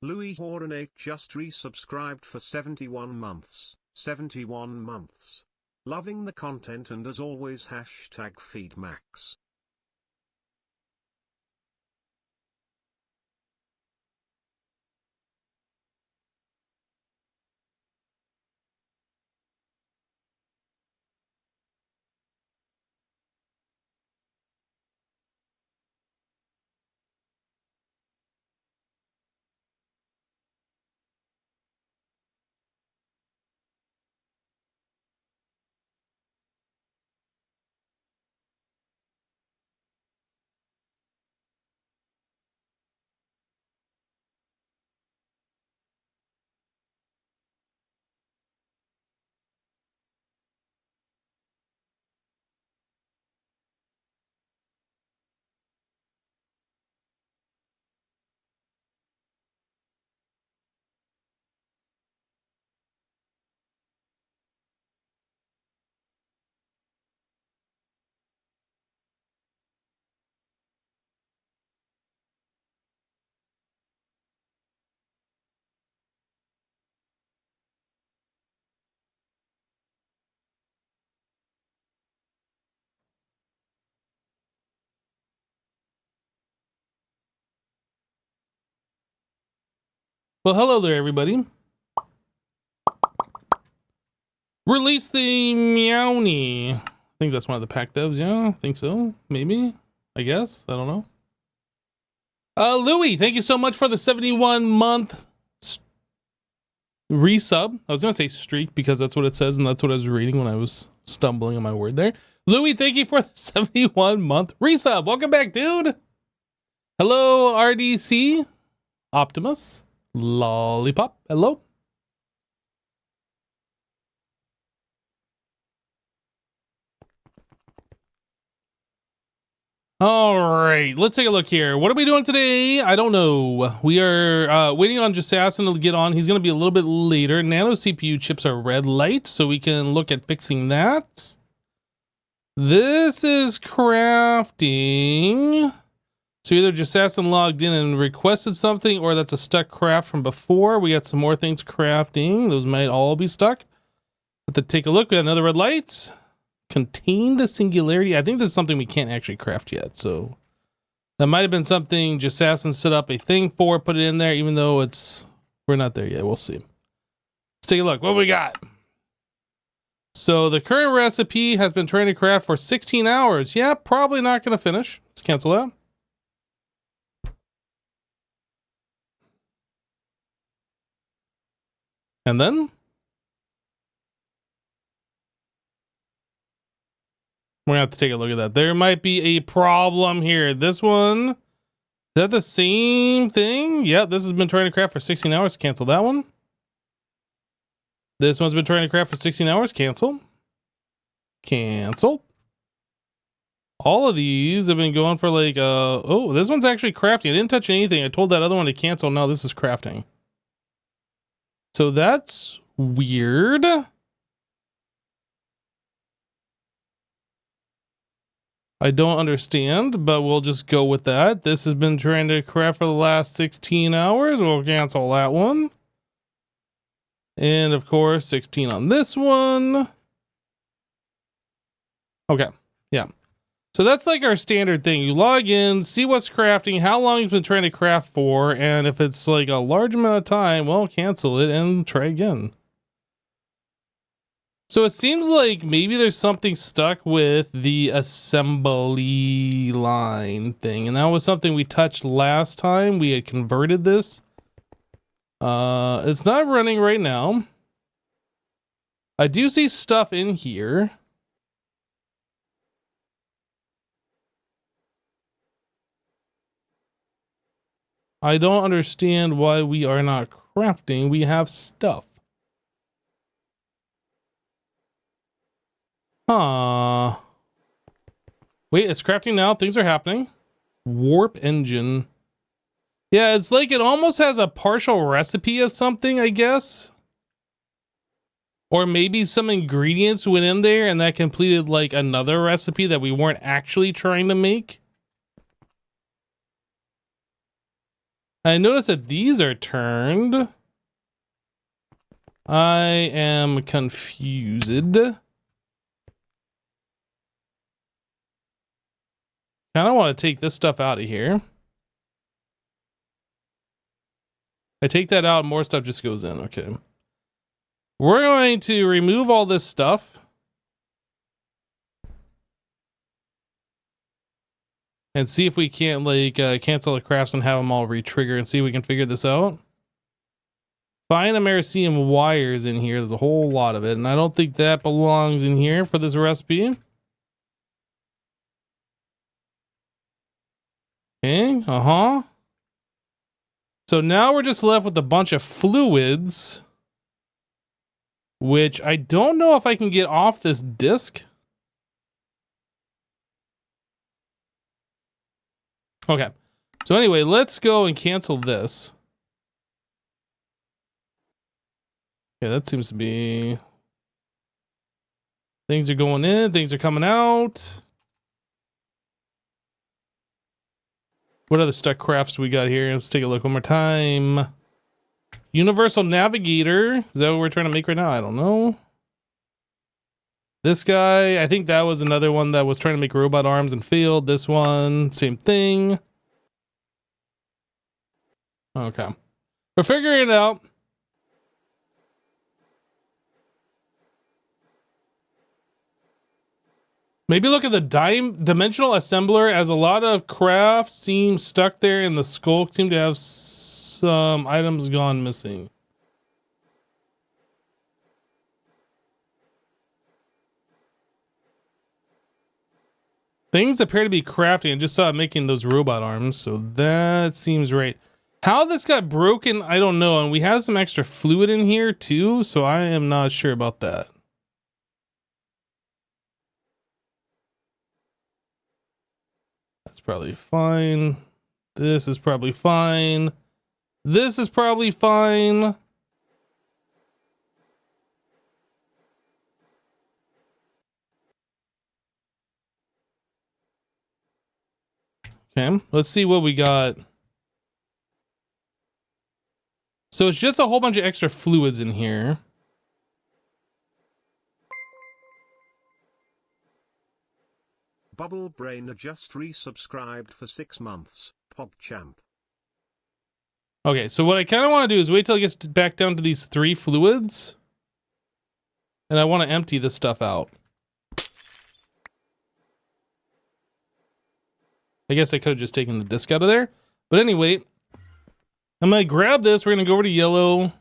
Louis Horanake just resubscribed for 71 months. 71 months. Loving the content and as always #feedmax. Well, hello there, everybody. Release the Meowny. I think that's one of the pack devs, yeah? I think so. Maybe. I guess. I don't know. Louis, thank you so much for the 71-month resub. I was going to say streak because that's what it says, and that's what I was reading when I was stumbling on my word there. Louis, thank you for the 71-month resub. Welcome back, dude. Hello, RDC. Optimus. Lollipop. Hello. All right, let's take a look here. What are we doing today? I don't know. We are waiting on Jessassin to get on. He's going to be a little bit later. Nano CPU chips are red light, so we can look at fixing that. This is crafting. So either Jessassin logged in and requested something, or that's a stuck craft from before. We got some more things crafting. Those might all be stuck. Have to take a look. We got another red light. Contain the singularity. I think this is something we can't actually craft yet. So that might have been something Jessassin set up a thing for, put it in there, even though we're not there yet. We'll see. Let's take a look. What we got? So the current recipe has been trying to craft for 16 hours. Yeah, probably not going to finish. Let's cancel that. And then we're gonna have to take a look at that. There might be a problem here. This one, is that the same thing? Yep, this has been trying to craft for 16 hours. Cancel that one. This one's been trying to craft for 16 hours. Cancel. Cancel. All of these have been going for like, oh, this one's actually crafting. I didn't touch anything. I told that other one to cancel. Now this is crafting. So that's weird. I don't understand, but we'll just go with that. This has been trying to craft for the last 16 hours. We'll cancel that one. And of course, 16 on this one. Okay, yeah. So that's like our standard thing. You log in, see what's crafting, how long it's been trying to craft for, and if it's like a large amount of time, well, cancel it and try again. So it seems like maybe there's something stuck with the assembly line thing, and that was something we touched last time. We had converted this. It's not running right now. I do see stuff in here. I don't understand why we are not crafting. We have stuff. Huh. Wait, it's crafting now. Things are happening. Warp engine. Yeah, it's like it almost has a partial recipe of something, I guess. Or maybe some ingredients went in there and that completed like another recipe that we weren't actually trying to make. I notice that these are turned. I am confused. Kind of want to take this stuff out of here. I take that out, more stuff just goes in. Okay. We're going to remove all this stuff. And see if we can't, like, cancel the crafts and have them all re-trigger and see if we can figure this out. Find Americium wires in here. There's a whole lot of it. And I don't think that belongs in here for this recipe. Okay, So now we're just left with a bunch of fluids, which I don't know if I can get off this disc. Okay, so anyway, let's go and cancel this. Yeah, that seems to be... Things are going in, things are coming out. What other stuck crafts we got here? Let's take a look one more time. Universal Navigator. Is that what we're trying to make right now? I don't know. This guy, I think that was another one that was trying to make robot arms and failed. This one, same thing. Okay. We're figuring it out. Maybe look at the dimensional assembler, as a lot of crafts seem stuck there and the skull seem to have some items gone missing. Things appear to be crafting. I just saw it making those robot arms, so that seems right. How this got broken, I don't know. And we have some extra fluid in here too, so I am not sure about that. That's probably fine. This is probably fine. This is probably fine. Okay, let's see what we got. So it's just a whole bunch of extra fluids in here. Bubble Brainer just resubscribed for 6 months. PogChamp. Okay, so what I kind of want to do is wait till it gets back down to these 3 fluids. And I want to empty this stuff out. I guess I could have just taken the disc out of there. But anyway, I'm going to grab this. We're going to go over to yellow.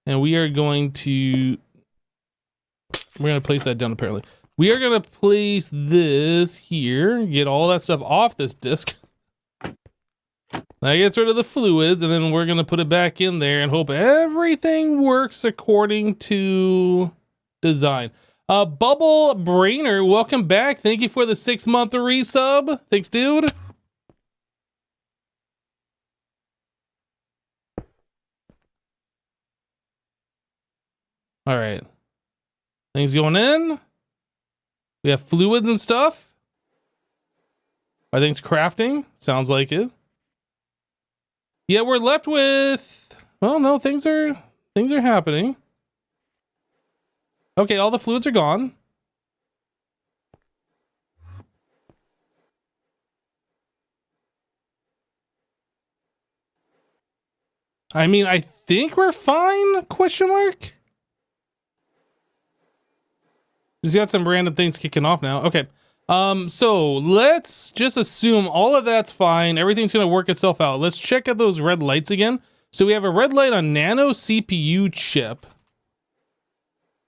And we are going to... We're going to place that down, apparently. We are going to place this here. Get all that stuff off this disc. That gets rid of the fluids. And then we're going to put it back in there and hope everything works according to design. Bubble Brainer, welcome back. Thank you for the 6-month resub. Thanks, dude. All right. Things going in. We have fluids and stuff. Are things crafting? Sounds like it. Yeah, we're left with... Well, no, things are happening. Okay, all the fluids are gone. I mean, I think we're fine? Question mark? Just got some random things kicking off now. Okay. So let's just assume all of that's fine. Everything's going to work itself out. Let's check out those red lights again. So we have a red light on nano CPU chip.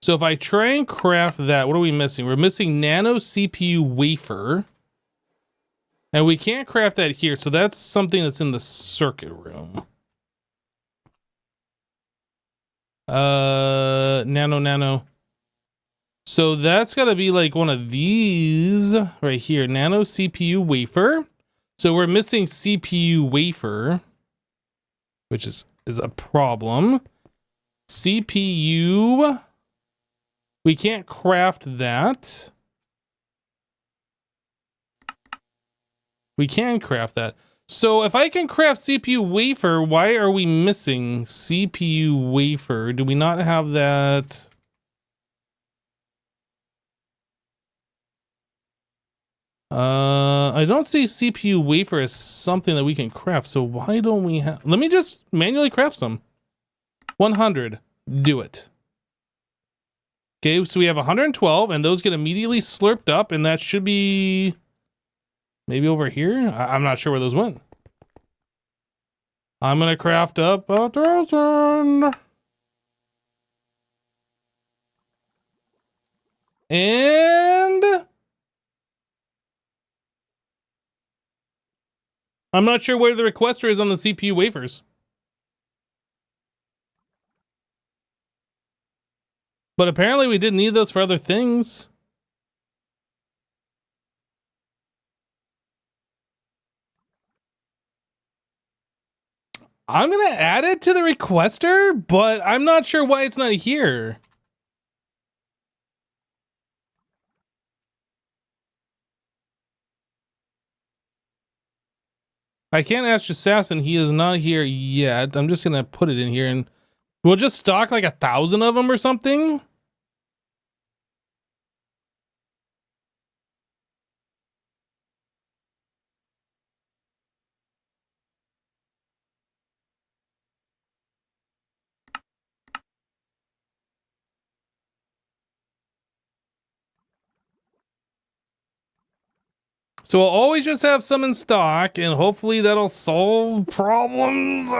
So if I try and craft that, what are we missing? We're missing nano CPU wafer. And we can't craft that here. So that's something that's in the circuit room. Nano. So that's got to be like one of these right here. Nano CPU wafer. So we're missing CPU wafer, which is a problem. CPU. We can't craft that. We can craft that. So if I can craft CPU wafer, why are we missing CPU wafer? Do we not have that? I don't see CPU wafer as something that we can craft. So why don't we have? Let me just manually craft some. 100. Do it. Okay, so we have 112, and those get immediately slurped up, and that should be maybe over here. I'm not sure where those went. I'm gonna craft up 1,000. And I'm not sure where the requester is on the CPU wafers. But apparently we didn't need those for other things. I'm gonna add it to the requester, but I'm not sure why it's not here. I can't ask Jessassin, he is not here yet. I'm just gonna put it in here and we'll just stock like 1,000 of them or something. So I'll always just have some in stock, and hopefully that'll solve problems.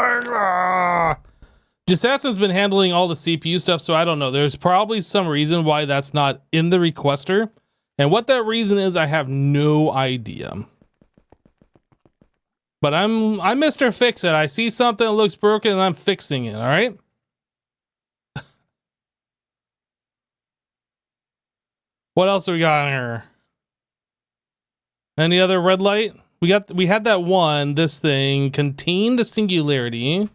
Jessassin's been handling all the CPU stuff, so I don't know. There's probably some reason why that's not in the requester. And what that reason is, I have no idea. But I'm Mr. Fix It. I see something that looks broken and I'm fixing it, all right? What else do we got in here? Any other red light? We had that one, this thing, contained a singularity.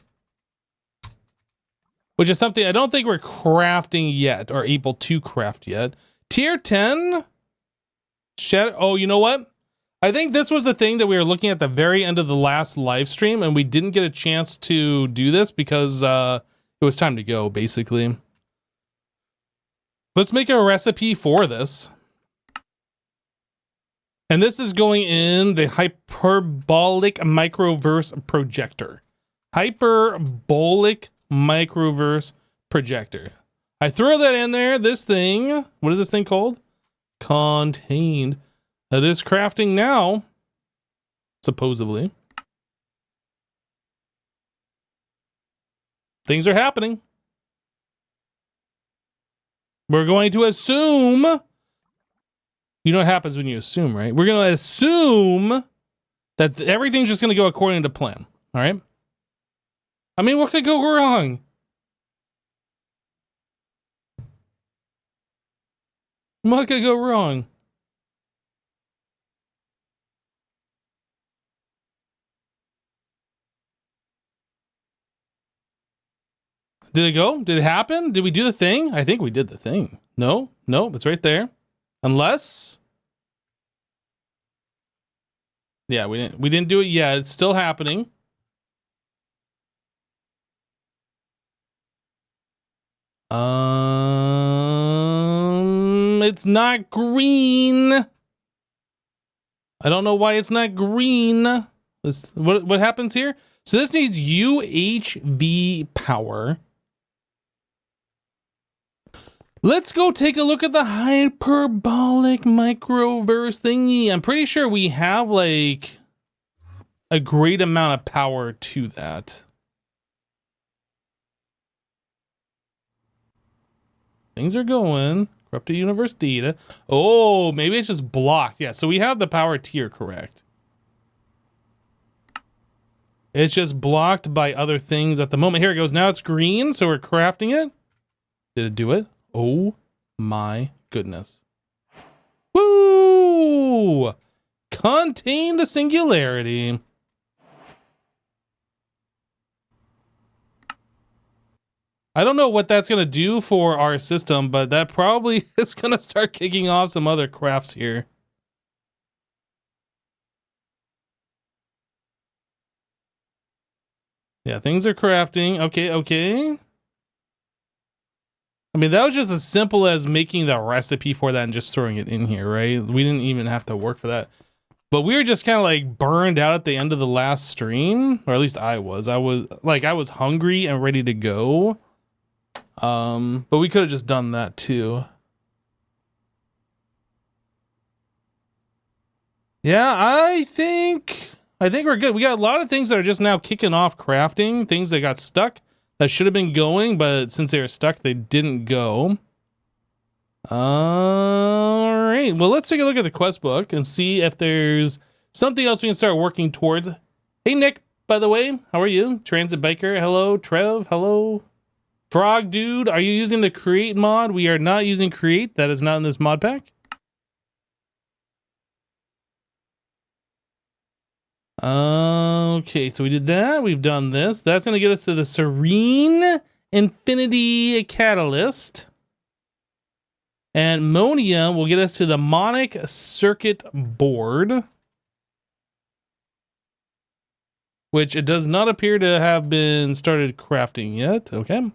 Which is something I don't think we're crafting yet, or able to craft yet. Tier 10? Oh, you know what? I think this was the thing that we were looking at the very end of the last live stream, and we didn't get a chance to do this because it was time to go, basically. Let's make a recipe for this. And this is going in the hyperbolic microverse projector. Hyperbolic microverse projector. I throw that in there. This thing, what is this thing called? Contained. It is crafting now, supposedly. Things are happening. We're going to assume. You know what happens when you assume, right? We're going to assume that everything's just going to go according to plan. All right? I mean, what could go wrong? What could go wrong? Did it go? Did it happen? Did we do the thing? I think we did the thing. No, it's right there. Unless, yeah, we didn't do it yet. It's still happening. It's not green. I don't know why it's not green. What happens here? So this needs UHV power. Let's go take a look at the hyperbolic microverse thingy. I'm pretty sure we have like a great amount of power to that. Things are going. Corrupted universe data. Oh, maybe it's just blocked. Yeah, so we have the power tier correct. It's just blocked by other things at the moment. Here it goes. Now it's green, so we're crafting it. Did it do it? Oh my goodness. Woo! Contained a singularity. I don't know what that's going to do for our system, but that probably is going to start kicking off some other crafts here. Yeah, things are crafting. Okay, okay. I mean, that was just as simple as making the recipe for that and just throwing it in here, right? We didn't even have to work for that. But we were just kind of like burned out at the end of the last stream, or at least I was. I was hungry and ready to go. But we could have just done that too. Yeah, I think we're good. We got a lot of things that are just now kicking off crafting, things that got stuck that should have been going, but since they were stuck, they didn't go. All right. Well, let's take a look at the quest book and see if there's something else we can start working towards. Hey, Nick, by the way, how are you? Transit Biker, hello. Trev, hello. Frog Dude, are you using the Create mod? We are not using Create. That is not in this mod pack. Okay, so we did that. We've done this. That's going to get us to the Serene Infinity Catalyst. And Monium will get us to the Monic Circuit Board, which it does not appear to have been started crafting yet. Okay.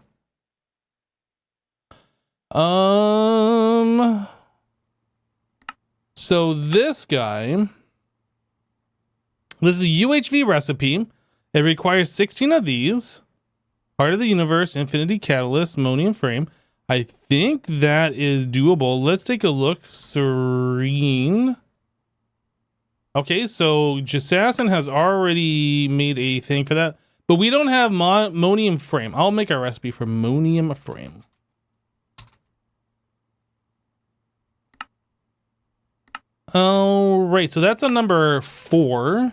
So this guy, this is a UHV recipe. It requires 16 of these. Heart of the Universe, Infinity Catalyst, Monium Frame. I think that is doable. Let's take a look. Serene. Okay, so Jessassin has already made a thing for that. But we don't have Monium Frame. I'll make a recipe for Monium Frame. All right, so that's on number 4.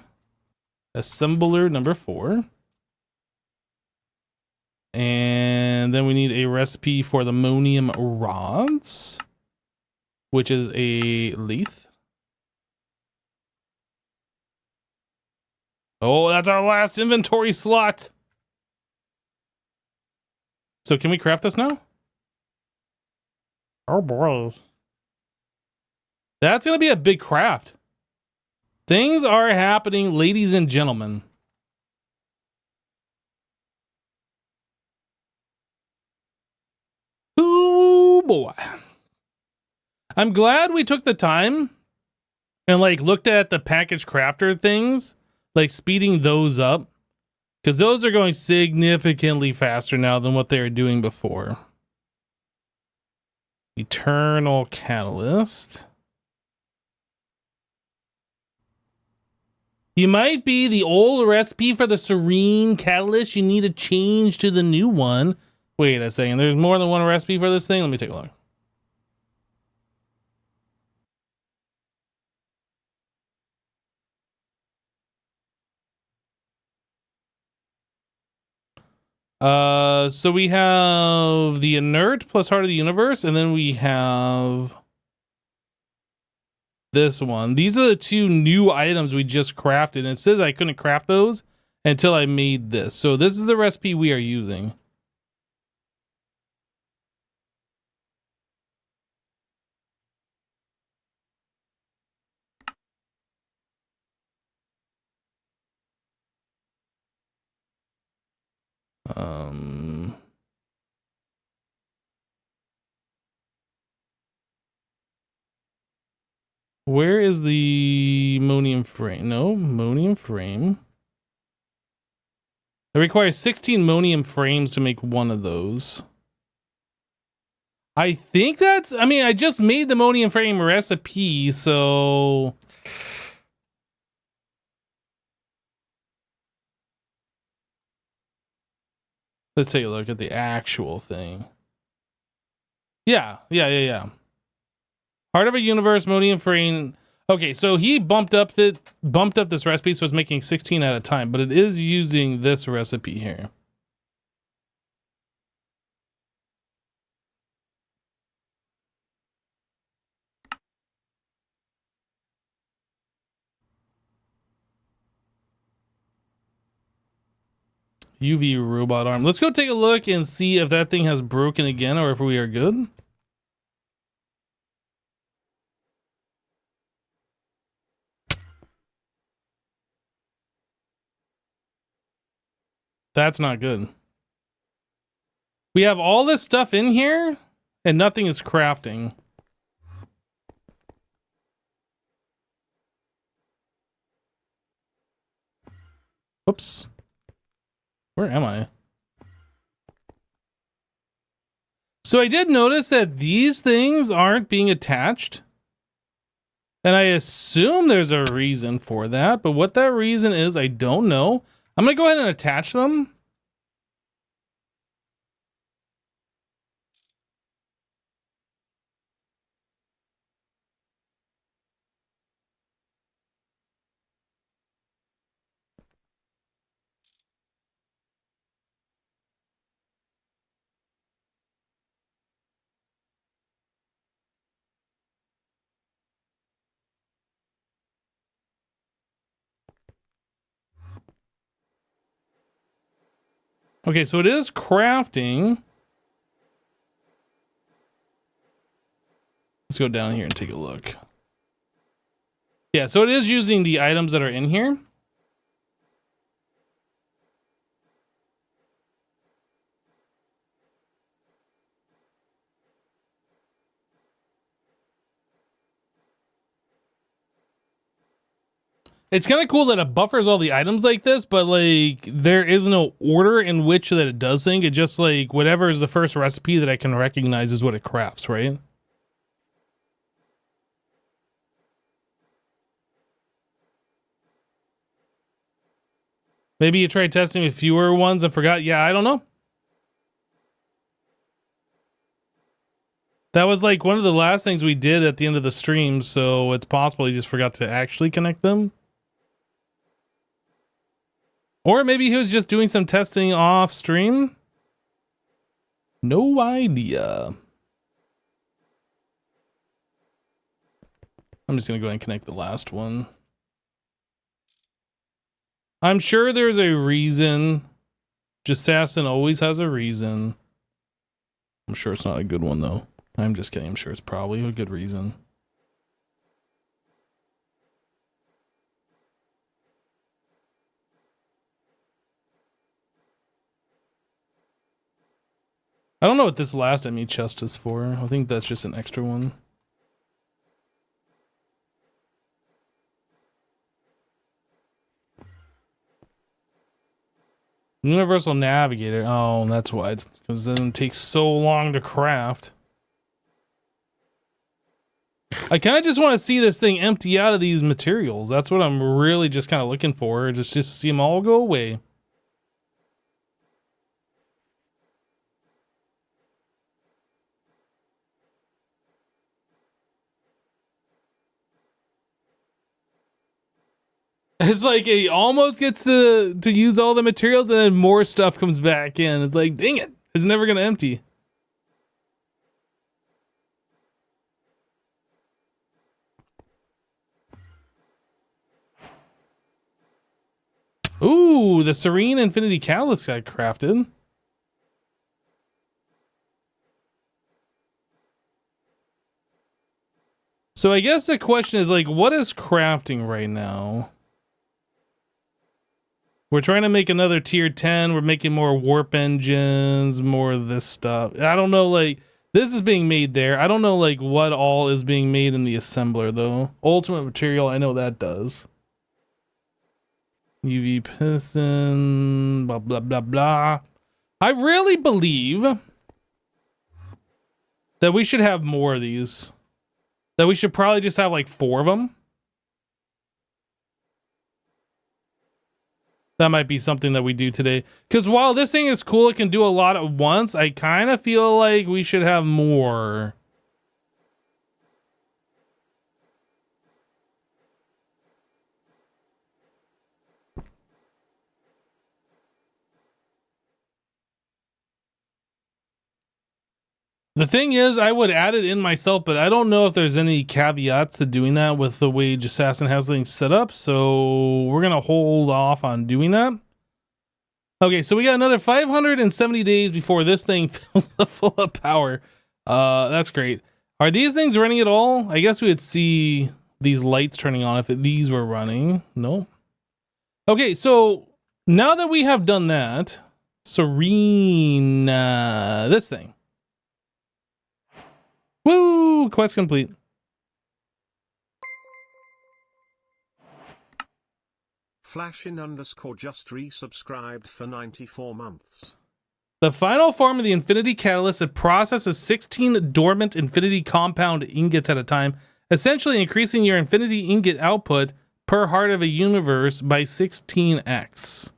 Assembler number 4. And then we need a recipe for the Monium rods, which is a lathe. Oh, that's our last inventory slot. So can we craft this now? Oh boy. That's going to be a big craft. Things are happening, ladies and gentlemen. Oh boy. I'm glad we took the time and like looked at the package crafter things, like speeding those up, because those are going significantly faster now than what they were doing before. Eternal Catalyst. You might be the old recipe for the Serene Catalyst. You need to change to the new one. Wait a second. There's more than one recipe for this thing? Let me take a look. So we have the Inert plus Heart of the Universe, and then we have this one. These are the two new items we just crafted. And it says I couldn't craft those until I made this. So this is the recipe we are using. Where is the Monium frame? No, Monium frame. It requires 16 Monium frames to make one of those. I think that's, I mean, I just made the Monium frame recipe, so... Let's take a look at the actual thing. Yeah. Heart of a Universe, Monium frame. Okay, so he bumped up this recipe, so it's making 16 at a time, but it is using this recipe here. UV robot arm. Let's go take a look and see if that thing has broken again or if we are good. That's not good. We have all this stuff in here, and nothing is crafting. Oops. Where am I? So I did notice that these things aren't being attached. And I assume there's a reason for that, but what that reason is, I don't know. I'm going to go ahead and attach them. Okay, so it is crafting. Let's go down here and take a look. Yeah, so it is using the items that are in here. It's kind of cool that it buffers all the items like this, but like there is no order in which that it does things. It just like whatever is the first recipe that I can recognize is what it crafts, right? Maybe you tried testing with fewer ones and forgot. Yeah, I don't know. That was like one of the last things we did at the end of the stream, so it's possible you just forgot to actually connect them. Or maybe he was just doing some testing off stream. No idea. I'm just going to go ahead and connect the last one. I'm sure there's a reason. Jessassin always has a reason. I'm sure it's not a good one, though. I'm just kidding. I'm sure it's probably a good reason. I don't know what this last ME chest is for. I think that's just an extra one. Universal Navigator. Oh, that's why. It's because then it takes so long to craft. I kind of just want to see this thing empty out of these materials. That's what I'm really just kind of looking for. Just to see them all go away. It's like it almost gets to use all the materials and then more stuff comes back in. It's like, dang it. It's never going to empty. Ooh, the Serene Infinity Catalyst got crafted. So I guess the question is like, what is crafting right now? We're trying to make another tier 10. We're making more warp engines, more of this stuff. I don't know, like, this is being made there. I don't know, like, what all is being made in the assembler, though. Ultimate material, I know that does. UV piston, blah, blah, blah, blah. I really believe that we should have more of these. That we should probably just have, like, 4 of them. That might be something that we do today. Because while this thing is cool, it can do a lot at once, I kind of feel like we should have more. The thing is, I would add it in myself, but I don't know if there's any caveats to doing that with the way Jessassin has things set up, so we're going to hold off on doing that. Okay, so we got another 570 days before this thing fills up full of power. That's great. Are these things running at all? I guess we would see these lights turning on if these were running. No. Okay, so now that we have done that, Serene. This thing. Woo! Quest complete. Flashin_just resubscribed for 94 months. The final form of the Infinity Catalyst that processes 16 dormant Infinity compound ingots at a time, essentially increasing your Infinity ingot output per heart of a universe by 16x.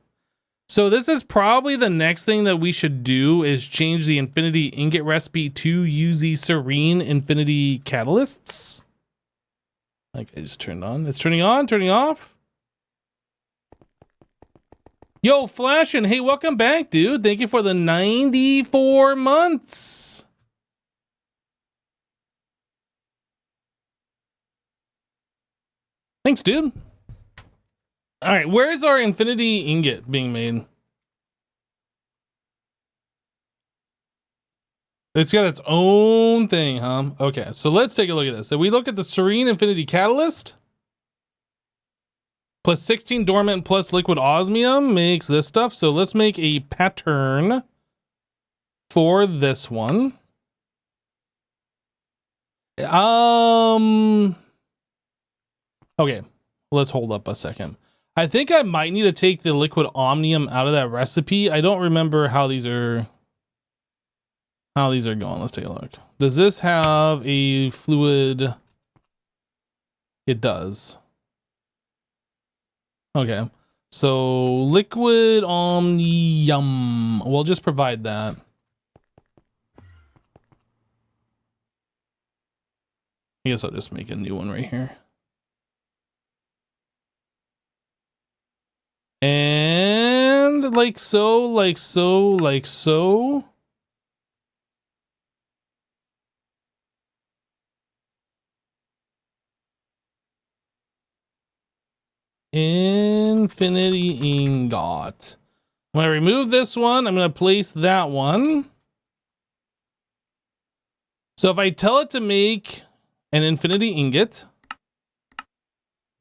So this is probably the next thing that we should do, is change the Infinity ingot recipe to use the Serene Infinity Catalysts. Like I just turned on. It's turning on, turning off. Yo, Flashin', hey, welcome back, dude. Thank you for the 94 months. Thanks, dude. All right, where's our Infinity ingot being made? It's got its own thing, huh? Okay, so let's take a look at this. If we look at the Serene Infinity Catalyst, plus 16 dormant plus liquid osmium makes this stuff. So let's make a pattern for this one. Okay, let's hold up a second. I think I might need to take the liquid omnium out of that recipe. I don't remember how these are going. Let's take a look. Does this have a fluid? It does. Okay, so liquid omnium. We'll just provide that. I guess I'll just make a new one right here. And like so, like so, like so. Infinity ingot. When I remove this one, I'm going to place that one. So if I tell it to make an infinity ingot,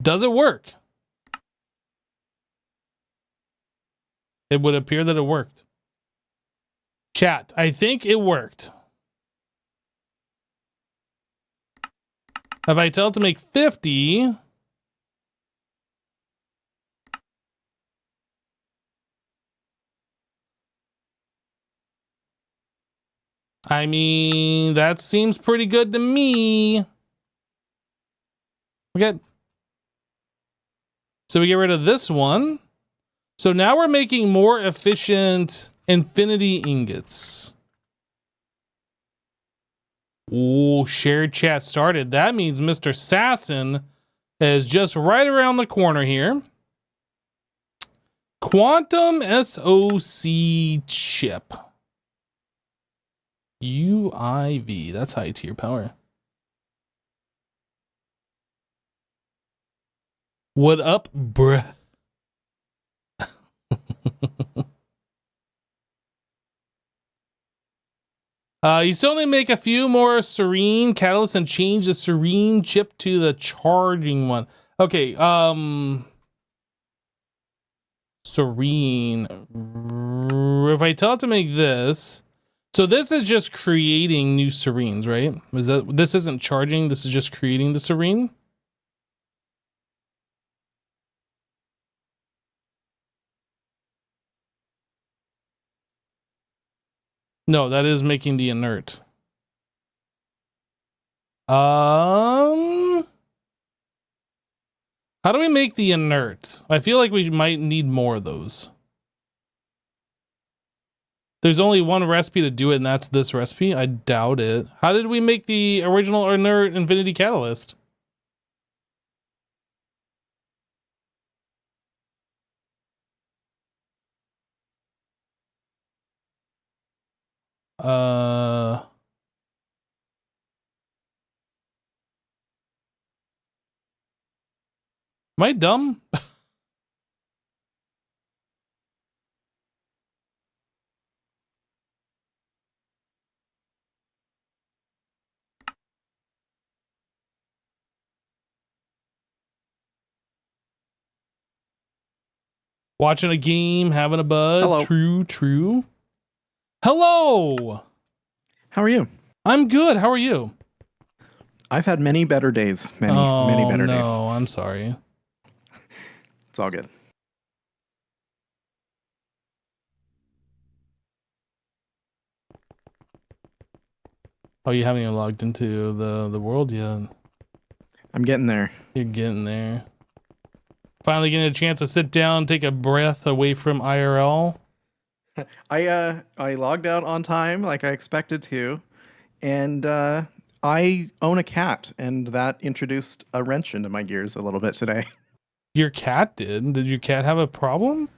does it work? It would appear that it worked. Chat, I think it worked. If I tell it to make 50, I mean, that seems pretty good to me. Okay. So we get rid of this one. So now we're making more efficient infinity ingots. Oh, shared chat started. That means Mr. Jessassin is just right around the corner here. Quantum SoC chip. UIV. That's high tier power. What up, bruh? You still need to make a few more Serene catalysts and change the Serene chip to the charging one. Okay, Serene. If I tell it to make this, so this is just creating new Serenes, right? This isn't charging, this is just creating the Serene? No, that is making the inert. How do we make the inert? I feel like we might need more of those. There's only one recipe to do it, and that's this recipe? I doubt it. How did we make the original inert Infinity Catalyst? Am I dumb? Watching a game, having a bud. Hello. True. Hello. How are you? I'm good. How are you? I've had many better days. Many better days. No, I'm sorry. It's all good. Oh, you haven't even logged into the world yet. I'm getting there. You're getting there. Finally getting a chance to sit down, take a breath away from IRL. I logged out on time like I expected to, and I own a cat, and that introduced a wrench into my gears a little bit today. Your cat did? Did your cat have a problem?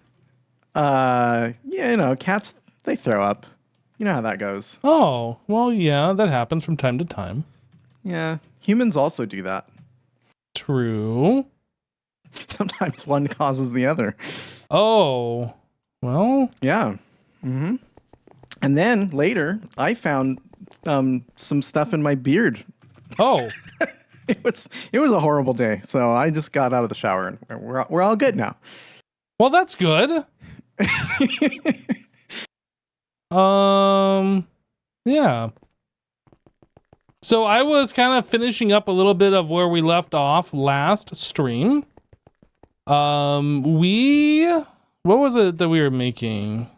Yeah, you know, cats, they throw up. You know how that goes. Oh, well, yeah, that happens from time to time. Yeah, humans also do that. True. Sometimes one causes the other. Oh, well. Yeah. Mm-hmm. And then later, I found some stuff in my beard. Oh. It was a horrible day, so I just got out of the shower and we're all good now. Well, that's good. Yeah. So I was kind of finishing up a little bit of where we left off last stream. What was it that we were making?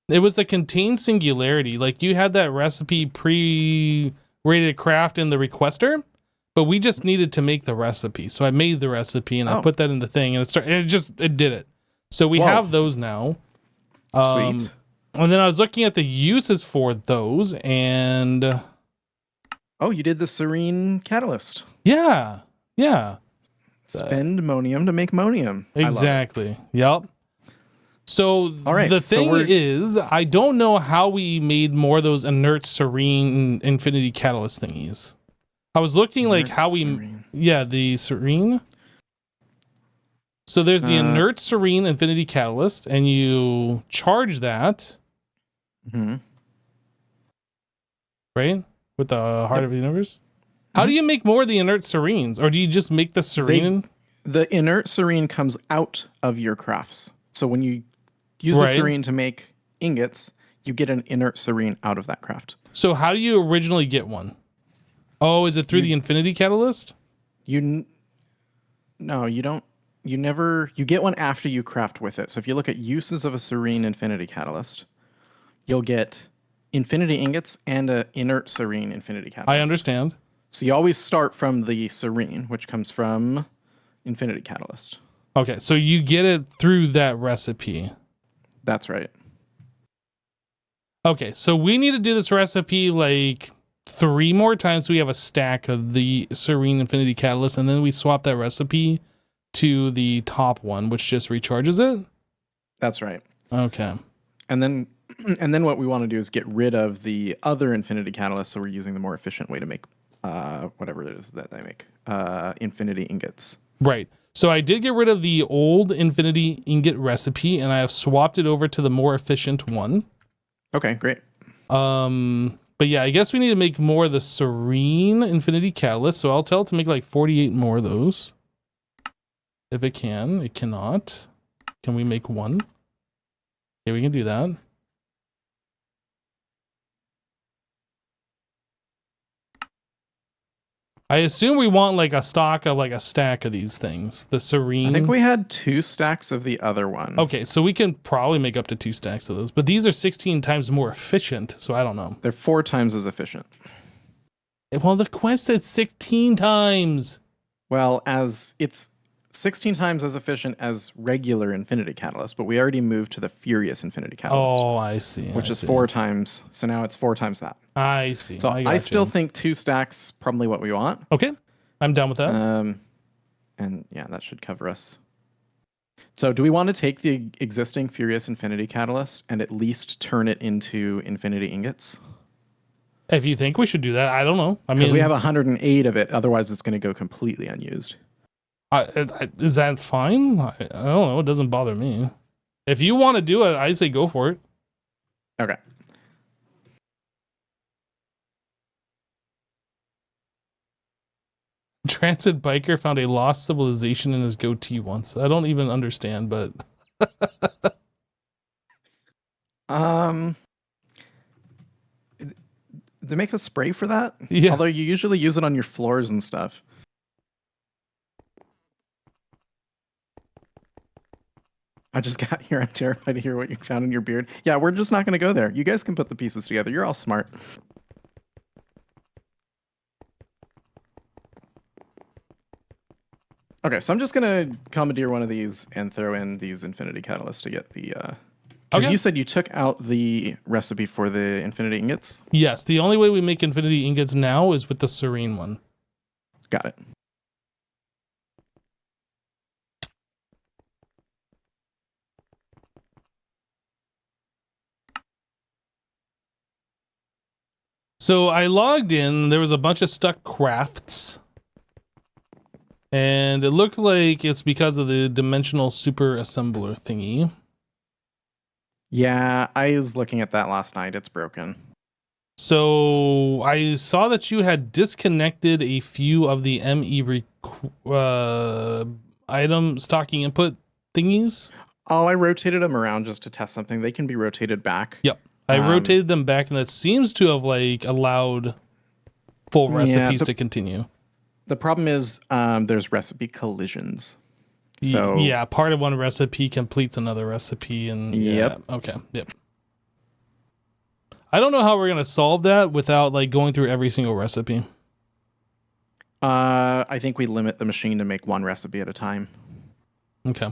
It was the contained singularity. Like you had that recipe ready to craft in the requester, but we just needed to make the recipe. So I made the recipe and I put that in the thing, and it did it. So we have those now. Sweet. And then I was looking at the uses for those, and oh, you did the Serene catalyst. yeah. Spend monium to make monium. Exactly. Yep. So the thing is, I don't know how we made more of those inert Serene infinity catalyst thingies. I was looking like how the Serene. So there's the inert Serene infinity catalyst, and you charge that. Mm-hmm. Right? With the heart of the universe? How do you make more of the inert Serenes? Or do you just make the Serene? The inert Serene comes out of your crafts. So when you use the Serene to make ingots, you get an inert Serene out of that craft. So how do you originally get one? Oh, is it through the infinity catalyst? No, you don't. You get one after you craft with it. So if you look at uses of a Serene infinity catalyst, you'll get infinity ingots and an inert Serene infinity catalyst. I understand. So you always start from the Serene, which comes from infinity catalyst. Okay, so you get it through that recipe. That's right. Okay, so we need to do this recipe like 3 more times so we have a stack of the Serene infinity catalyst, and then we swap that recipe to the top one, which just recharges it? That's right. Okay. And then what we want to do is get rid of the other infinity catalyst, so we're using the more efficient way to make whatever it is that they make, infinity ingots. Right. So I did get rid of the old infinity ingot recipe, and I have swapped it over to the more efficient one. Okay, great. But yeah, I guess we need to make more of the Serene infinity catalyst, so I'll tell it to make like 48 more of those. If it can. It cannot. Can we make one? Okay, we can do that. I assume we want like a stack of these things. The Serene. I think we had 2 stacks of the other one. Okay, so we can probably make up to 2 stacks of those. But these are 16 times more efficient, so I don't know. They're 4 times as efficient. Well, the quest said 16 times. Well, as it's 16 times as efficient as regular infinity catalyst, but we already moved to the furious infinity catalyst. Oh, I see. Which is 4 times. So now it's 4 times that. I see. So I still think 2 stacks probably what we want. Okay, I'm down with that. And yeah, that should cover us. So do we want to take the existing furious infinity catalyst and at least turn it into infinity ingots? If you think we should do that, I don't know. I mean, because we have 108 of it. Otherwise, it's going to go completely unused. Is that fine? I don't know. It doesn't bother me. If you want to do it, I say go for it. Okay. Transit biker found a lost civilization in his goatee once. I don't even understand, but Um, they make a spray for that. Yeah. Although you usually use it on your floors and stuff. I just got here. I'm terrified to hear what you found in your beard. Yeah, we're just not going to go there. You guys can put the pieces together. You're all smart. Okay, so I'm just going to commandeer one of these and throw in these infinity catalysts to get the... Because Okay. you said you took out the recipe for the infinity ingots? Yes, the only way we make infinity ingots now is with the Serene one. Got it. So I logged in, there was a bunch of stuck crafts. And it looked like it's because of the dimensional super assembler thingy. Yeah, I was looking at that last night. It's broken. So I saw that you had disconnected a few of the ME item stocking input thingies. Oh, I rotated them around just to test something. They can be rotated back. Yep. I rotated them back, and that seems to have like allowed full recipes to continue. The problem is there's recipe collisions. So yeah, part of one recipe completes another recipe, and yep. Yeah, okay, yep. I don't know how we're gonna solve that without like going through every single recipe. I think we limit the machine to make one recipe at a time. Okay.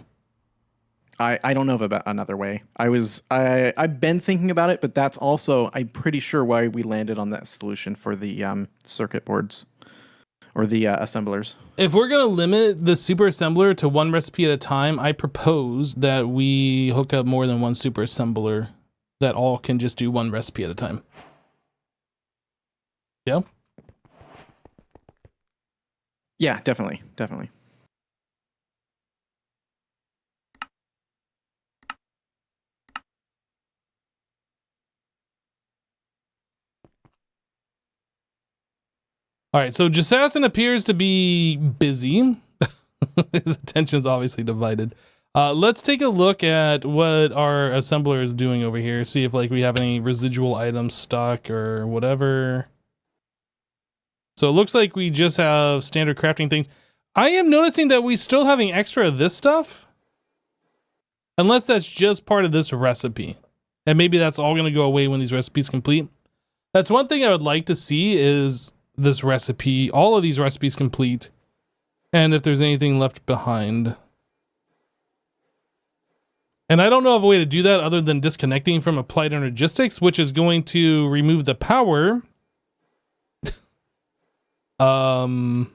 I don't know about another way. I've been thinking about it, but that's also, I'm pretty sure, why we landed on that solution for the circuit boards or the assemblers. If we're gonna limit the super assembler to one recipe at a time, I propose that we hook up more than one super assembler that all can just do one recipe at a time. Yeah? Yeah, definitely. Definitely. All right, so Jessassin appears to be busy. His attention's obviously divided. Let's take a look at what our assembler is doing over here. See if like we have any residual items stuck or whatever. So it looks like we just have standard crafting things. I am noticing that we still having extra of this stuff. Unless that's just part of this recipe. And maybe that's all going to go away when these recipes complete. That's one thing I would like to see is this recipe, all of these recipes complete. And if there's anything left behind. And I don't know of a way to do that other than disconnecting from Applied Energistics, which is going to remove the power. So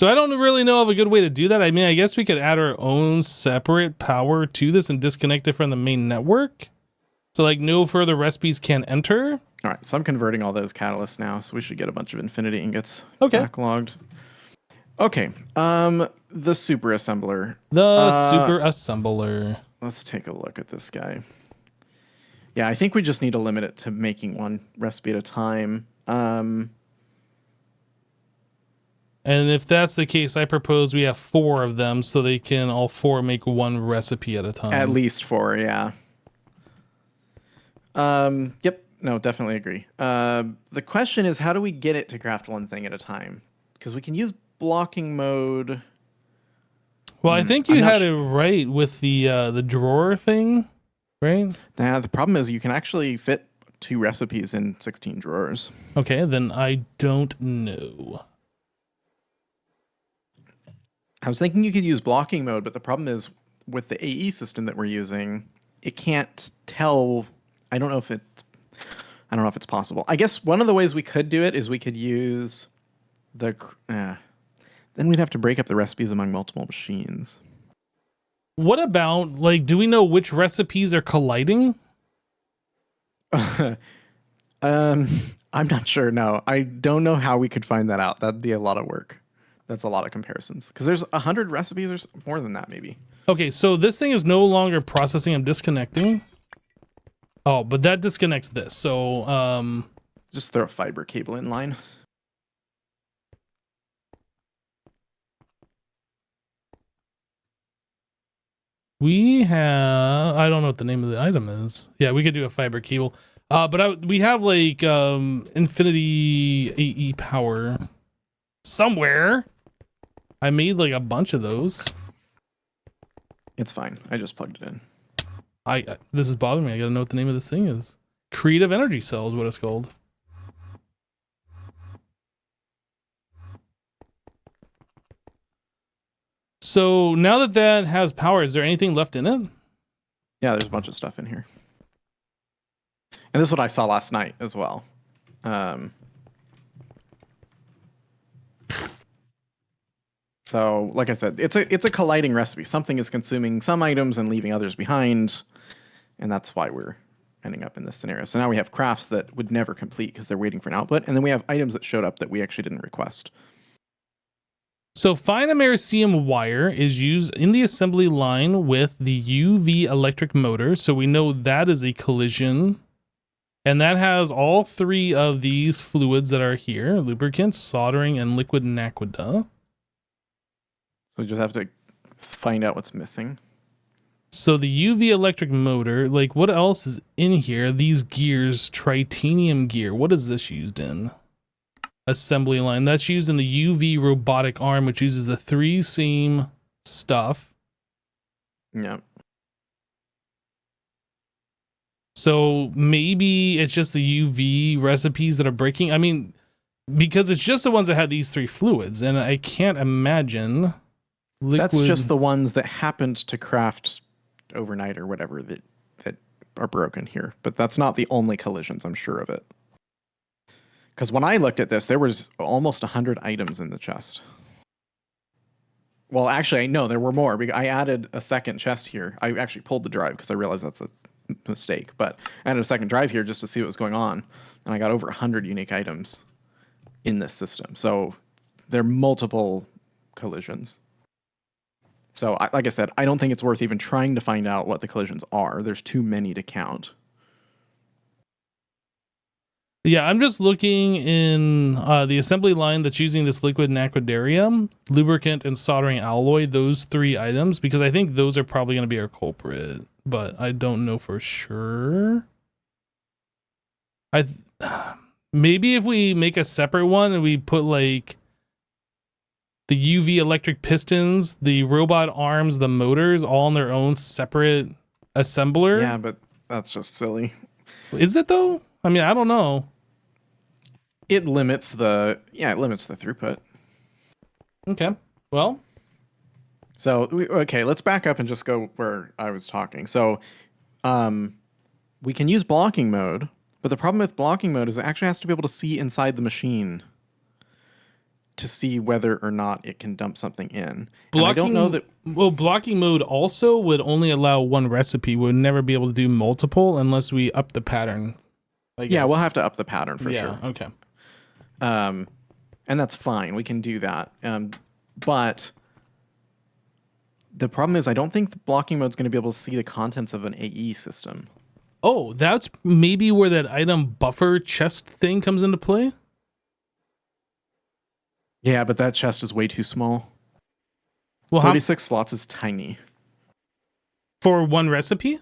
I don't really know of a good way to do that. I mean, I guess we could add our own separate power to this and disconnect it from the main network. So like no further recipes can enter. All right, so I'm converting all those catalysts now, so we should get a bunch of infinity ingots backlogged. Okay, the super assembler. The super assembler. Let's take a look at this guy. Yeah, I think we just need to limit it to making one recipe at a time. And if that's the case, I propose we have 4 of them so they can all 4 make one recipe at a time. At least 4, yeah. Yep. No, definitely agree. The question is, how do we get it to craft one thing at a time? Because we can use blocking mode. Well, I think you had it right with the drawer thing, right? Nah, the problem is you can actually fit 2 recipes in 16 drawers. Okay, then I don't know. I was thinking you could use blocking mode, but the problem is with the AE system that we're using, it can't tell. I don't know if it's possible. I guess one of the ways we could do it is we could use the. Then we'd have to break up the recipes among multiple machines. What about, like, do we know which recipes are colliding? I'm not sure. No, I don't know how we could find that out. That'd be a lot of work. That's a lot of comparisons. Because there's 100 recipes or more than that, maybe. Okay, so this thing is no longer processing. I'm disconnecting. Oh, but that disconnects this. So, just throw a fiber cable in line. We have, I don't know what the name of the item is. Yeah, we could do a fiber cable. We have like infinity AE power somewhere. I made like a bunch of those. It's fine. I just plugged it in. This is bothering me. I gotta know what the name of this thing is. Creative energy cell is what it's called. So now that that has power, is there anything left in it? Yeah, there's a bunch of stuff in here. And this is what I saw last night as well. So, like I said, it's a colliding recipe. Something is consuming some items and leaving others behind, and that's why we're ending up in this scenario. So now we have crafts that would never complete because they're waiting for an output, and then we have items that showed up that we actually didn't request. So fine americium wire is used in the assembly line with the UV electric motor. So we know that is a collision. And that has all three of these fluids that are here: lubricant, soldering, and liquid naquadah. So we just have to find out what's missing. So the UV electric motor, like what else is in here? These gears, titanium gear. What is this used in? Assembly line. That's used in the UV robotic arm, which uses the 3-seam stuff. Yeah. So maybe it's just the UV recipes that are breaking. I mean, because it's just the ones that had these three fluids, and I can't imagine liquid. That's just the ones that happened to craft overnight or whatever that are broken here. But that's not the only collisions, I'm sure of it. Because when I looked at this, there was almost 100 items in the chest. Well, actually, no, there were more. I added a second chest here. I actually pulled the drive because I realized that's a mistake. But I added a second drive here just to see what was going on. And I got over 100 unique items in this system. So there are multiple collisions. So, like I said, I don't think it's worth even trying to find out what the collisions are. There's too many to count. Yeah, I'm just looking in the assembly line that's using this liquid naquadarium, lubricant, and soldering alloy, those three items, because I think those are probably going to be our culprit, but I don't know for sure. Maybe if we make a separate one and we put like the UV electric pistons, the robot arms, the motors, all in their own separate assembler. Yeah, but that's just silly. Is it though? I mean, I don't know. It limits the throughput. Okay. Well. So, okay, let's back up and just go where I was talking. So, we can use blocking mode, but the problem with blocking mode is it actually has to be able to see inside the machine to see whether or not it can dump something in. And I don't know that. Well, blocking mode also would only allow one recipe. We would never be able to do multiple unless we up the pattern. Yeah, we'll have to up the pattern for sure. Okay. And that's fine. We can do that. But the problem is I don't think the blocking mode is going to be able to see the contents of an AE system. Oh, that's maybe where that item buffer chest thing comes into play? Yeah, but that chest is way too small. Well, 36 slots is tiny. For one recipe?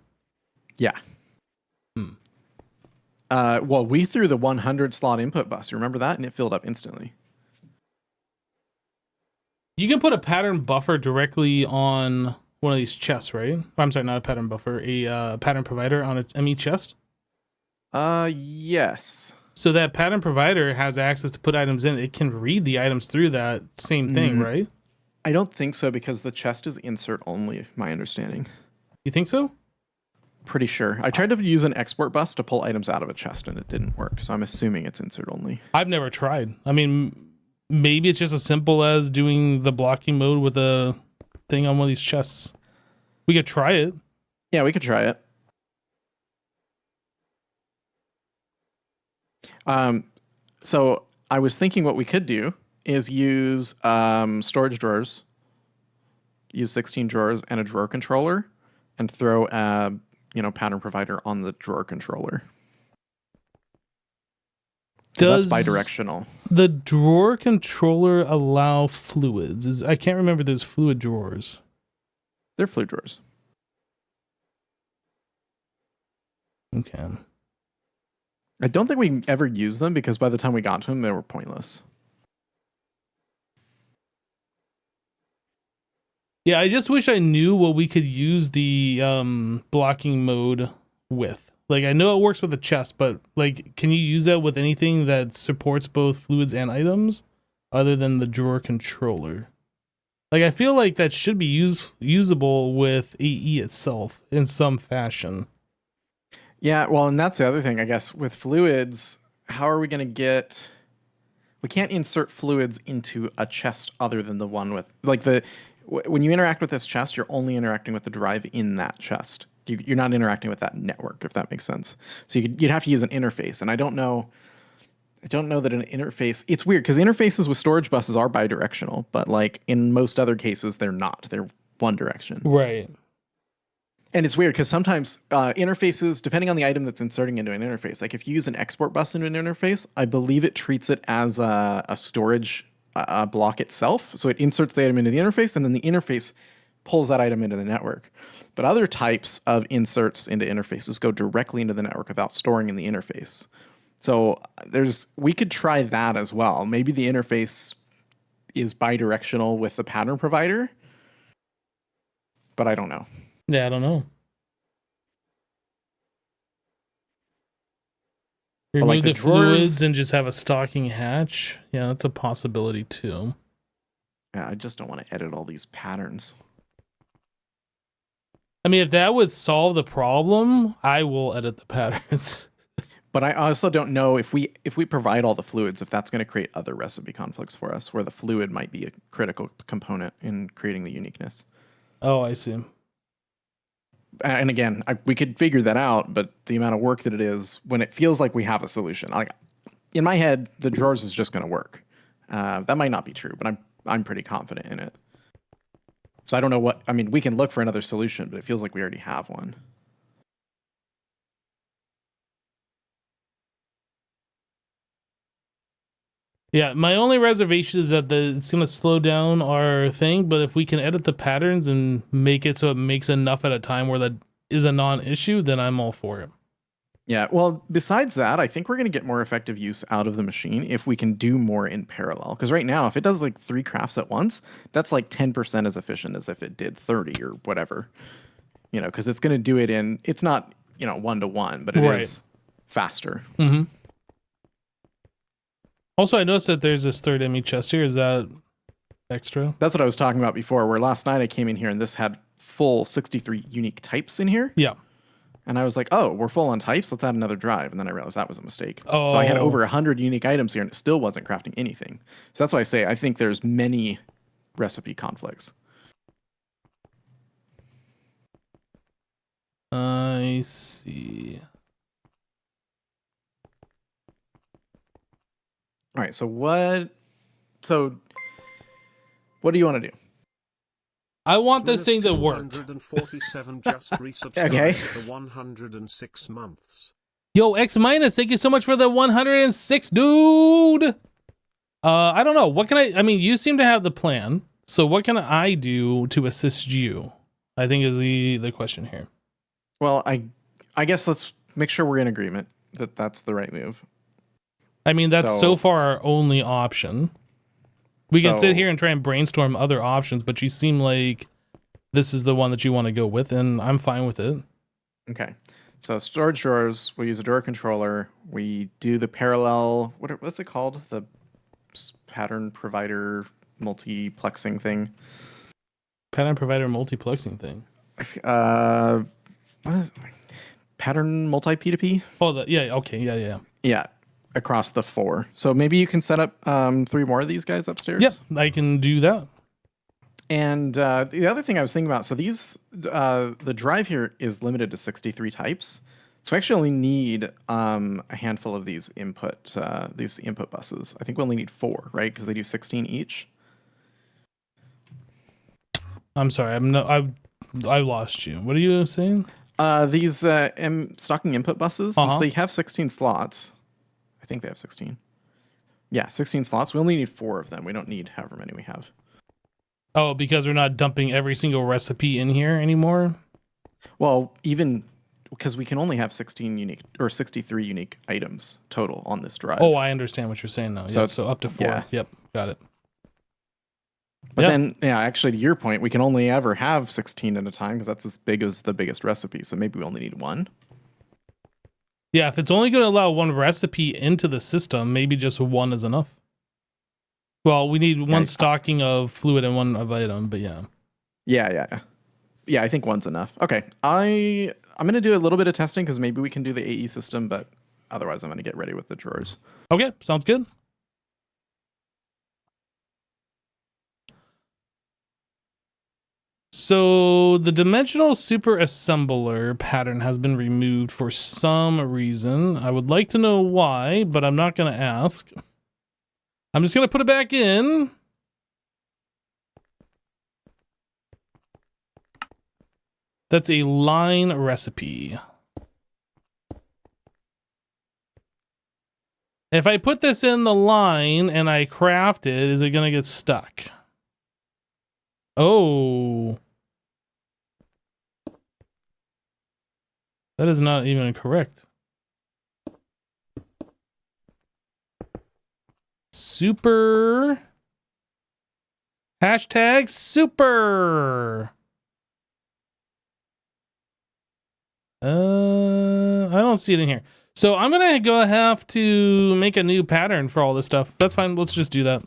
Yeah. Well, we threw the 100 slot input bus. Remember that? And it filled up instantly. You can put a pattern buffer directly on one of these chests, right? I'm sorry, not a pattern buffer, a pattern provider on a ME chest? Yes. So that pattern provider has access to put items in. It can read the items through that same thing, right? I don't think so because the chest is insert only, my understanding. You think so? Pretty sure. I tried to use an export bus to pull items out of a chest and it didn't work. So I'm assuming it's insert only. I've never tried. I mean, maybe it's just as simple as doing the blocking mode with a thing on one of these chests. We could try it. Yeah, we could try it. So I was thinking what we could do is use storage drawers, use 16 drawers and a drawer controller, and throw a pattern provider on the drawer controller. Does that's bidirectional. The drawer controller allow fluids? I can't remember those fluid drawers. They're fluid drawers. Okay. I don't think we ever used them because by the time we got to them, they were pointless. Yeah, I just wish I knew what we could use the blocking mode with. Like, I know it works with the chest, but like, can you use that with anything that supports both fluids and items other than the drawer controller? Like, I feel like that should be usable with AE itself in some fashion. Yeah, well, and that's the other thing, I guess, with fluids, how are we going to get... We can't insert fluids into a chest other than the one with... Like, when you interact with this chest, you're only interacting with the drive in that chest. You're not interacting with that network, if that makes sense. So you'd have to use an interface, and I don't know that an interface... It's weird, because interfaces with storage buses are bidirectional, but like in most other cases, they're not. They're one direction. Right. And it's weird because sometimes interfaces, depending on the item that's inserting into an interface, like if you use an export bus into an interface, I believe it treats it as a storage block itself. So it inserts the item into the interface, and then the interface pulls that item into the network. But other types of inserts into interfaces go directly into the network without storing in the interface. So we could try that as well. Maybe the interface is bidirectional with the pattern provider, but I don't know. Yeah, I don't know. Remove like the the fluids drawers- and just have a stocking hatch. Yeah, that's a possibility too. Yeah, I just don't want to edit all these patterns. I mean, if that would solve the problem, I will edit the patterns. But I also don't know if we provide all the fluids, if that's going to create other recipe conflicts for us, where the fluid might be a critical component in creating the uniqueness. Oh, I see. And again, we could figure that out, but the amount of work that it is when it feels like we have a solution. Like in my head, the drawers is just going to work. That might not be true, but I'm pretty confident in it. So I don't know we can look for another solution, but it feels like we already have one. Yeah, my only reservation is that it's going to slow down our thing, but if we can edit the patterns and make it so it makes enough at a time where that is a non-issue, then I'm all for it. Yeah, well, besides that, I think we're going to get more effective use out of the machine if we can do more in parallel. Because right now, if it does like 3 crafts at once, that's like 10% as efficient as if it did 30 or whatever. Because it's going to do it it's not, 1-to-1, but it is faster. Mm-hmm. Also, I noticed that there's this third ME chest here. Is that extra? That's what I was talking about before, where last night I came in here and this had full 63 unique types in here. Yeah. And I was like, oh, we're full on types. Let's add another drive. And then I realized that was a mistake. Oh. So I had over 100 unique items here and it still wasn't crafting anything. So that's why I say I think there's many recipe conflicts. I see. All right, so what do you want to do? I want this thing to work. 147 just resubscribed Okay. for 106 months. Yo, X minus, thank you so much for the 106, dude. I don't know. What can I mean, you seem to have the plan. So what can I do to assist you? I think is the question here. Well, I guess let's make sure we're in agreement that that's the right move. I mean, that's so far our only option. We can sit here and try and brainstorm other options, but you seem like this is the one that you want to go with, and I'm fine with it. Okay. So storage drawers, we use a drawer controller. We do the parallel, what's it called? The pattern provider multiplexing thing. Pattern provider multiplexing thing. What is it? Pattern multi P2P? Oh, yeah, okay, yeah. Yeah, across the 4. So maybe you can set up 3 more of these guys upstairs? Yep, I can do that. And the other thing I was thinking about, so these, the drive here is limited to 63 types. So I actually only need a handful of these input buses. I think we only need 4, right? Because they do 16 each. I'm sorry, I lost you. What are you saying? These stocking input buses, since they have 16 slots, I think they have 16. Yeah, 16 slots. We only need 4 of them. We don't need however many we have. Oh, because we're not dumping every single recipe in here anymore? Well, even because we can only have 16 unique or 63 unique items total on this drive. Oh, I understand what you're saying now. So Yeah, it's- so up to 4. yeah. Yep, got it. But Yep. then, yeah, actually, to your point, we can only ever have 16 at a time because that's as big as the biggest recipe. So maybe we only need 1. Yeah, if it's only going to allow 1 recipe into the system, maybe just 1 is enough. Well, we need 1 stocking of fluid and 1 of item, but yeah. Yeah, I think 1's enough. Okay, I'm going to do a little bit of testing because maybe we can do the AE system, but otherwise I'm going to get ready with the drawers. Okay, sounds good. So the dimensional super assembler pattern has been removed for some reason. I would like to know why, but I'm not going to ask. I'm just going to put it back in. That's a line recipe. If I put this in the line and I craft it, is it going to get stuck? Oh. That is not even correct. Super. Hashtag super. I don't see it in here. So I'm going to have to make a new pattern for all this stuff. That's fine. Let's just do that.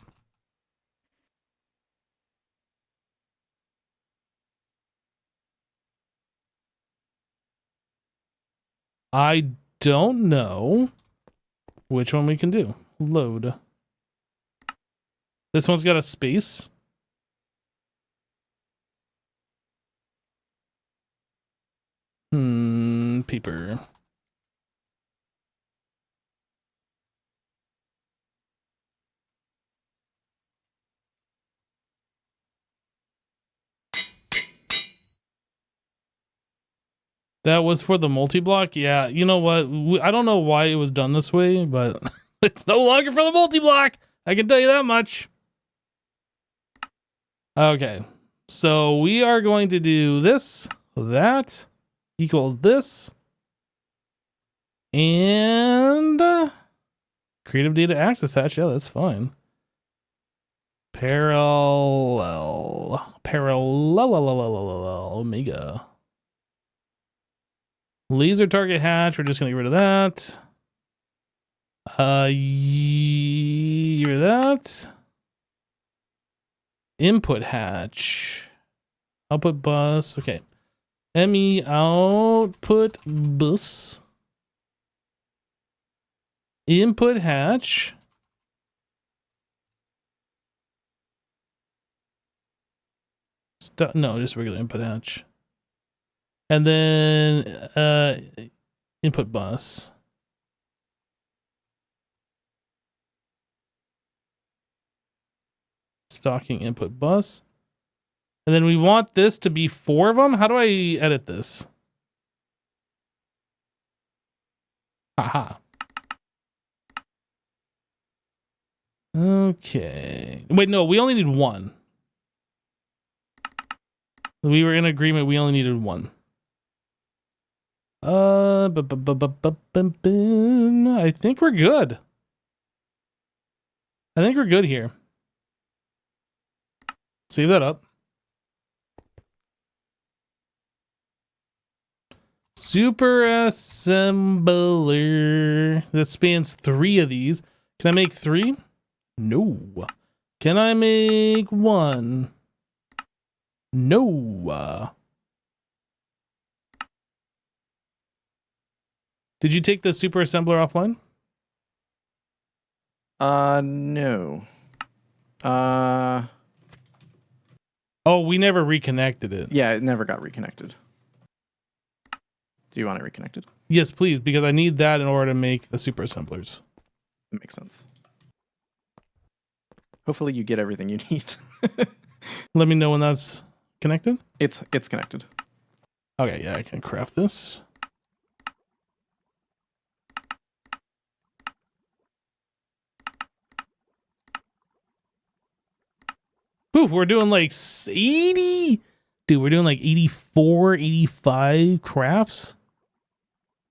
I don't know which one we can do. Load. This one's got a space. Paper. That was for the multi-block? Yeah, you know what? I don't know why it was done this way, but it's no longer for the multi-block. I can tell you that much. Okay, so we are going to do this, that, equals this, and creative data access hatch. Yeah, that's fine. Parallel omega. Laser target hatch, we're just gonna get rid of that. Get rid of that. Input hatch. Output bus. Okay. ME output bus. Input hatch. No, just regular input hatch. And then input bus. Stocking input bus. And then we want this to be 4 of them. How do I edit this? Aha. Okay. Wait, no, we only need 1. We were in agreement. We only needed 1. I think we're good. I think we're good here. Save that up. Super assembler that spans 3 of these. Can I make 3? No. Can I make 1? No. Did you take the super assembler offline? No. Oh, we never reconnected it. Yeah, it never got reconnected. Do you want it reconnected? Yes, please, because I need that in order to make the super assemblers. That makes sense. Hopefully you get everything you need. Let me know when that's connected. It's connected. Okay, yeah, I can craft this. Ooh, we're doing like 80. Dude, we're doing like 84, 85 crafts.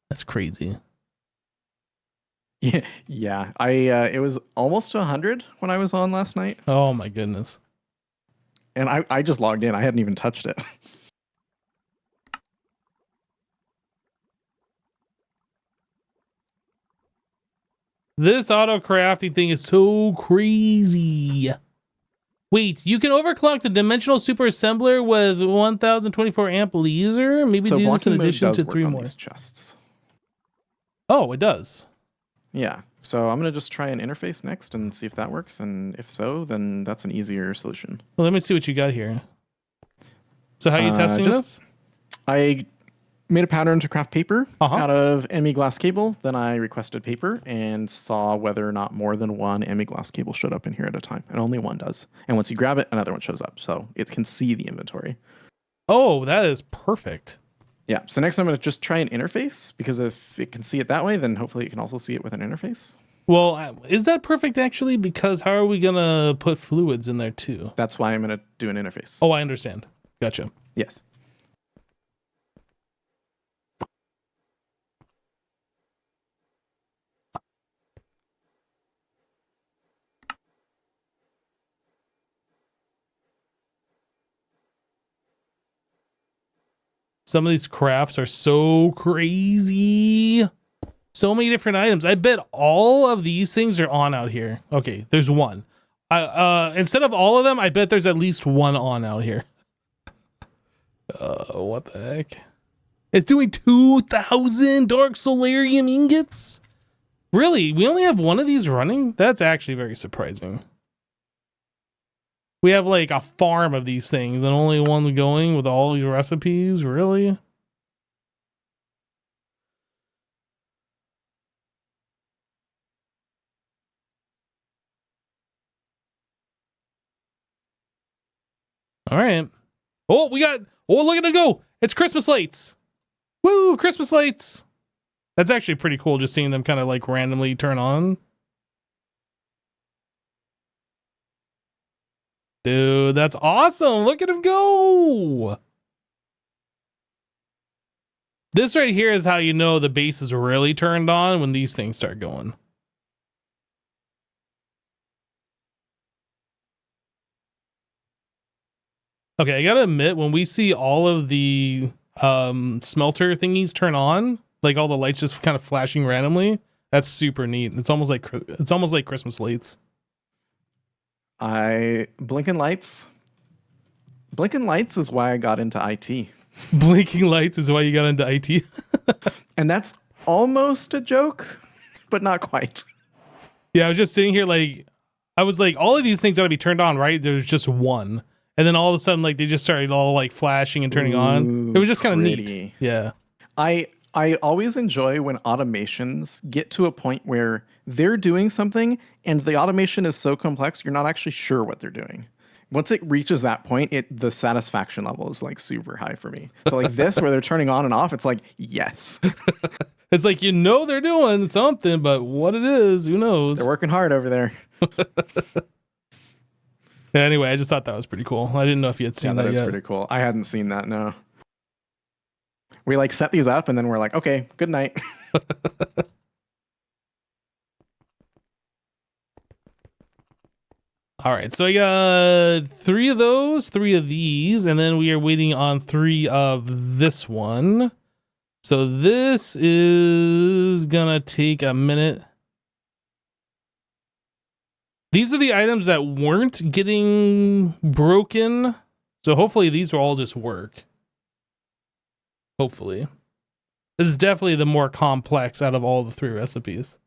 That's crazy. Yeah. It was almost to 100 when I was on last night, Oh my goodness. and I just logged in. I hadn't even touched it. This auto crafting thing is so crazy. Wait, you can overclock the dimensional super assembler with 1024 amp laser? Maybe So do this in blocking mode addition does to work 3 on more. these chests. Oh, it does. Yeah. So I'm gonna just try an interface next and see if that works, and if so, then that's an easier solution. Well, let me see what you got here. So how are you testing this? I made a pattern to craft paper Uh-huh. out of ME glass cable. Then I requested paper and saw whether or not more than one ME glass cable showed up in here at a time. And only one does. And once you grab it, another one shows up. So it can see the inventory. Oh, that is perfect. Yeah. So next I'm going to just try an interface, because if it can see it that way, then hopefully it can also see it with an interface. Well, is that perfect actually? Because how are we going to put fluids in there too? That's why I'm going to do an interface. Oh, I understand. Gotcha. Yes. Some of these crafts are so crazy. So many different items. I bet all of these things are on out here. Okay, there's one. Instead of all of them, I bet there's at least one on out here. What the heck? It's doing 2,000 dark solarium ingots? Really? We only have one of these running? That's actually very surprising. We have like a farm of these things and only one going with all these recipes? Really? All right. Oh, look at it go. It's Christmas lights. Woo, Christmas lights. That's actually pretty cool just seeing them kind of like randomly turn on. Dude, that's awesome. Look at him go. This right here is how you know the base is really turned on, when these things start going. Okay, I gotta admit, when we see all of the smelter thingies turn on, like all the lights just kind of flashing randomly, that's super neat. It's almost like Christmas lights. Blinking lights. Blinking lights is why I got into IT. Blinking lights is why you got into IT. And that's almost a joke, but not quite. Yeah, I was just sitting here like, I was like, all of these things gotta be turned on, right? There's just one. And then all of a sudden, like, they just started all like flashing and turning on. It was just kind of neat. Yeah. I always enjoy when automations get to a point where they're doing something and the automation is so complex, you're not actually sure what they're doing. Once it reaches that point, the satisfaction level is like super high for me. So like this, where they're turning on and off, it's like, yes. It's like, you know, they're doing something, but what it is, who knows? They're working hard over there. Anyway, I just thought that was pretty cool. I didn't know if you had seen that yet. That is pretty cool. I hadn't seen that, no. We like set these up and then we're like, okay, good night. All right, so I got 3 of those, 3 of these, and then we are waiting on 3 of this one. So this is gonna take a minute. These are the items that weren't getting broken. So hopefully these will all just work. Hopefully. This is definitely the more complex out of all the 3 recipes.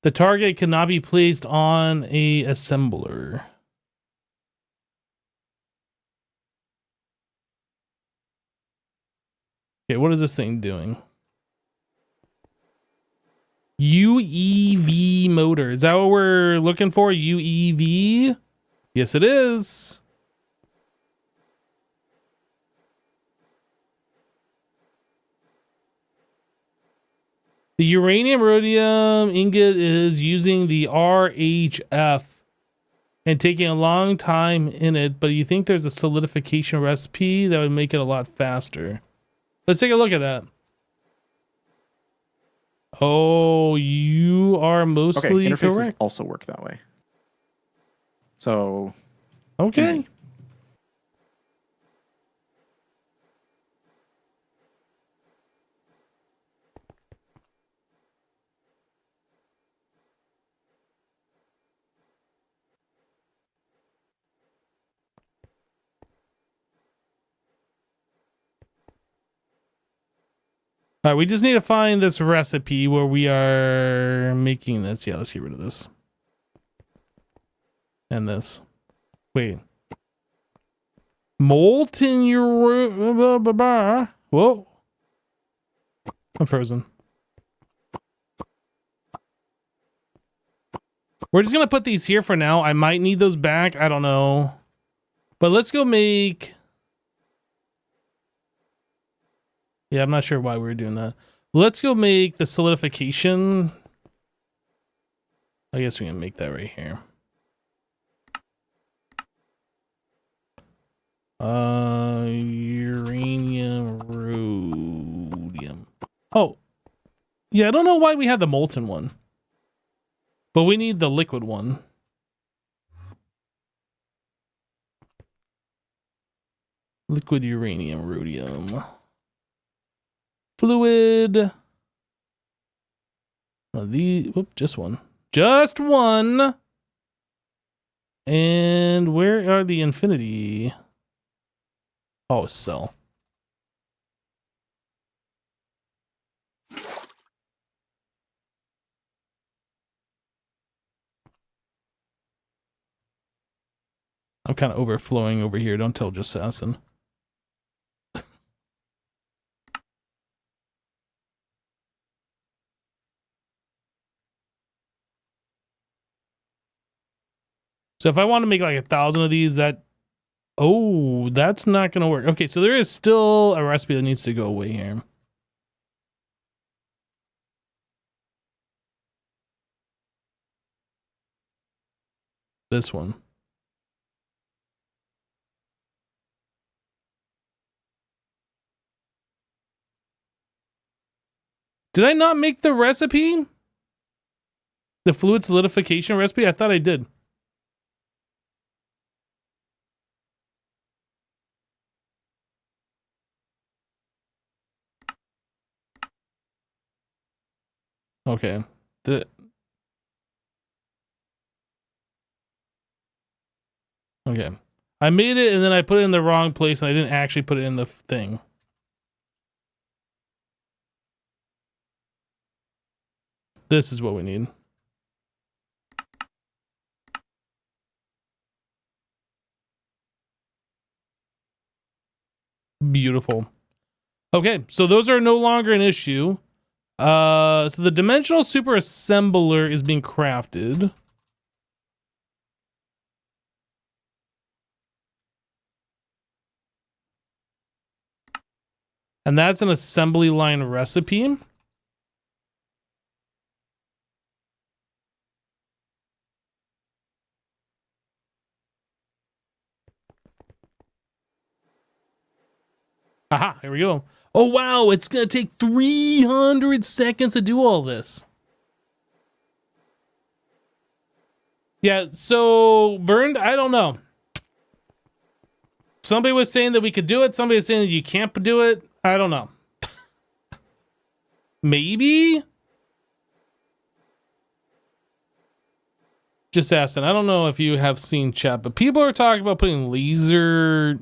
The target cannot be placed on a assembler. Okay, what is this thing doing? UEV motor. Is that what we're looking for? UEV? Yes, it is. The uranium rhodium ingot is using the RHF and taking a long time in it, but you think there's a solidification recipe that would make it a lot faster. Let's take a look at that. Oh, you are mostly okay, interfaces correct. also work that way. So, Okay. All right, we just need to find this recipe where we are making this. Yeah, let's get rid of this. And this. Wait. Molten uranium. Whoa. I'm frozen. We're just going to put these here for now. I might need those back. I don't know. But let's go make... Yeah, I'm not sure why we were doing that. Let's go make the solidification. I guess we can make that right here. Uranium rhodium. Oh. Yeah, I don't know why we had the molten one. But we need the liquid one. Liquid uranium rhodium. Fluid. Oh, just one. Just one. And where are the infinity? Oh, cell. I'm kind of overflowing over here. Don't tell Jessassin. So if I want to make like 1,000 of these, that... Oh, that's not going to work. Okay, so there is still a recipe that needs to go away here. This one. Did I not make the recipe? The fluid solidification recipe? I thought I did. Okay. Okay. I made it and then I put it in the wrong place and I didn't actually put it in the thing. This is what we need. Beautiful. Okay, so those are no longer an issue. So the dimensional super assembler is being crafted. And that's an assembly line recipe. Aha, here we go. Oh, wow, it's going to take 300 seconds to do all this. Yeah, so, Burned, I don't know. Somebody was saying that we could do it. Somebody was saying that you can't do it. I don't know. Maybe? Jessassin, I don't know if you have seen chat, but people are talking about putting laser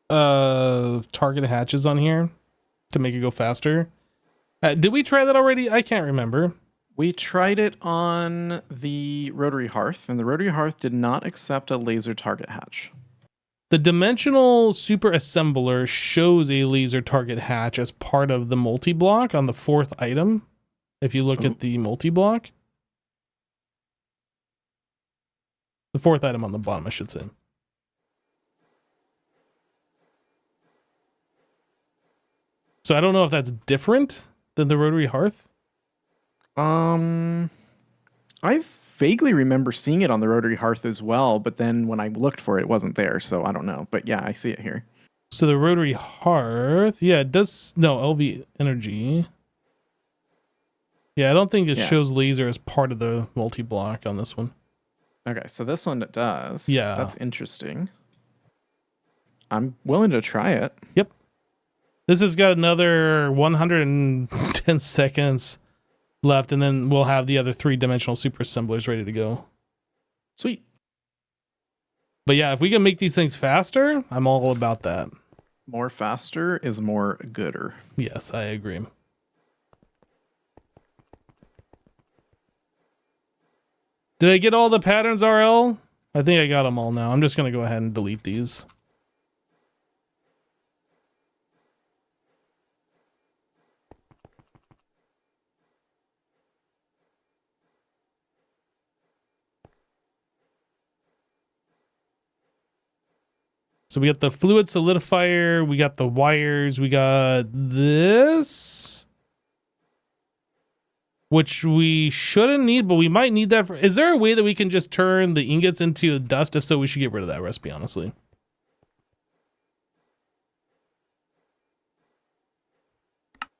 target hatches on here to make it go faster. Did we try that already? I can't remember. We tried it on the rotary hearth, and the rotary hearth did not accept a laser target hatch. The dimensional super assembler shows a laser target hatch as part of the multi-block on the 4th item. If you look at the multi-block. The 4th item on the bottom, I should say. So I don't know if that's different than the rotary hearth. I vaguely remember seeing it on the rotary hearth as well, but then when I looked for it, it wasn't there, so I don't know. But yeah, I see it here. So the rotary hearth, yeah, it does. No, LV energy. Yeah, I don't think it shows laser as part of the multi-block on this one. Okay, so this one it does. Yeah. That's interesting. I'm willing to try it. Yep. This has got another 110 seconds left, and then we'll have the other 3-dimensional super assemblers ready to go. Sweet. But yeah, if we can make these things faster, I'm all about that. More faster is more gooder. Yes, I agree. Did I get all the patterns, RL? I think I got them all now. I'm just going to go ahead and delete these. So we got the fluid solidifier, we got the wires, we got this, which we shouldn't need, but we might need that. Is there a way that we can just turn the ingots into dust? If so, we should get rid of that recipe, honestly.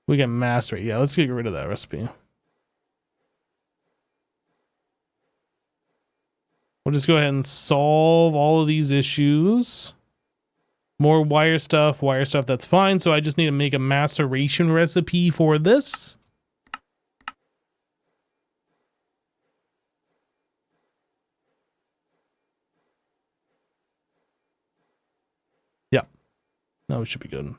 We can master it. Yeah, let's get rid of that recipe. We'll just go ahead and solve all of these issues. More wire stuff, that's fine. So I just need to make a maceration recipe for this. Yeah. No, we should be good.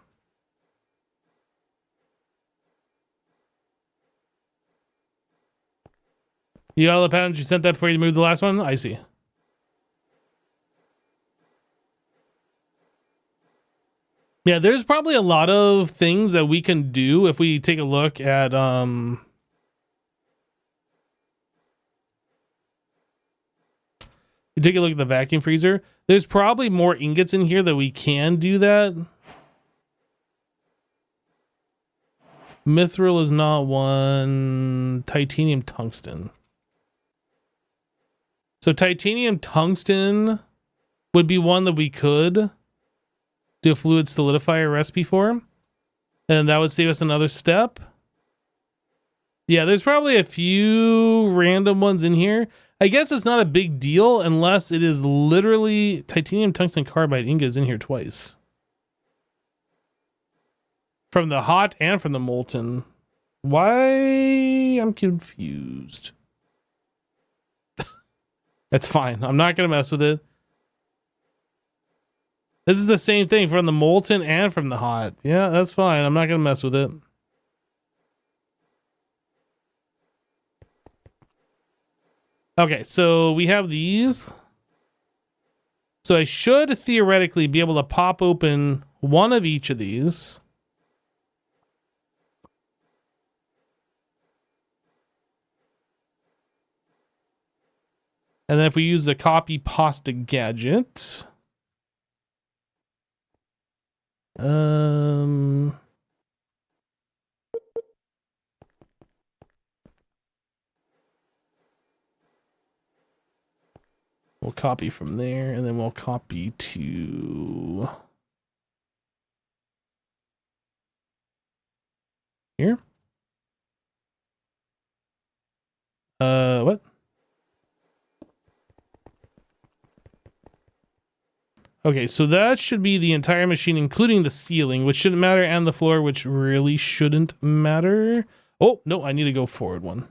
You got all the patterns? You sent that before you moved the last one? I see. Yeah, there's probably a lot of things that we can do if we take a look at you take a look at the vacuum freezer. There's probably more ingots in here that we can do that. Mithril is not one. Titanium tungsten. So titanium tungsten would be one that we could do a fluid solidifier recipe for. And that would save us another step. Yeah, there's probably a few random ones in here. I guess it's not a big deal unless it is literally titanium tungsten carbide ingots in here twice. From the hot and from the molten. Why? I'm confused. That's fine. I'm not going to mess with it. This is the same thing from the molten and from the hot. Yeah, that's fine. I'm not going to mess with it. Okay, so we have these. So I should theoretically be able to pop open one of each of these. And then if we use the copy pasta gadget, we'll copy from there, and then we'll copy to here. What? Okay, so that should be the entire machine, including the ceiling, which shouldn't matter, and the floor, which really shouldn't matter. Oh, no, I need to go forward one.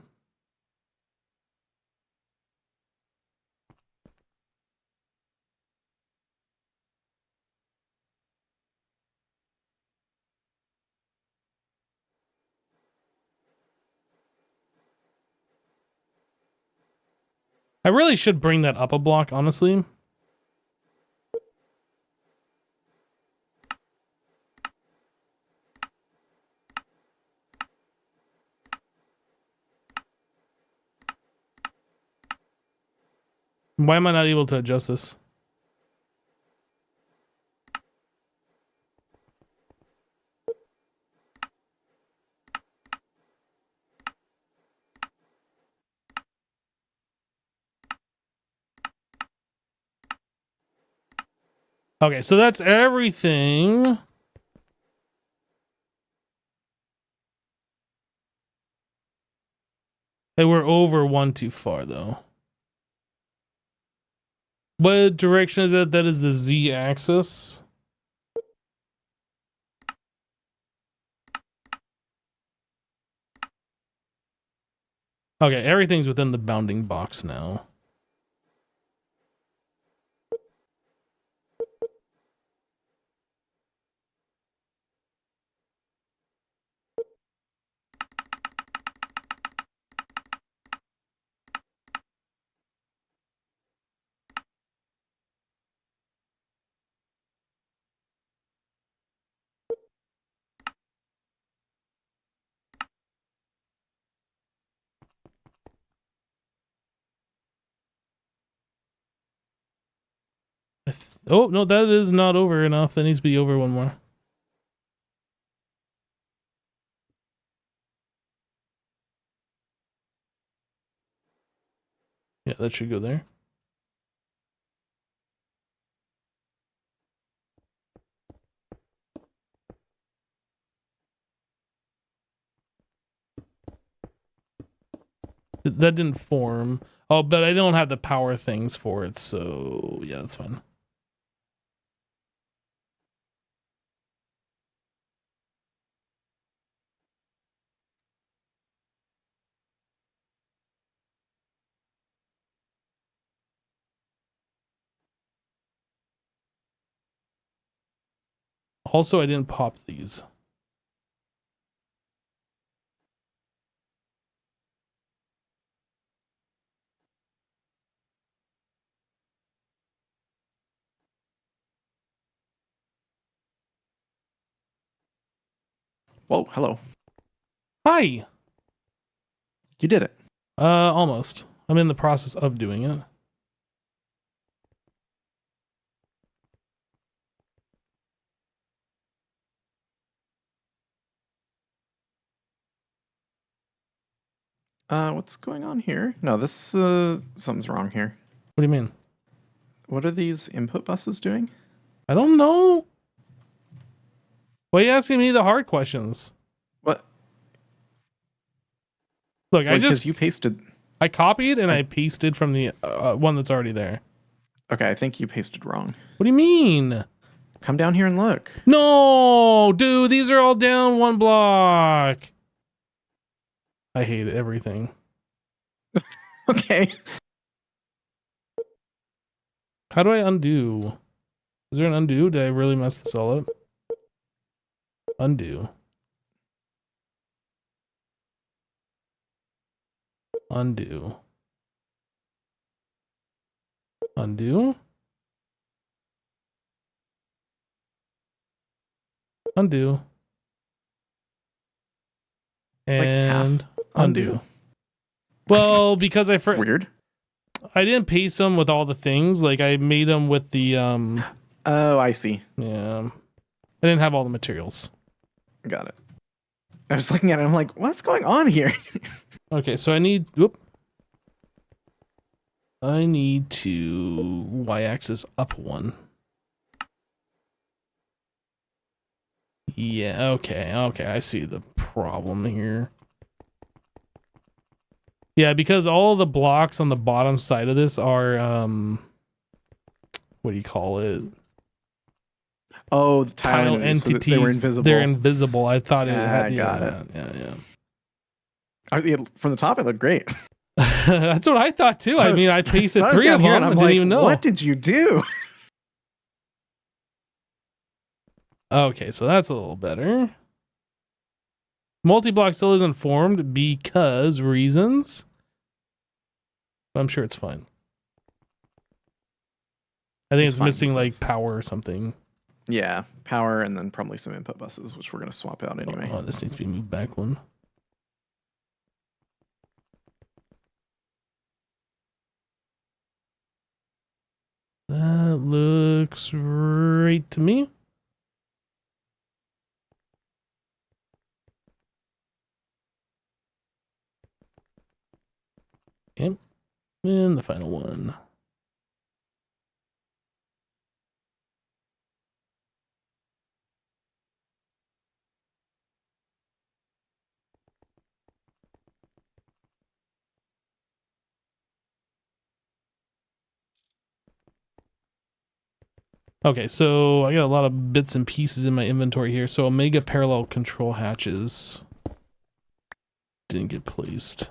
I really should bring that up a block, honestly. Why am I not able to adjust this? Okay, so that's everything. Hey, we're over one too far, though. What direction is it? That is the Z-axis. Okay, everything's within the bounding box now. Oh, no, that is not over enough. That needs to be over one more. Yeah, that should go there. That didn't form. Oh, but I don't have the power things for it, so yeah, that's fine. Also, I didn't pop these. Whoa, hello. Hi! You did it. Almost. I'm in the process of doing it. What's going on here? No, this something's wrong here. What do you mean? What are these input buses doing? I don't know. Why are you asking me the hard questions? What? Look, Well, because you pasted. I copied and I pasted from the one that's already there. Okay, I think you pasted wrong. What do you mean? Come down here and look. No, dude, these are all down one block. I hate everything. Okay. How do I undo? Is there an undo? Did I really mess this all up? Undo. Undo. Undo. Undo. And like undo. Well, because It's weird. I didn't paste them with all the things. Like I made them with the Oh, I see. yeah. I didn't have all the materials. Got it. I was looking at it. I'm like, what's going on here? Okay, so I need. Whoop. I need to y-axis up one. Yeah. Okay. Okay. I see the problem here. Yeah, because all the blocks on the bottom side of this are what do you call it? Oh, the Tile entities. So they were invisible. They're invisible. I thought it had. Got it. Yeah. From the top, it looked great. That's what I thought too. I mean, I pasted 3 of them. And I'm didn't even know. What did you do? Okay, so that's a little better. Multi-block still isn't formed because reasons. But I'm sure it's fine. I think it's missing like power or something. Yeah, power and then probably some input buses, which we're going to swap out anyway. Oh, this needs to be moved back one. That looks right to me. Okay. And the final one. Okay, so I got a lot of bits and pieces in my inventory here. So Omega parallel control hatches didn't get placed.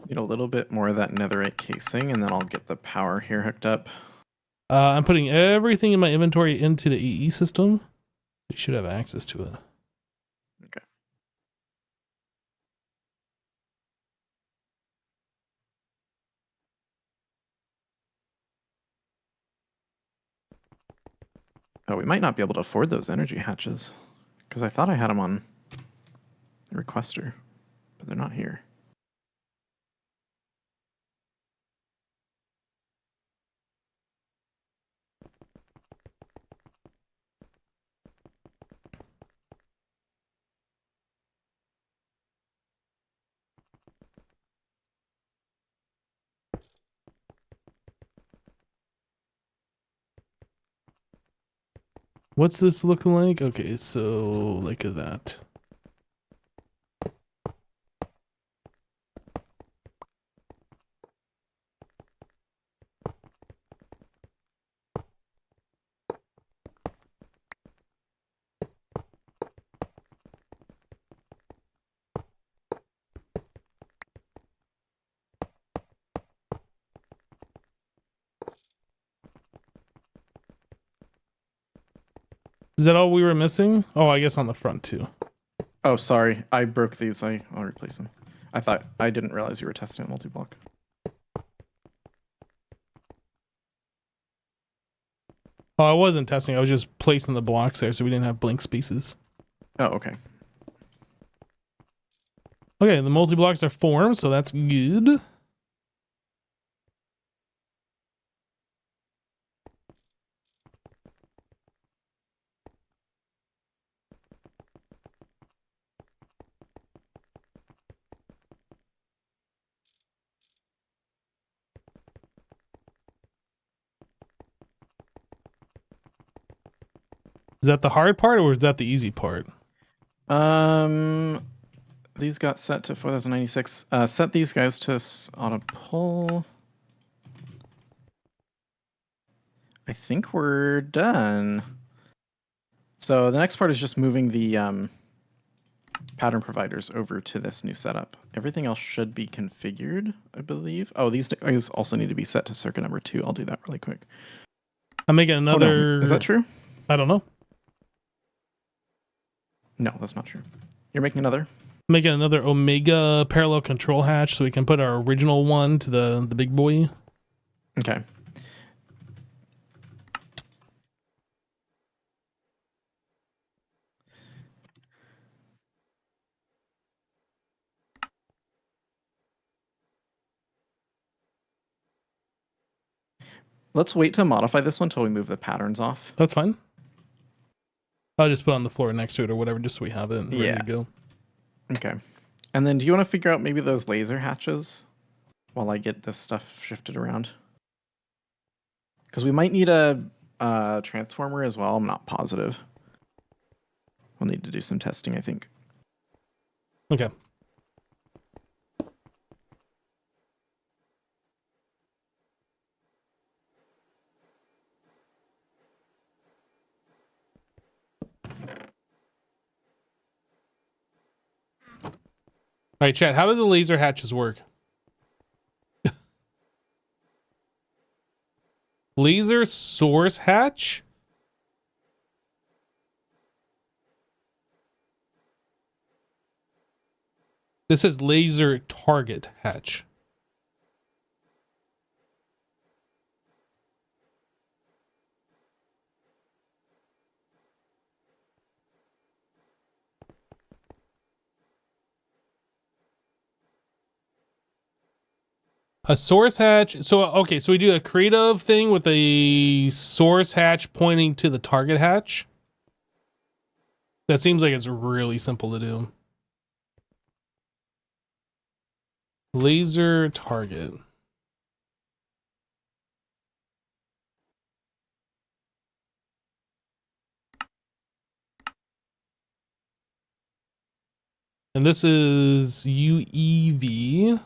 Need a little bit more of that netherite casing, and then I'll get the power here hooked up. I'm putting everything in my inventory into the EE system. You should have access to it. Okay. Oh, we might not be able to afford those energy hatches, because I thought I had them on the requester, but they're not here. What's this looking like? Okay, so like that. Is that all we were missing? Oh, I guess on the front too. Oh, sorry. I broke these. I'll replace them. I didn't realize you were testing a multi-block. Oh, I wasn't testing. I was just placing the blocks there so we didn't have blank spaces. Oh, okay. Okay, the multi-blocks are formed, so that's good. Is that the hard part or is that the easy part? These got set to 4096. Set these guys to auto pull. I think we're done. So the next part is just moving the pattern providers over to this new setup. Everything else should be configured, I believe. Oh, these guys also need to be set to circuit number 2. I'll do that really quick. I'm making another. Oh, no. Is that true? I don't know. No, that's not true. You're making another? Making another Omega parallel control hatch so we can put our original one to the big boy. Okay. Let's wait to modify this one until we move the patterns off. That's fine. I'll just put it on the floor next to it or whatever just so we have it ready to go. Okay. And then do you want to figure out maybe those laser hatches while I get this stuff shifted around? Because we might need a transformer as well. I'm not positive. We'll need to do some testing, I think. Okay. All right, chat. How do the laser hatches work? Laser source hatch? This is laser target hatch. A source hatch. So, okay, so we do a creative thing with a source hatch pointing to the target hatch. That seems like it's really simple to do. Laser target. And this is UEV.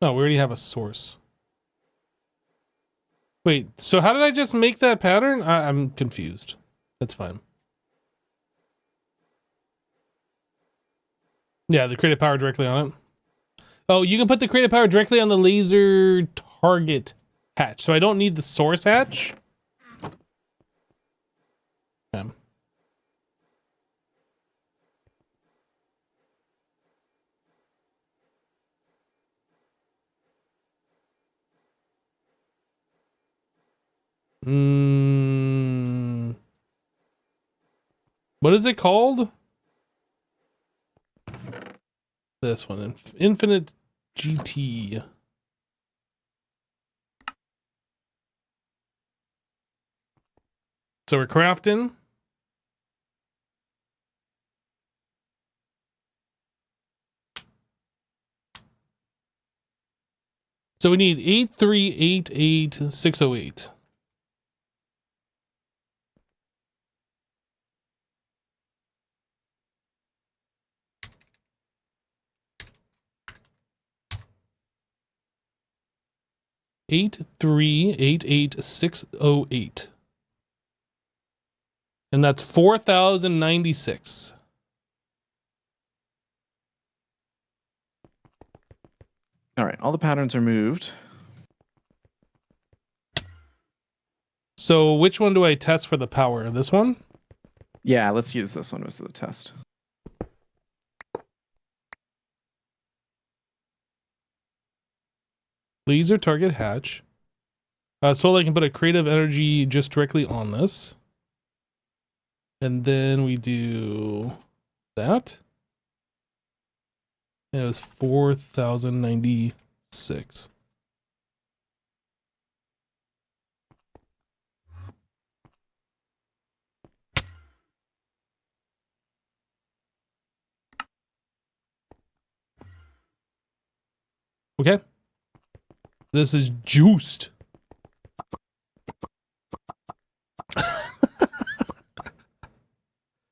Oh, we already have a source. Wait, so how did I just make that pattern? I'm confused. That's fine. Yeah, the creative power directly on it. Oh, you can put the creative power directly on the laser target hatch. So I don't need the source hatch. Okay. What is it called? This one, Infinite GT. So we're crafting. So we need 8388608. Eight three eight eight 608, and that's 4,096. All right, all the patterns are moved. So which one do I test for the power? This one? Yeah, let's use this one as the test. Laser target hatch. So I can put a creative energy just directly on this. And then we do that. And it was 4,096. Okay. This is juiced.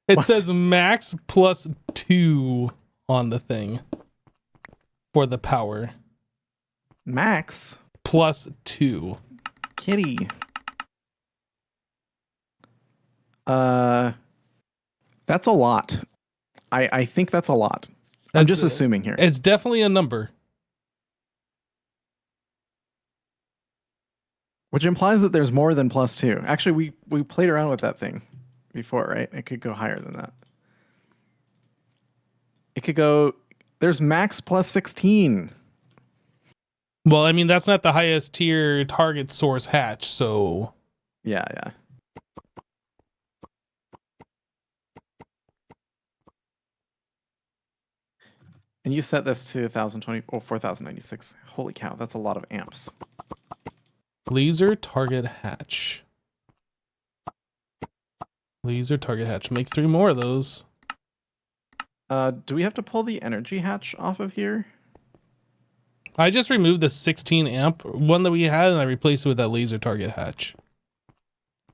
It says max plus 2 on the thing for the power. Max Plus 2. kitty. That's a lot. I think that's a lot. I'm just assuming here. It's definitely a number. Which implies that there's more than plus 2. Actually, we played around with that thing before, right? It could go higher than that. It could go... There's max plus 16. Well, I mean, that's not the highest tier target source hatch, so... Yeah. And you set this to 1,020... Oh, 4,096. Holy cow, that's a lot of amps. Laser target hatch. Laser target hatch. Make 3 more of those. Do we have to pull the energy hatch off of here? I just removed the 16 amp one that we had and I replaced it with that laser target hatch.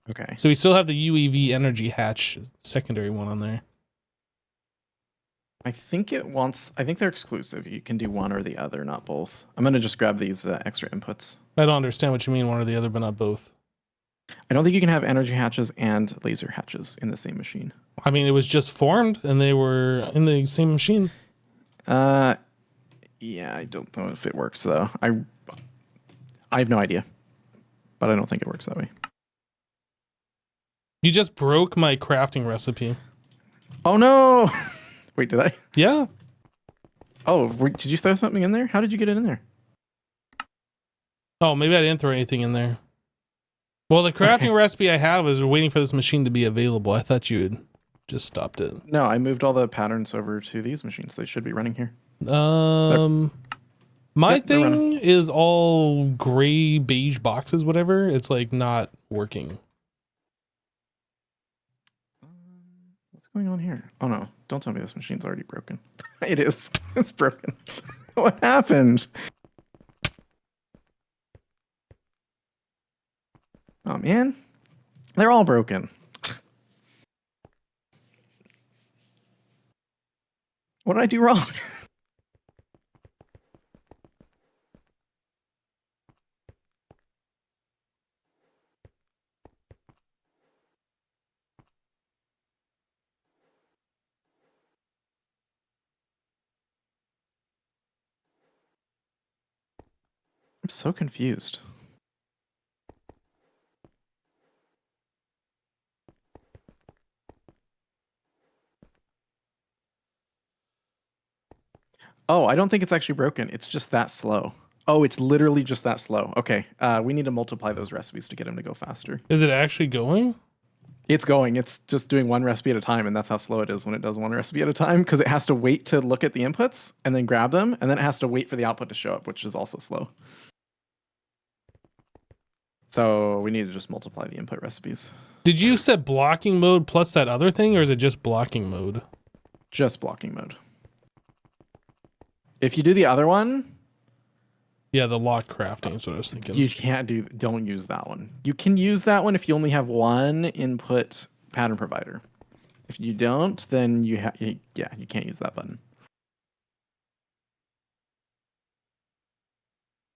Okay. So we still have the UEV energy hatch secondary one on there. I think they're exclusive. You can do one or the other, not both. I'm going to just grab these extra inputs. I don't understand what you mean one or the other, but not both. I don't think you can have energy hatches and laser hatches in the same machine. I mean, it was just formed and they were in the same machine. Yeah, I don't know if it works though. I have no idea, but I don't think it works that way. You just broke my crafting recipe. Oh no! Wait, did I? Yeah. Oh, did you throw something in there? How did you get it in there? Oh, maybe I didn't throw anything in there. Well, the crafting recipe I have is waiting for this machine to be available. I thought you had just stopped it. No, I moved all the patterns over to these machines. They should be running here. My Yep, they're running. thing is all gray beige boxes, whatever. It's like not working. What's going on here? Oh no, don't tell me this machine's already broken. It is. It's broken. What happened? Oh man, they're all broken. What did I do wrong? I'm so confused. Oh, I don't think it's actually broken. It's just that slow. Oh, it's literally just that slow. Okay, we need to multiply those recipes to get them to go faster. Is it actually going? It's going. It's just doing one recipe at a time, and that's how slow it is when it does one recipe at a time, because it has to wait to look at the inputs and then grab them, and then it has to wait for the output to show up, which is also slow. So we need to just multiply the input recipes. Did you set blocking mode plus that other thing, or is it just blocking mode? Just blocking mode. If you do the other one, Yeah, the lock crafting is what I was thinking. you can't do. Don't use that one. You can use that one if you only have one input pattern provider. If you don't, then you can't use that button.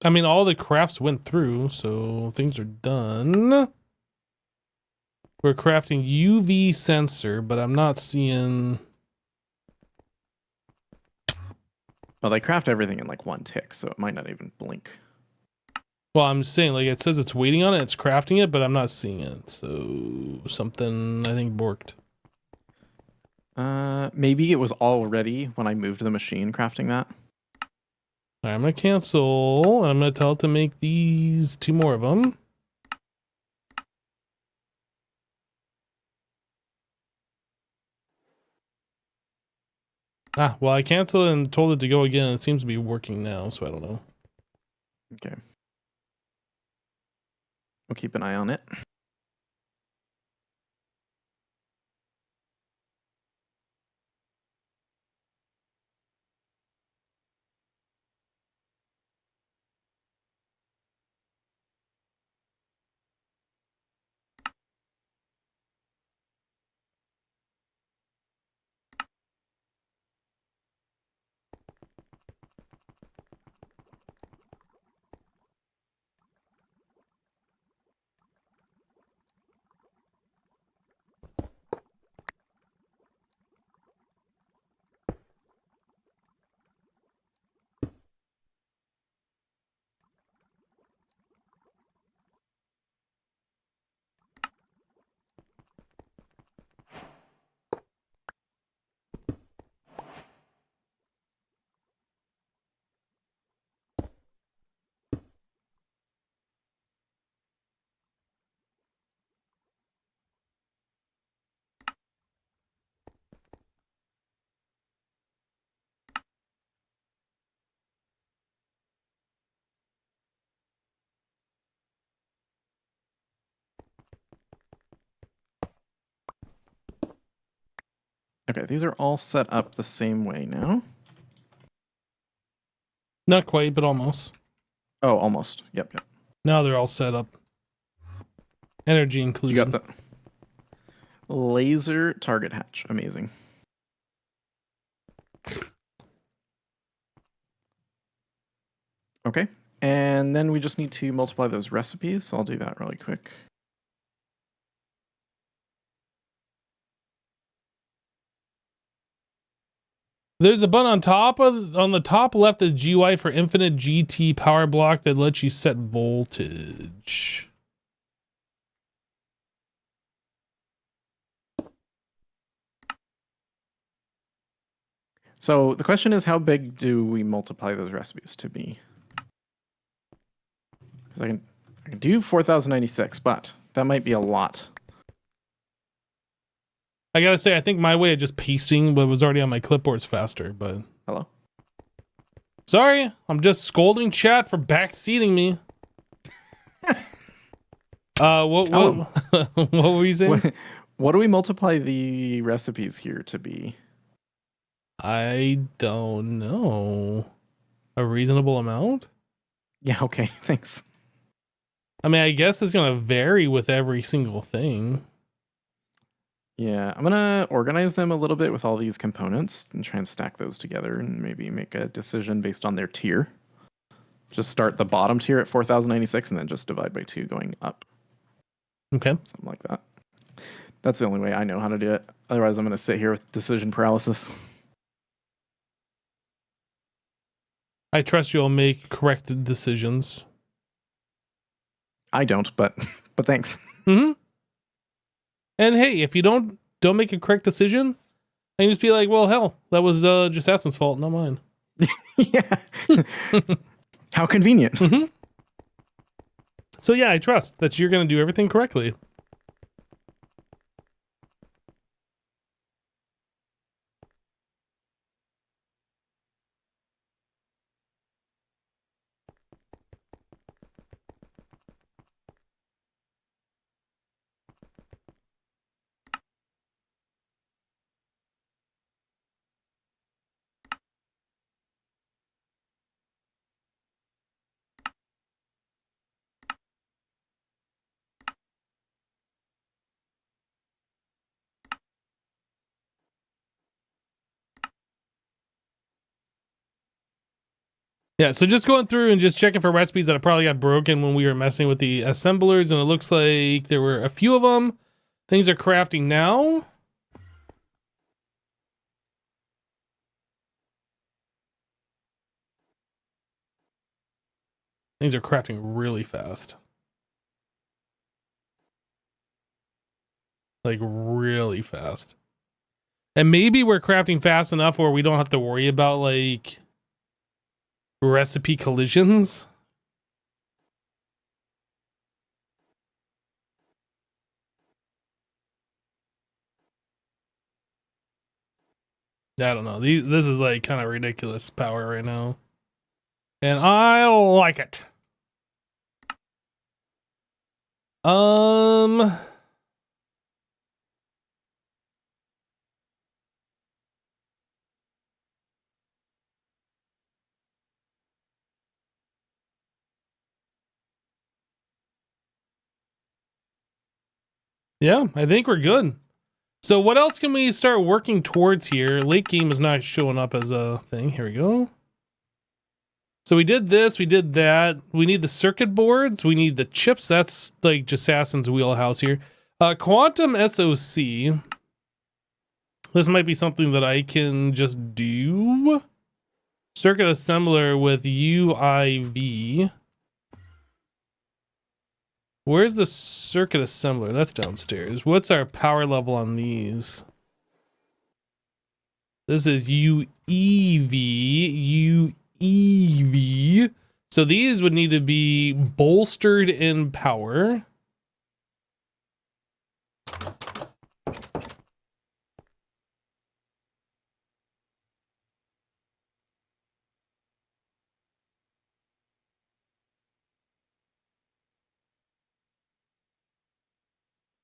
I mean, all the crafts went through, so things are done. We're crafting UV sensor, but I'm not seeing... Well, they craft everything in like one tick, so it might not even blink. Well, I'm saying, like, it says it's waiting on it, it's crafting it, but I'm not seeing it. So something, I think, borked. Maybe it was already when I moved the machine crafting that. All right, I'm going to cancel, and I'm going to tell it to make these 2 more of them. Ah, well, I canceled and told it to go again, and it seems to be working now, so I don't know. Okay. We'll keep an eye on it. Okay, these are all set up the same way now. Not quite, but almost. Oh, almost. Yep. Now they're all set up. Energy included. You got the laser target hatch. Amazing. Okay, and then we just need to multiply those recipes. So I'll do that really quick. There's a button on the top left of the GUI for infinite GT power block that lets you set voltage. So the question is, how big do we multiply those recipes to be? Because I can do 4096, but that might be a lot. I gotta say, I think my way of just pasting what was already on my clipboard is faster, but... Hello? Sorry, I'm just scolding chat for backseating me. What what were you saying? What do we multiply the recipes here to be? I don't know. A reasonable amount? Yeah, okay, thanks. I mean, I guess it's gonna vary with every single thing. Yeah, I'm gonna organize them a little bit with all these components and try and stack those together and maybe make a decision based on their tier. Just start the bottom tier at 4,096 and then just divide by 2 going up. Okay. Something like that. That's the only way I know how to do it. Otherwise, I'm going to sit here with decision paralysis. I trust you'll make correct decisions. I don't, but thanks. Mm-hmm. And hey, if you don't make a correct decision, I can just be like, well, hell, that was Jessassin's fault, not mine. Yeah. How convenient. Mm-hmm. So yeah, I trust that you're going to do everything correctly. Yeah, so just going through and just checking for recipes that probably got broken when we were messing with the assemblers, and it looks like there were a few of them. Things are crafting now. Things are crafting really fast. Like, really fast. And maybe we're crafting fast enough where we don't have to worry about, like, recipe collisions. I don't know. This is, like, kind of ridiculous power right now. And I like it. Yeah, I think we're good. So what else can we start working towards here? Late game is not showing up as a thing. Here we go. So we did this, we did that. We need the circuit boards. We need the chips. That's like Jessassin's wheelhouse here. Quantum SoC. This might be something that I can just do. Circuit assembler with UIV. Where's the circuit assembler? That's downstairs. What's our power level on these? This is UEV. UEV. So these would need to be bolstered in power.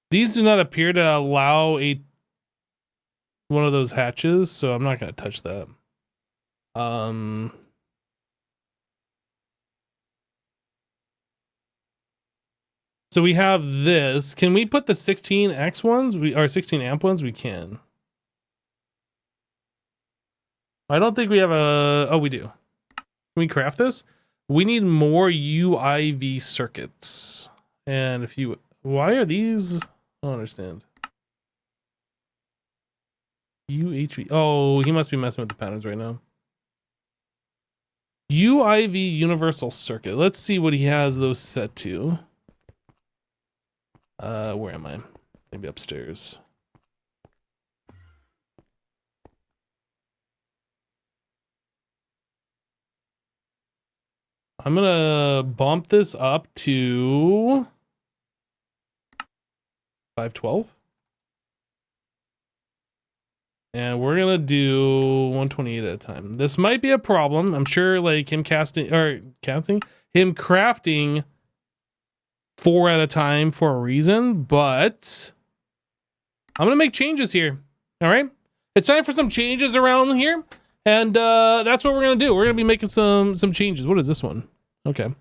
These do not appear to allow one of those hatches, so I'm not going to touch that. So we have this. Can we put the 16x ones? Or 16 amp ones? We can. I don't think we have a... Oh, we do. Can we craft this? We need more UIV circuits. And if you... Why are these... I don't understand. UHV. Oh, he must be messing with the patterns right now. UIV universal circuit. Let's see what he has those set to. Where am I? Maybe upstairs. I'm gonna bump this up to 512. And we're gonna do 128 at a time. This might be a problem. I'm sure like him him crafting 4 at a time for a reason, but I'm gonna make changes here. All right, it's time for some changes around here, and that's what we're gonna do. We're gonna be making some changes. What is this one? Okay.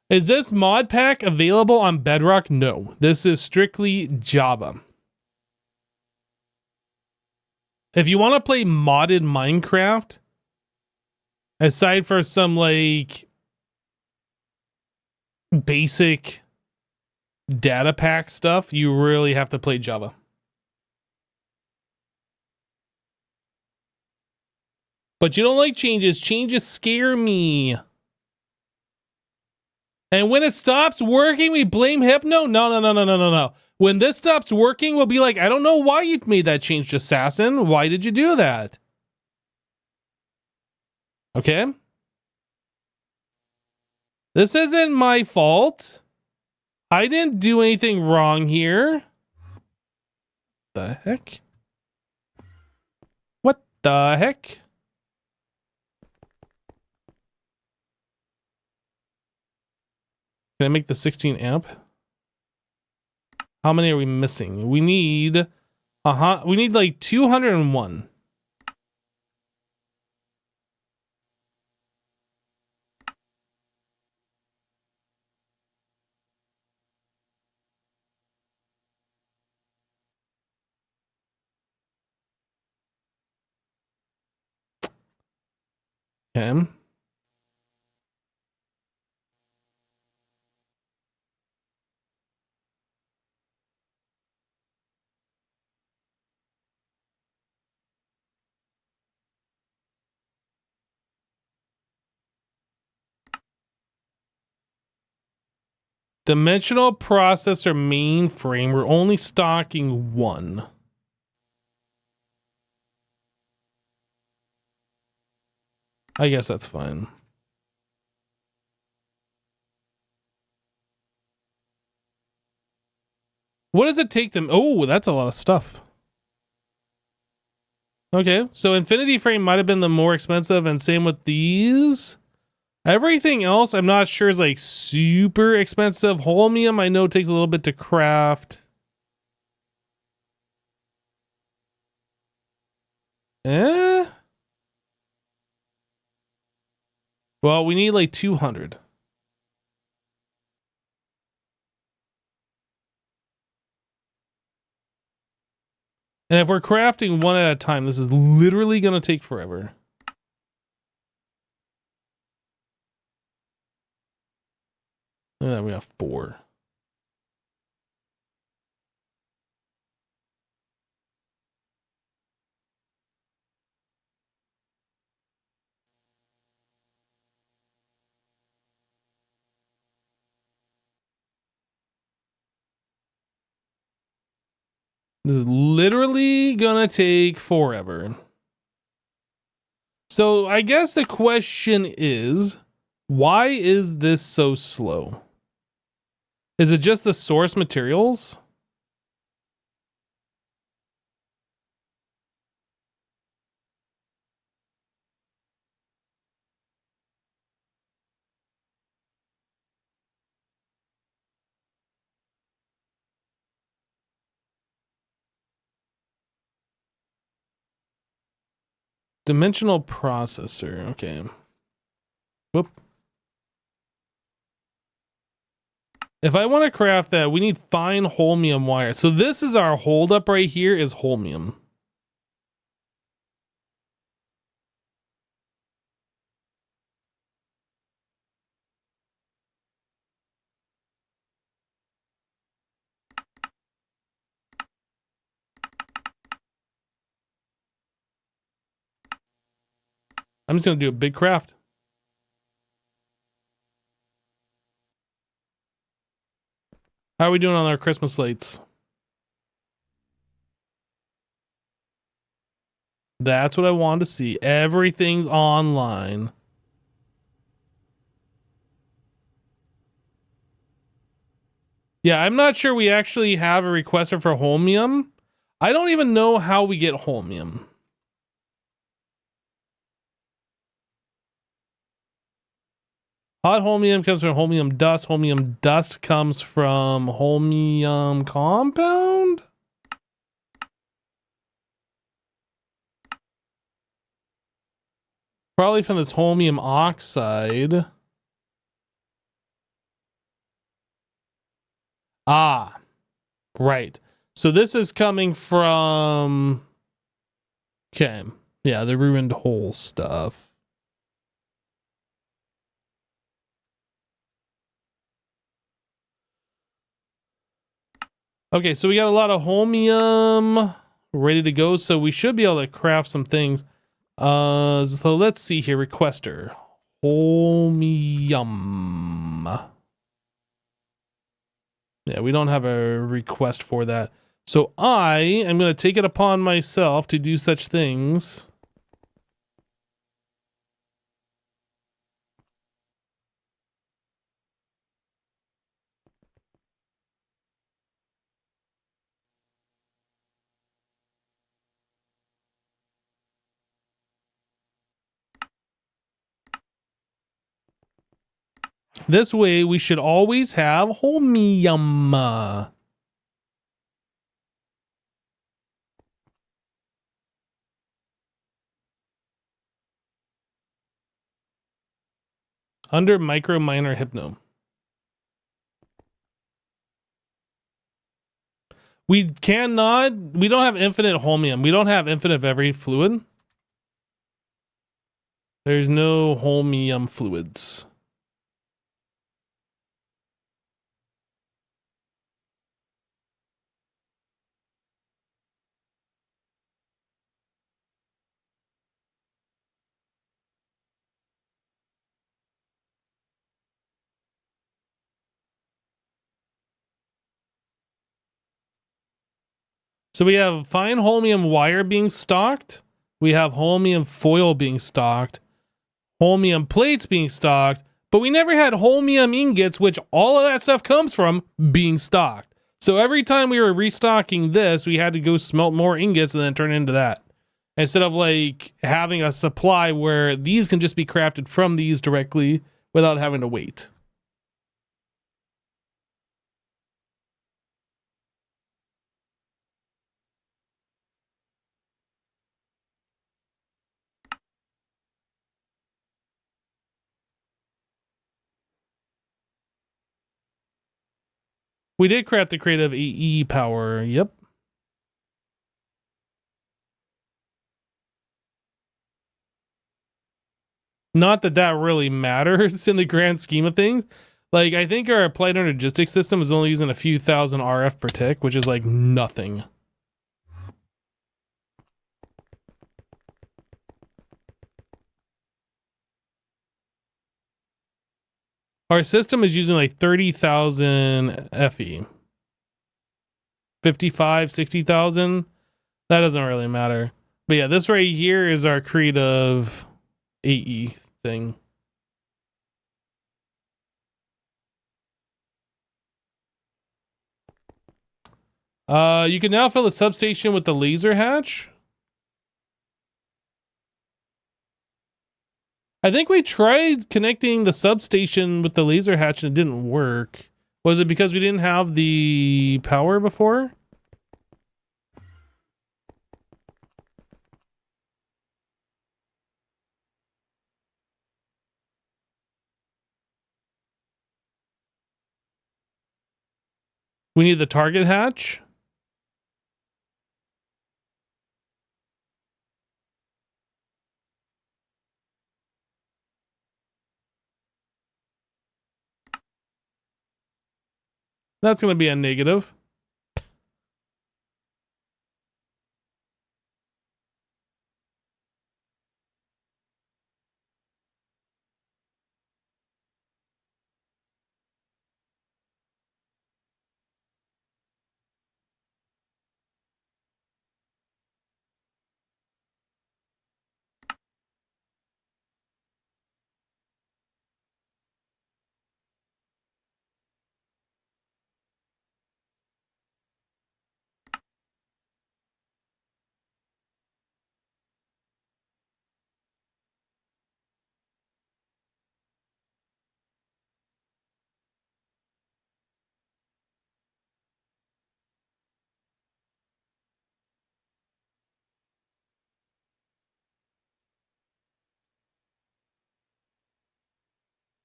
Is this mod pack available on Bedrock? No, this is strictly Java. If you want to play modded Minecraft, aside for some like basic data pack stuff, you really have to play Java. But you don't like changes. Changes scare me. And when it stops working, we blame Hypno? No. When this stops working, we'll be like, I don't know why you made that change, Jessassin. Why did you do that? Okay? This isn't my fault. I didn't do anything wrong here. The heck? What the heck? Can I make the 16 amp? How many are we missing? We need we need like 201. Okay. Dimensional processor mainframe. We're only stocking 1. I guess that's fine. What does it take to... Oh, that's a lot of stuff. Okay, so Infinity Frame might have been the more expensive, and same with these. Everything else, I'm not sure is like super expensive. Holmium, I know takes a little bit to craft. Well, we need like 200. And if we're crafting 1 at a time, this is literally going to take forever. And then we have 4. This is literally gonna take forever. So I guess the question is, why is this so slow? Is it just the source materials? Dimensional processor, okay. Whoop. If I want to craft that, we need fine holmium wire. So this is our holdup right here, is holmium. I'm just gonna do a big craft. How are we doing on our Christmas lights? That's what I wanted to see. Everything's online. Yeah, I'm not sure we actually have a requester for holmium. I don't even know how we get holmium. Hot holmium comes from holmium dust. Holmium dust comes from holmium compound? Probably from this holmium oxide. Ah, right. So this is coming from... Okay. Yeah, the ruined hole stuff. Okay, so we got a lot of holmium ready to go, so we should be able to craft some things. So let's see here. Requester. Holmium. Yeah, we don't have a request for that. So I am going to take it upon myself to do such things. This way, we should always have holmium. Under micro minor hypno. We don't have infinite holmium. We don't have infinite of every fluid. There's no holmium fluids. So we have fine holmium wire being stocked. We have holmium foil being stocked. Holmium plates being stocked. But we never had holmium ingots, which all of that stuff comes from, being stocked. So every time we were restocking this, we had to go smelt more ingots and then turn it into that. Instead of like having a supply where these can just be crafted from these directly without having to wait. We did craft the creative AE power. Yep. Not that that really matters in the grand scheme of things. Like, I think our applied logistics system is only using a few thousand RF per tick, which is like nothing. Our system is using like 30,000 FE. 55, 60,000. That doesn't really matter. But yeah, this right here is our creative AE thing. You can now fill the substation with the laser hatch. I think we tried connecting the substation with the laser hatch and it didn't work. Was it because we didn't have the power before? We need the target hatch. That's going to be a negative.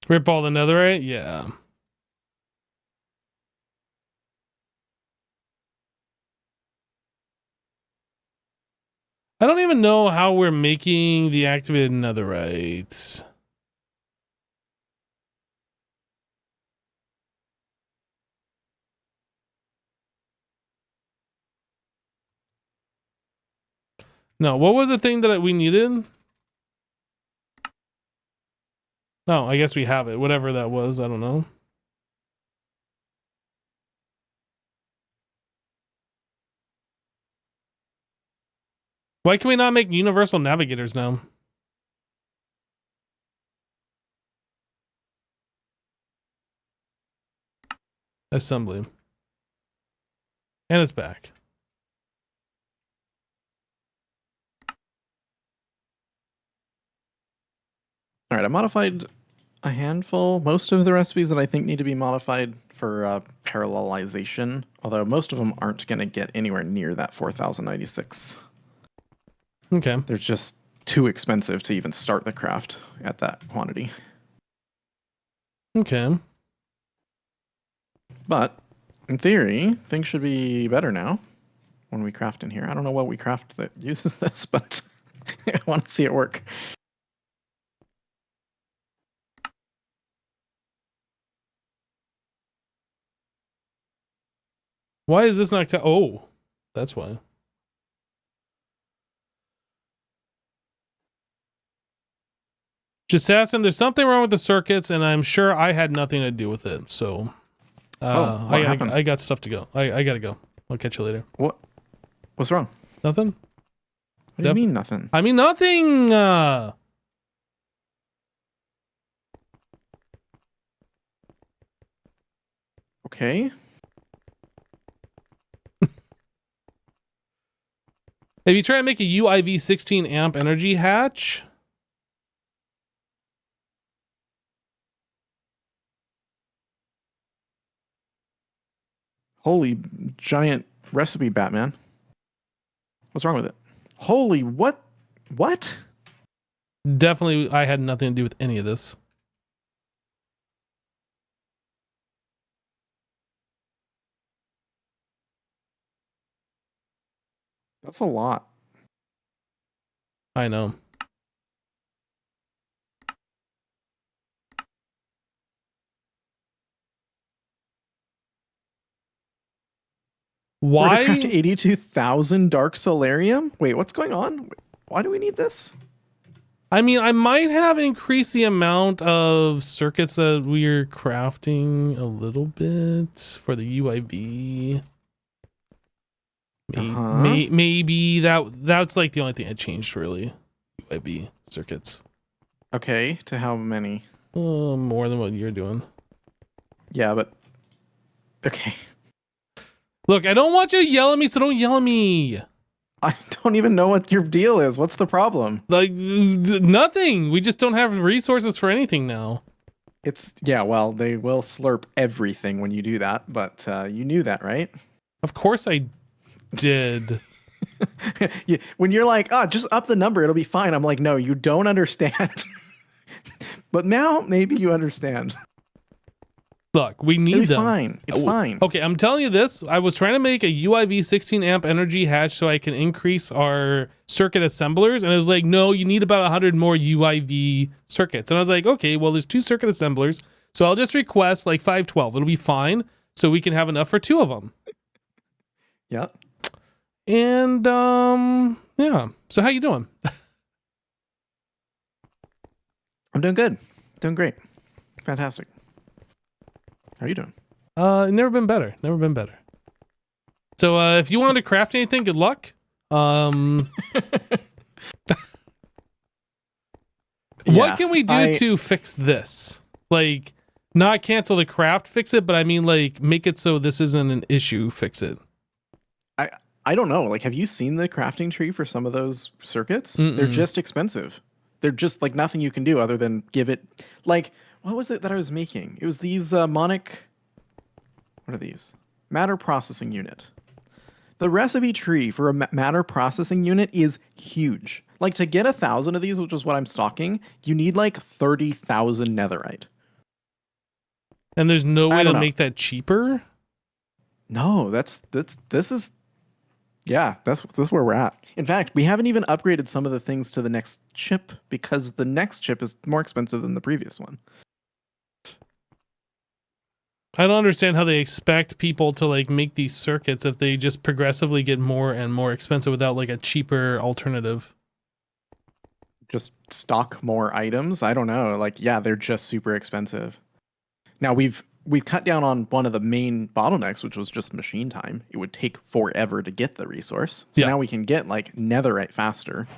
Rip all the netherite? Yeah. I don't even know how we're making the activated netherite. No, what was the thing that we needed? Oh, I guess we have it. Whatever that was, I don't know. Why can we not make universal navigators now? Assembly. And it's back. All right, I modified a handful. Most of the recipes that I think need to be modified for parallelization, although most of them aren't going to get anywhere near that 4096. Okay. They're just too expensive to even start the craft at that quantity. Okay. But in theory, things should be better now when we craft in here. I don't know what we craft that uses this, but I want to see it work. Why is this not... Oh, that's why. Jessassin, there's something wrong with the circuits, and I'm sure I had nothing to do with it. So, what happened? I got stuff to go. I gotta go. I'll catch you later. What's wrong? Nothing? What do you mean nothing? I mean nothing. Okay. If you try to make a UIV 16 amp energy hatch... Holy giant recipe, Batman. What's wrong with it? Holy what? What? Definitely, I had nothing to do with any of this. That's a lot. I know. We're to Why? craft 82,000 dark solarium? Wait, what's going on? Why do we need this? I mean, I might have increased the amount of circuits that we're crafting a little bit for the UIV. Maybe that's like the only thing I changed, really. UIV circuits. Okay, to how many? More than what you're doing. Yeah, but... Okay. Look, I don't want you to yell at me, so don't yell at me. I don't even know what your deal is. What's the problem? Like, nothing. We just don't have resources for anything now. Yeah, well, they will slurp everything when you do that, but you knew that, right? Of course I did. When you're like, just up the number, it'll be fine. I'm like, no, you don't understand. But now, maybe you understand. Look, we need them. Fine. It's fine. Okay, I'm telling you this. I was trying to make a UIV 16 amp energy hatch so I can increase our circuit assemblers, and it was like, no, you need about 100 more UIV circuits. And I was like, okay, well, there's 2 circuit assemblers, so I'll just request like 512. It'll be fine, so we can have enough for 2 of them. Yeah. And yeah. So how you doing? I'm doing good. Doing great. Fantastic. How are you doing? Never been better. Never been better. So if you want to craft anything, good luck. What can we do to fix this? Like, not cancel the craft, fix it, but I mean, like, make it so this isn't an issue, fix it. I don't know. Like, have you seen the crafting tree for some of those circuits? Mm-mm. They're just expensive. They're just like nothing you can do other than give it like, what was it that I was making? It was these what are these? Matter processing unit. The recipe tree for a matter processing unit is huge. Like, to get 1,000 of these, which is what I'm stocking, you need like 30,000 netherite. And there's no way I to don't know. make that cheaper? No, this is yeah, that's where we're at. In fact, we haven't even upgraded some of the things to the next chip because the next chip is more expensive than the previous one. I don't understand how they expect people to like make these circuits if they just progressively get more and more expensive without like a cheaper alternative. Just stock more items. I don't know. Like, yeah, they're just super expensive. Now we've cut down on one of the main bottlenecks, which was just machine time. It would take forever to get the resource. So now we can get like netherite faster.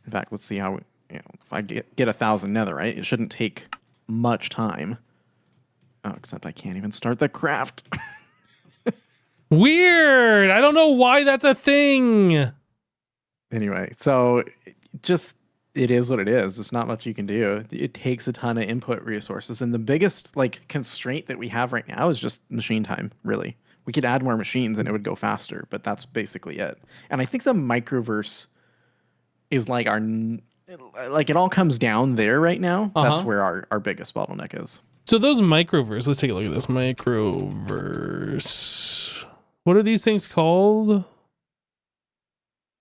In fact, let's see how if I get 1,000 netherite, it shouldn't take much time. Oh, except I can't even start the craft. Weird. I don't know why that's a thing. Anyway, so just it is what it is. There's not much you can do. It takes a ton of input resources, and the biggest like constraint that we have right now is just machine time. Really, we could add more machines and it would go faster, but that's basically it. And I think the microverse is like like it all comes down there right now. That's where our biggest bottleneck is. So those microverse, let's take a look at this microverse. What are these things called?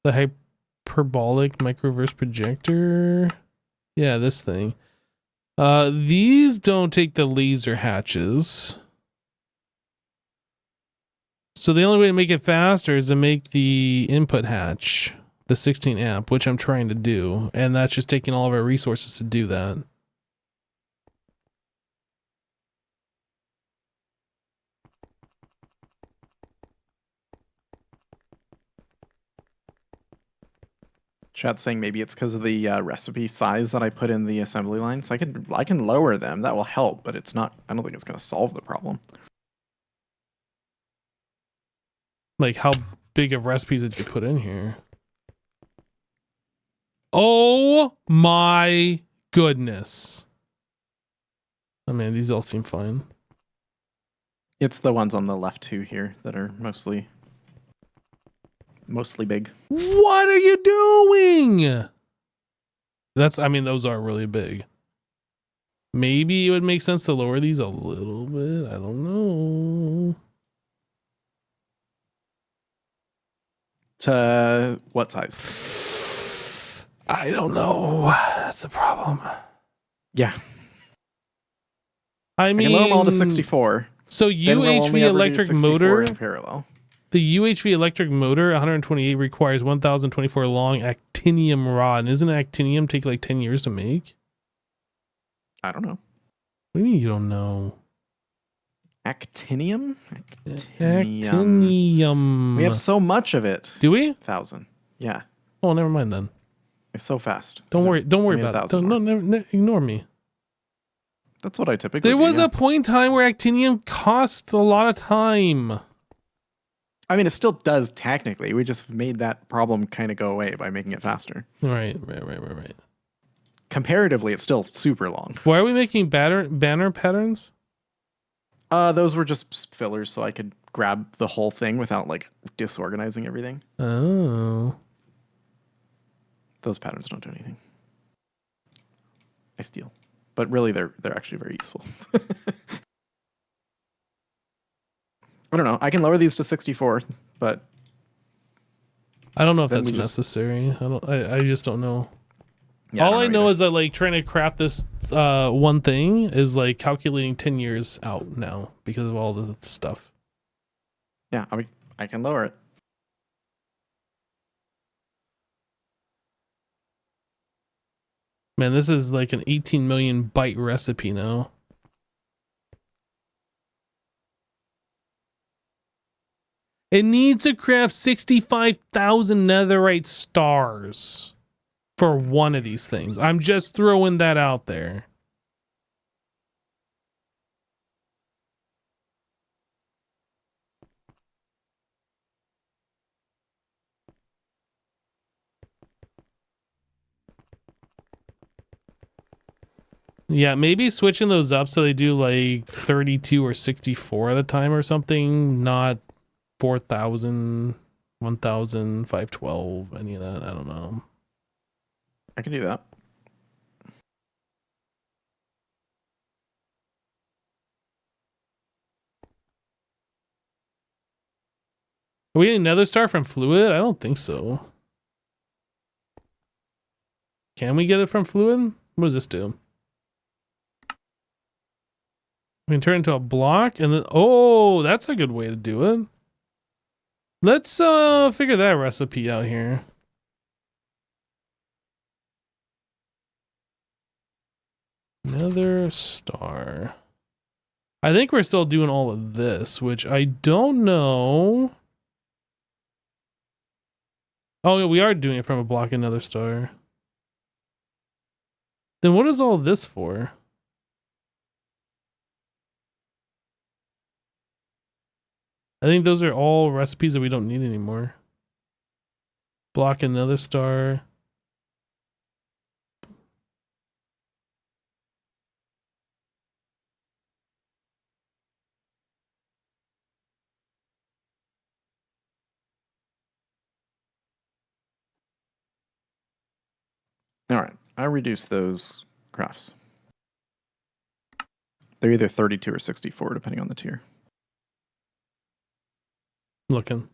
The hyperbolic microverse projector. Yeah, this thing. These don't take the laser hatches. So the only way to make it faster is to make the input hatch the 16 amp, which I'm trying to do, and that's just taking all of our resources to do that. Chat's saying maybe it's because of the recipe size that I put in the assembly line. So I can lower them. That will help, but it's not. I don't think it's going to solve the problem. Like, how big of recipes did you put in here? Oh my goodness! Oh man, these all seem fine. It's the ones on the left two here that are mostly big. What are you doing? I mean, those are really big. Maybe it would make sense to lower these a little bit. I don't know. To what size? I don't know. That's the problem. Yeah. I mean, I can lower them all to 64. So UHV electric motor in parallel. The UHV electric motor 128 requires 1024 long actinium rod. And isn't actinium take like 10 years to make? I don't know. What do you mean you don't know? Actinium? Actinium. We have so much of it. Do we? 1,000. Yeah. Oh, never mind then. It's so fast. Don't worry about it. Don't ignore me. That's what I typically There was a point in time where actinium cost a lot of time. I mean, it still does technically. We just made that problem kind of go away by making it faster. Right. Comparatively, it's still super long. Why are we making banner patterns? Those were just fillers, so I could grab the whole thing without like disorganizing everything. Oh. Those patterns don't do anything. I steal, but really, they're actually very useful. I don't know. I can lower these to 64, but I don't know if that's necessary. I just don't know. Yeah, All I know is that like trying to craft this one thing is like calculating 10 years out now because of all the stuff. Yeah, I can lower it. Man, this is like an 18 million byte recipe now. It needs to craft 65,000 netherite stars for one of these things. I'm just throwing that out there. Yeah, maybe switching those up so they do like 32 or 64 at a time or something, not 4,000, 1,000, 512, any of that. I don't know. I can do that. Are we getting another star from fluid? I don't think so. Can we get it from fluid? What does this do? We can turn it into a block and then, oh, that's a good way to do it. Let's figure that recipe out here. Another star. I think we're still doing all of this, which I don't know. Oh, yeah, we are doing it from a block, another star. Then what is all this for? I think those are all recipes that we don't need anymore. Block another star. All right, I reduced those crafts. They're either 32 or 64, depending on the tier. Looking.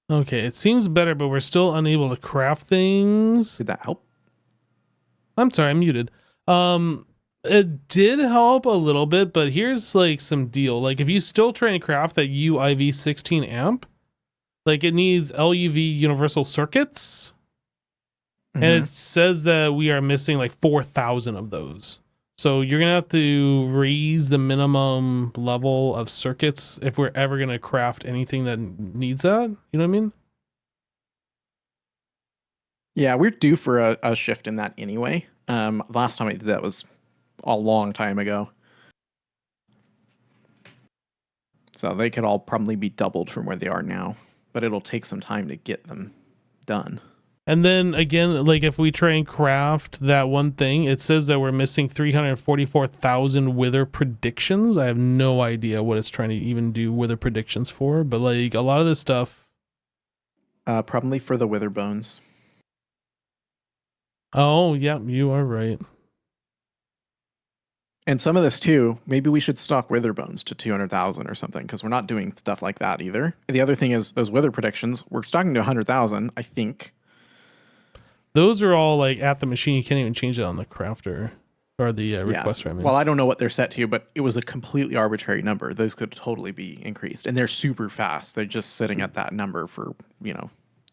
Okay, it seems better, but we're still unable to craft things. Did that help? I'm sorry, I'm muted. It did help a little bit, but here's like some deal. Like if you still try and craft that UIV 16 amp, like it needs LUV universal circuits. And it says that we are missing like 4,000 of those. So you're going to have to raise the minimum level of circuits if we're ever going to craft anything that needs that. You know what I mean? Yeah, we're due for a shift in that anyway. Last time I did that was a long time ago. So they could all probably be doubled from where they are now. But it'll take some time to get them done. And then again, like if we try and craft that one thing, it says that we're missing 344,000 wither predictions. I have no idea what it's trying to even do wither predictions for, but like a lot of this stuff. Probably for the wither bones. Oh, yeah, you are right. And some of this too, maybe we should stock wither bones to 200,000 or something, because we're not doing stuff like that either. The other thing is those wither predictions, we're stocking to 100,000, I think. Those are all like at the machine. You can't even change it on the crafter or the requester. I mean. Well, I don't know what they're set to, but it was a completely arbitrary number. Those could totally be increased, and they're super fast. They're just sitting at that number for,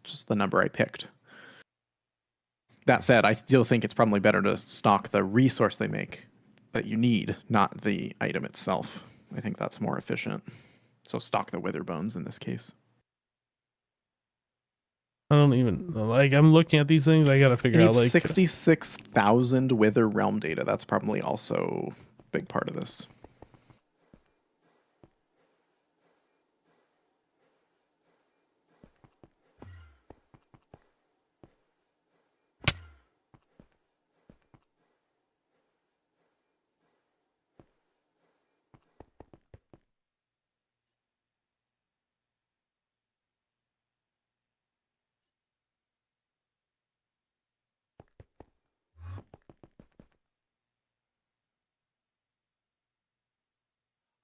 just the number I picked. That said, I still think it's probably better to stock the resource they make that you need, not the item itself. I think that's more efficient. So stock the wither bones in this case. I don't even like. I'm looking at these things. I gotta figure out like 66,000 wither realm data. That's probably also a big part of this.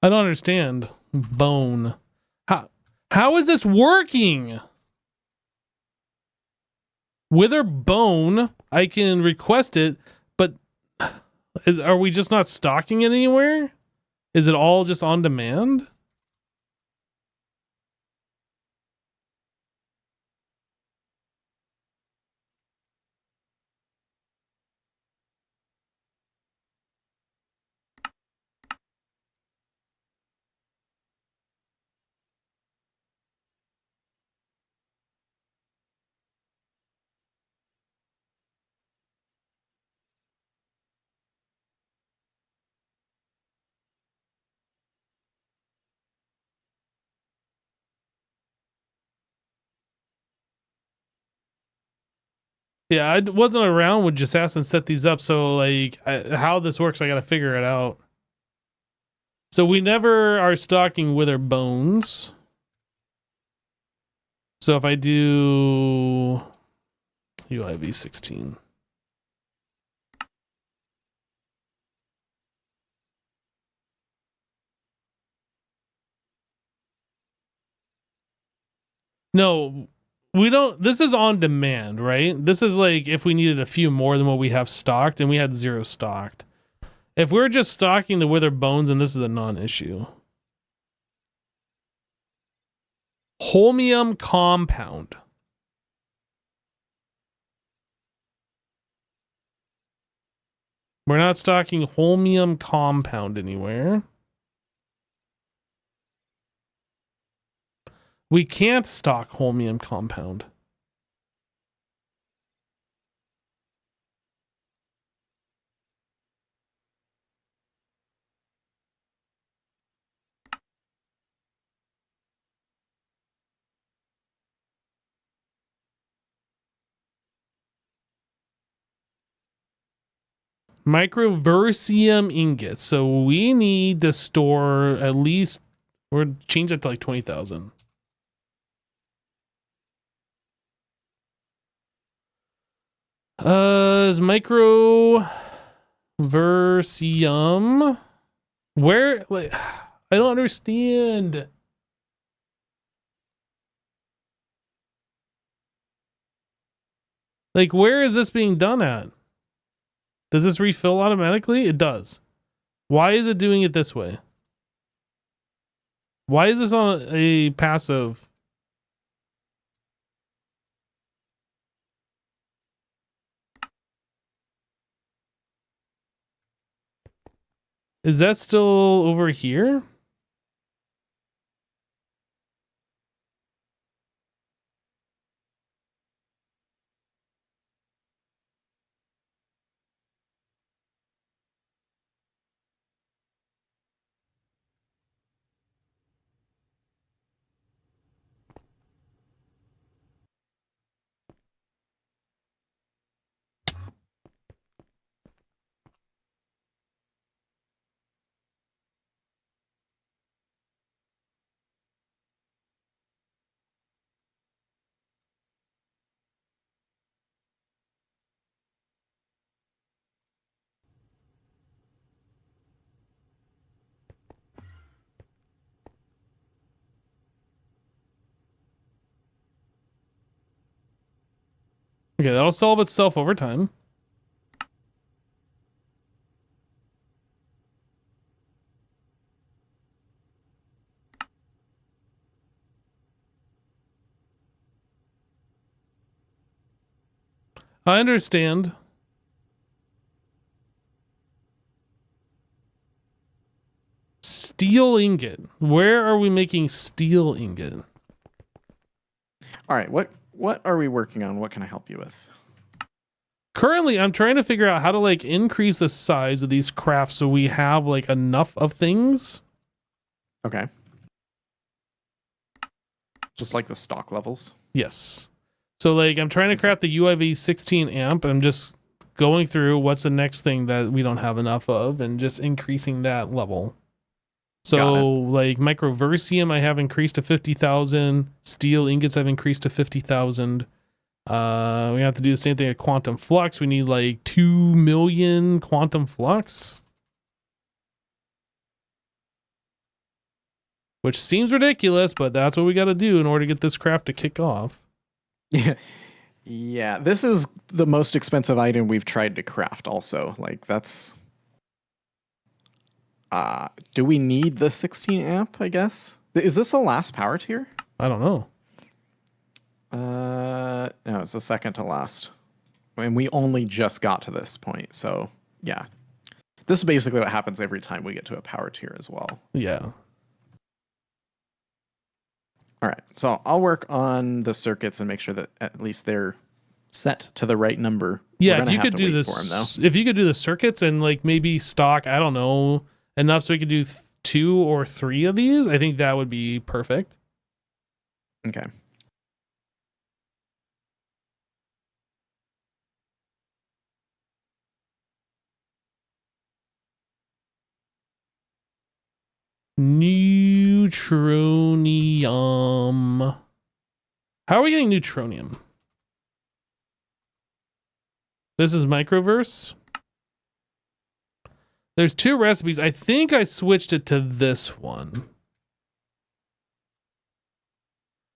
I don't understand. Bone. How is this working? Wither bone. I can request it, but are we just not stocking it anywhere? Is it all just on demand? Yeah, I wasn't around when Jessassin set these up, so like how this works, I gotta figure it out. So we never are stocking wither bones. So if I do UIV 16. No, we don't. This is on demand, right? This is like if we needed a few more than what we have stocked, and we had 0 stocked. If we're just stocking the withered bones, and this is a non-issue. Holmium compound. We're not stocking holmium compound anywhere. We can't stock holmium compound. Microversium ingots. So we need to store at least, or change that to like 20,000. Is microversium where? Like, I don't understand. Like, where is this being done at? Does this refill automatically? It does. Why is it doing it this way? Why is this on a passive? Is that still over here? Okay, that'll solve itself over time. I understand. Steel ingot. Where are we making steel ingot? All right, what are we working on? What can I help you with? Currently, I'm trying to figure out how to like increase the size of these crafts so we have like enough of things. Okay. Just like the stock levels. Yes. So like I'm trying to craft the UIV 16 amp. I'm just going through what's the next thing that we don't have enough of and just increasing that level. So like microversium I have increased to 50,000. Steel ingots I've increased to 50,000. We have to do the same thing at quantum flux. We need like 2 million quantum flux. Which seems ridiculous, but that's what we got to do in order to get this craft to kick off. Yeah. Yeah, this is the most expensive item we've tried to craft also. Like that's do we need the 16 amp, I guess? Is this the last power tier? I don't know. No, it's the second to last. I mean, we only just got to this point, so yeah. This is basically what happens every time we get to a power tier as well. Yeah. All right, so I'll work on the circuits and make sure that at least they're set to the right number. Yeah, if you could do this, if you could do the circuits and like maybe stock, I don't know, enough so we could do 2 or 3 of these, I think that would be perfect. Okay. Neutronium. How are we getting neutronium? This is Microverse. There's 2 recipes. I think I switched it to this one.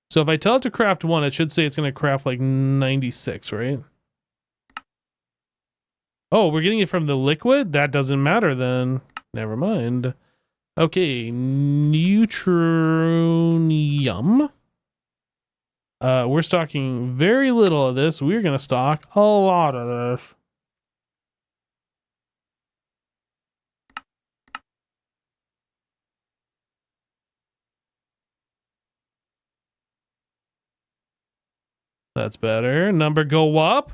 So if I tell it to craft 1, it should say it's going to craft like 96, right? Oh, we're getting it from the liquid? That doesn't matter then. Never mind. Okay, neutronium. We're stocking very little of this. We're going to stock a lot of this. That's better. Number go up.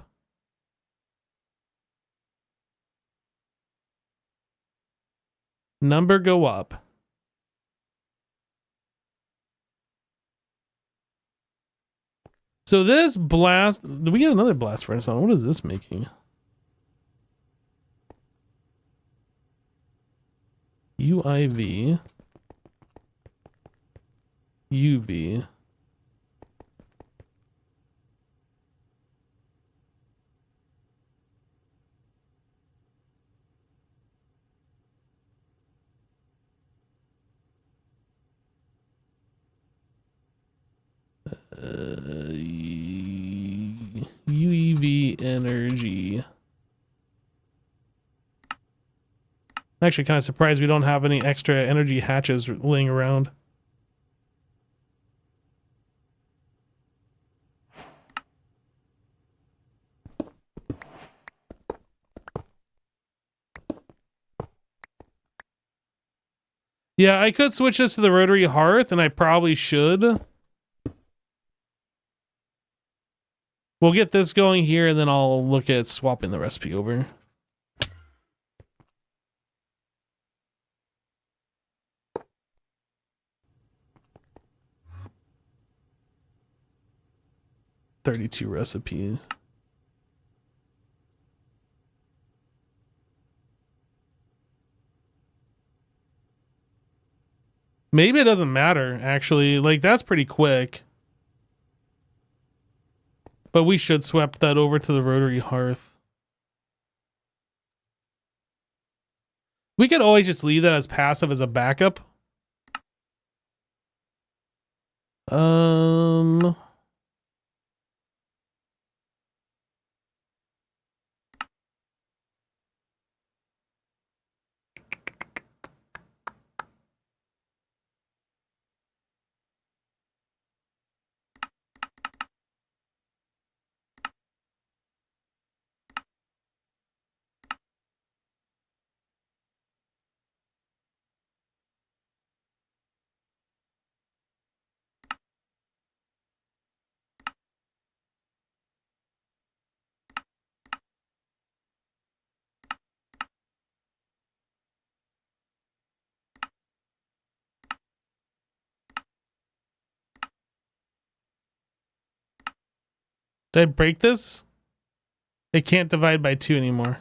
Number go up. So this blast, do we get another blast furnace on? What is this making? UIV. UV. UEV energy. I'm actually kind of surprised we don't have any extra energy hatches laying around. Yeah, I could switch this to the rotary hearth, and I probably should. We'll get this going here, and then I'll look at swapping the recipe over. $32 recipes. Maybe it doesn't matter, actually. Like, that's pretty quick. But we should swap that over to the rotary hearth. We could always just leave that as passive as a backup. Did I break this? It can't divide by 2 anymore.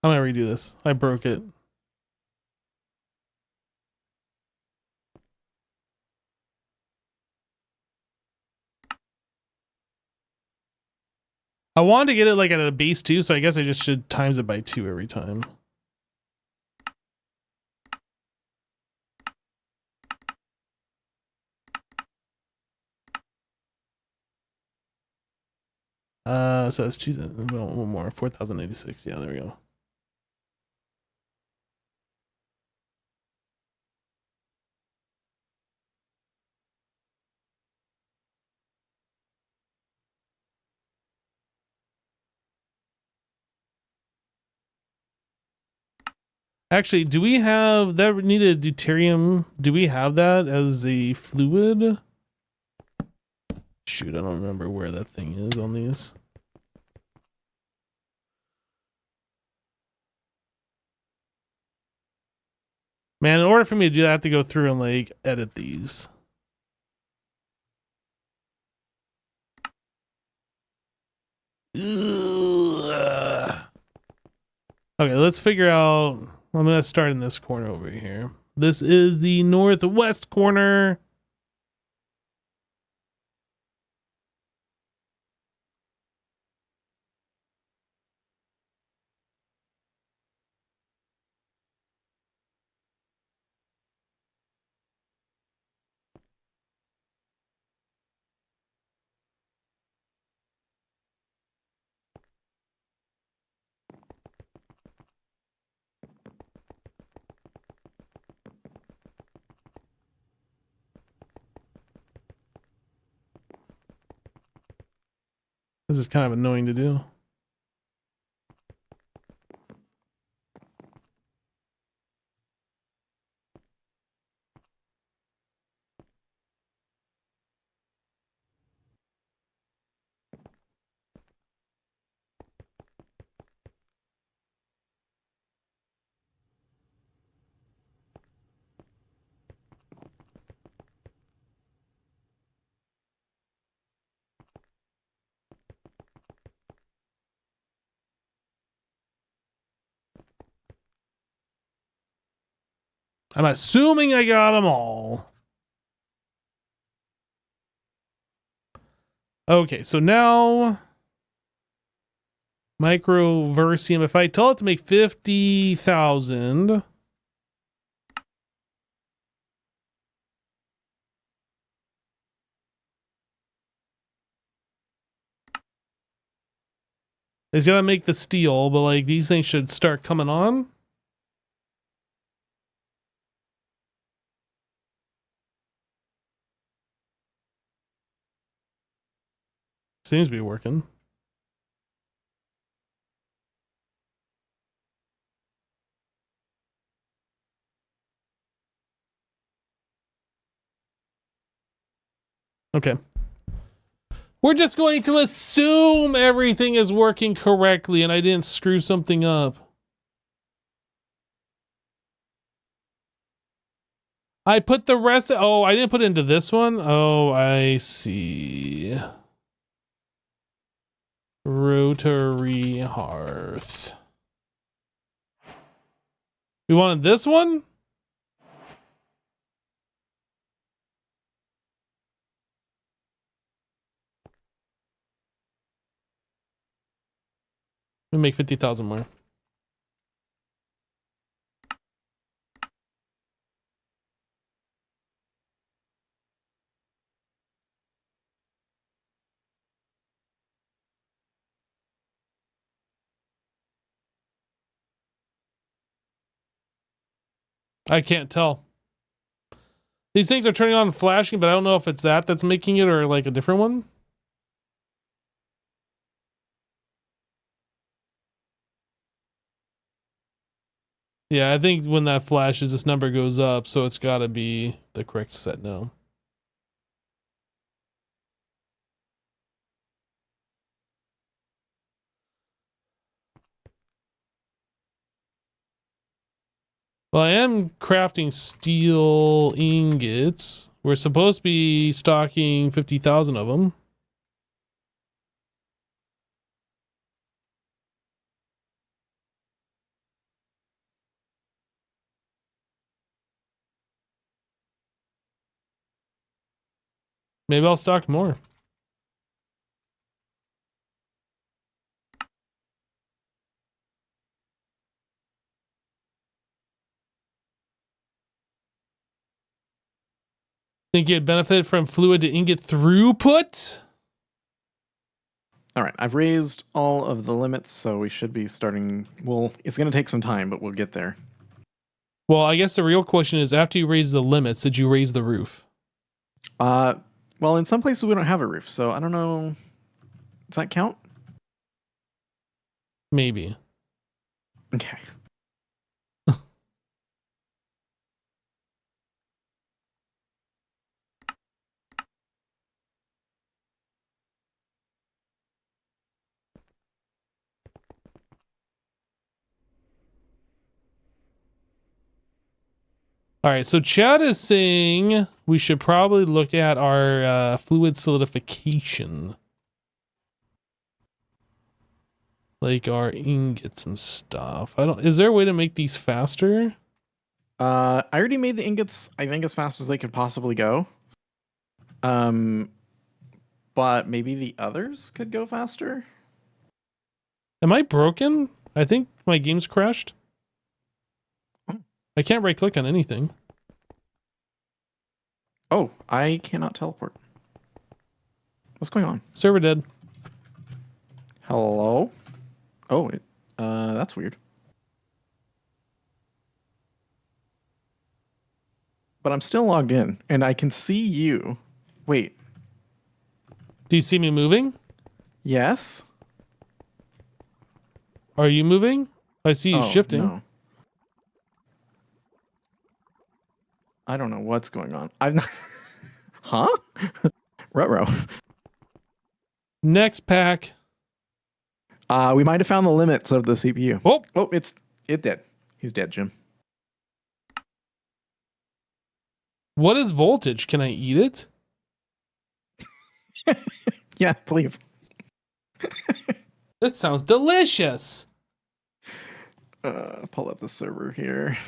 I'm gonna redo this. I broke it. I wanted to get it like at a base 2, so I guess I just should times it by 2 every time. So it's 2, one more, 4,086. Yeah, there we go. Actually, do we have that needed deuterium? Do we have that as a fluid? Shoot, I don't remember where that thing is on these. Man, in order for me to do that, I have to go through and like edit these. Ugh. Okay, let's figure out. I'm gonna start in this corner over here. This is the northwest corner. This is kind of annoying to do. I'm assuming I got them all. Okay, so now Microversium. If I tell it to make 50,000, it's gonna make the steel, but like these things should start coming on. Seems to be working. Okay. We're just going to assume everything is working correctly and I didn't screw something up. I put the rest. Oh, I didn't put it into this one. Oh, I see. Rotary hearth. We wanted this one? We make 50,000 more. I can't tell. These things are turning on and flashing, but I don't know if it's that's making it or like a different one. Yeah, I think when that flashes, this number goes up, so it's got to be the correct set now. Well, I am crafting steel ingots. We're supposed to be stocking 50,000 of them. Maybe I'll stock more. Think you'd benefit from fluid to ingot throughput? All right, I've raised all of the limits, so we should be starting. Well, it's going to take some time, but we'll get there. Well, I guess the real question is, after you raise the limits, did you raise the roof? Well, in some places we don't have a roof, so I don't know. Does that count? Maybe. Okay. All right, so Chad is saying we should probably look at our fluid solidification. Like our ingots and stuff. Is there a way to make these faster? I already made the ingots, I think, as fast as they could possibly go. But maybe the others could go faster? Am I broken? I think my game's crashed. I can't right click on anything. Oh, I cannot teleport. What's going on? Server dead. Hello? Oh, that's weird. But I'm still logged in, and I can see you. Wait. Do you see me moving? Yes. Are you moving? I see you shifting. No. I don't know what's going on. I'm not. Huh? Ruh-roh. Next pack. We might have found the limits of the CPU. Oh, Oh, it did. He's dead, Jim. what is voltage? Can I eat it? Yeah, please. That sounds delicious. Pull up the server here.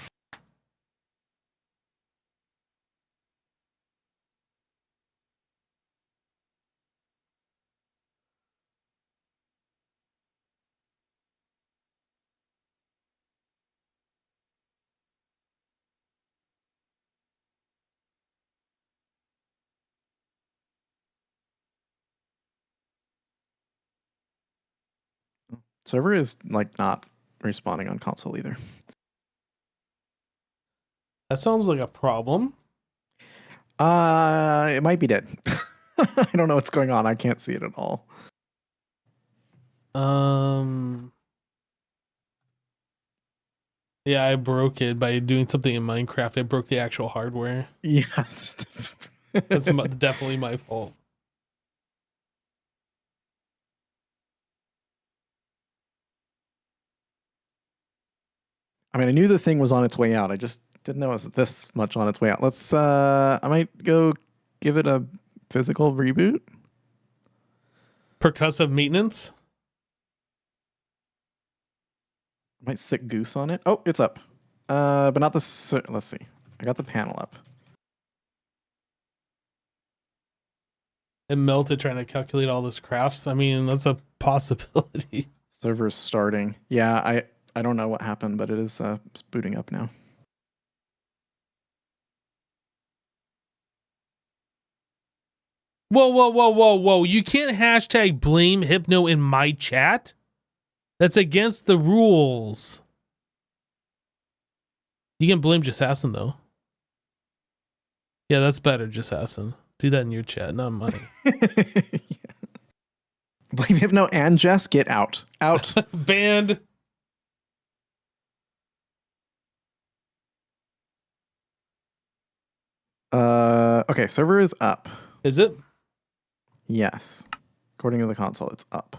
Server is like not responding on console either. That sounds like a problem. It might be dead. I don't know what's going on. I can't see it at all. Yeah, I broke it by doing something in Minecraft. I broke the actual hardware. Yes. That's definitely my fault. I mean, I knew the thing was on its way out. I just didn't know it was this much on its way out. Let's I might go give it a physical reboot. Percussive maintenance. I might sick goose on it. Oh, it's up. But not the let's see. I got the panel up. It melted trying to calculate all those crafts. I mean, that's a possibility. Server's starting. Yeah, I don't know what happened, but it is booting up now. Whoa, whoa, whoa, whoa, whoa. You can't hashtag blame Hypno in my chat? That's against the rules. You can blame Jessassin, though. Yeah, that's better, Jessassin. Do that in your chat, not mine. Yeah. Blame Hypno and Jess. Get out. Out. Banned. Okay, server is up. Is it? Yes. According to the console, it's up.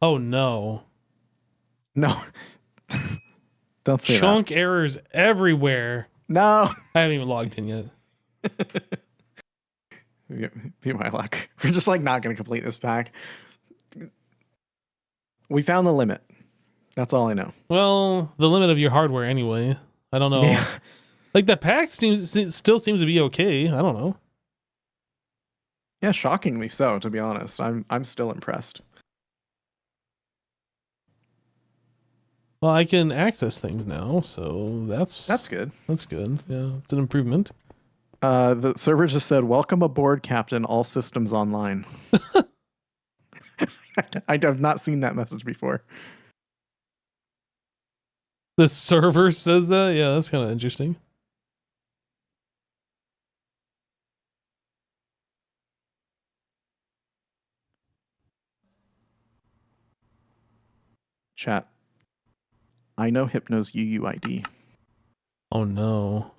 Oh, no. No. Don't say Chunk errors everywhere. that. No. I haven't even logged in yet. Be my luck. We're just like not going to complete this pack. We found the limit. That's all I know. Well, the limit of your hardware anyway. I don't know. Yeah. Like the pack still seems to be okay. I don't know. Yeah, shockingly so, to be honest. I'm still impressed. Well, I can access things now, so that's good. That's good. Yeah, it's an improvement. The server just said, "Welcome aboard, Captain. All systems online." I have not seen that message before. The server says that? Yeah, that's kind of interesting. Chat. I know Hypno's UUID. Oh no.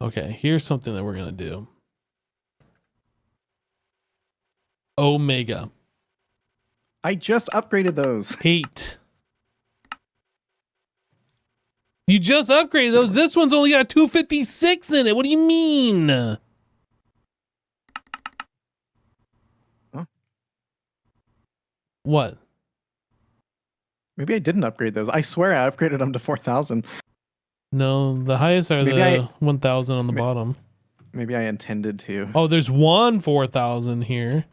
Okay, here's something that we're gonna do. Omega. I just upgraded those. Hate. You just upgraded those. This one's only got 256 in it. What do you mean? Huh? What? Maybe I didn't upgrade those. I swear I upgraded them to 4,000. No, the highest are the 1,000 on the bottom. Maybe I intended to. Oh, there's one 4,000 here.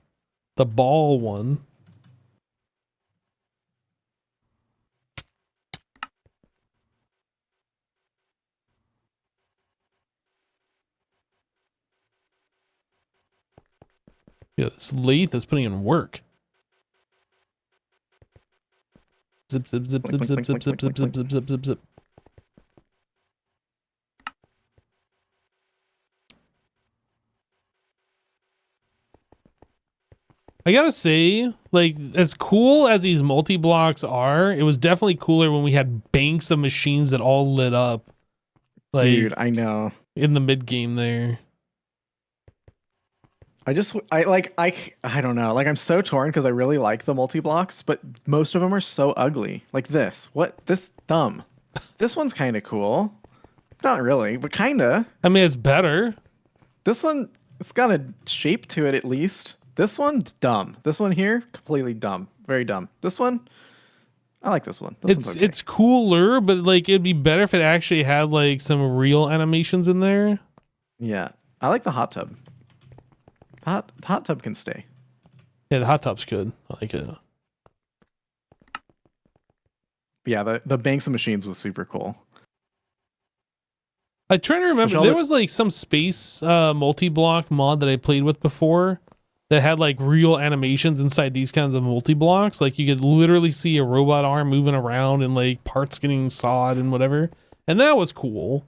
The ball one. Yeah, this lathe is putting in work. Zip, zip, zip, zip, zip, zip, zip, zip, zip, zip, zip, zip, zip. I gotta say, like, as cool as these multi-blocks are, it was definitely cooler when we had banks of machines that all lit up. Like, Dude, I know. in the mid-game there. I don't know. Like, I'm so torn because I really like the multi-blocks, but most of them are so ugly. Like this. This dumb. This one's kind of cool. Not really, but kind of. I mean, it's better. This one, it's got a shape to it at least. This one's dumb. This one here, completely dumb. Very dumb. This one, I like this one. This one's okay. It's cooler, but like it'd be better if it actually had like some real animations in there. Yeah, I like the hot tub. The hot tub can stay. Yeah, the hot tub's good. I like it. Yeah, the banks of machines was super cool. I'm trying to remember. There was like some space multi-block mod that I played with before that had like real animations inside these kinds of multi-blocks. Like you could literally see a robot arm moving around and like parts getting sawed and whatever. And that was cool.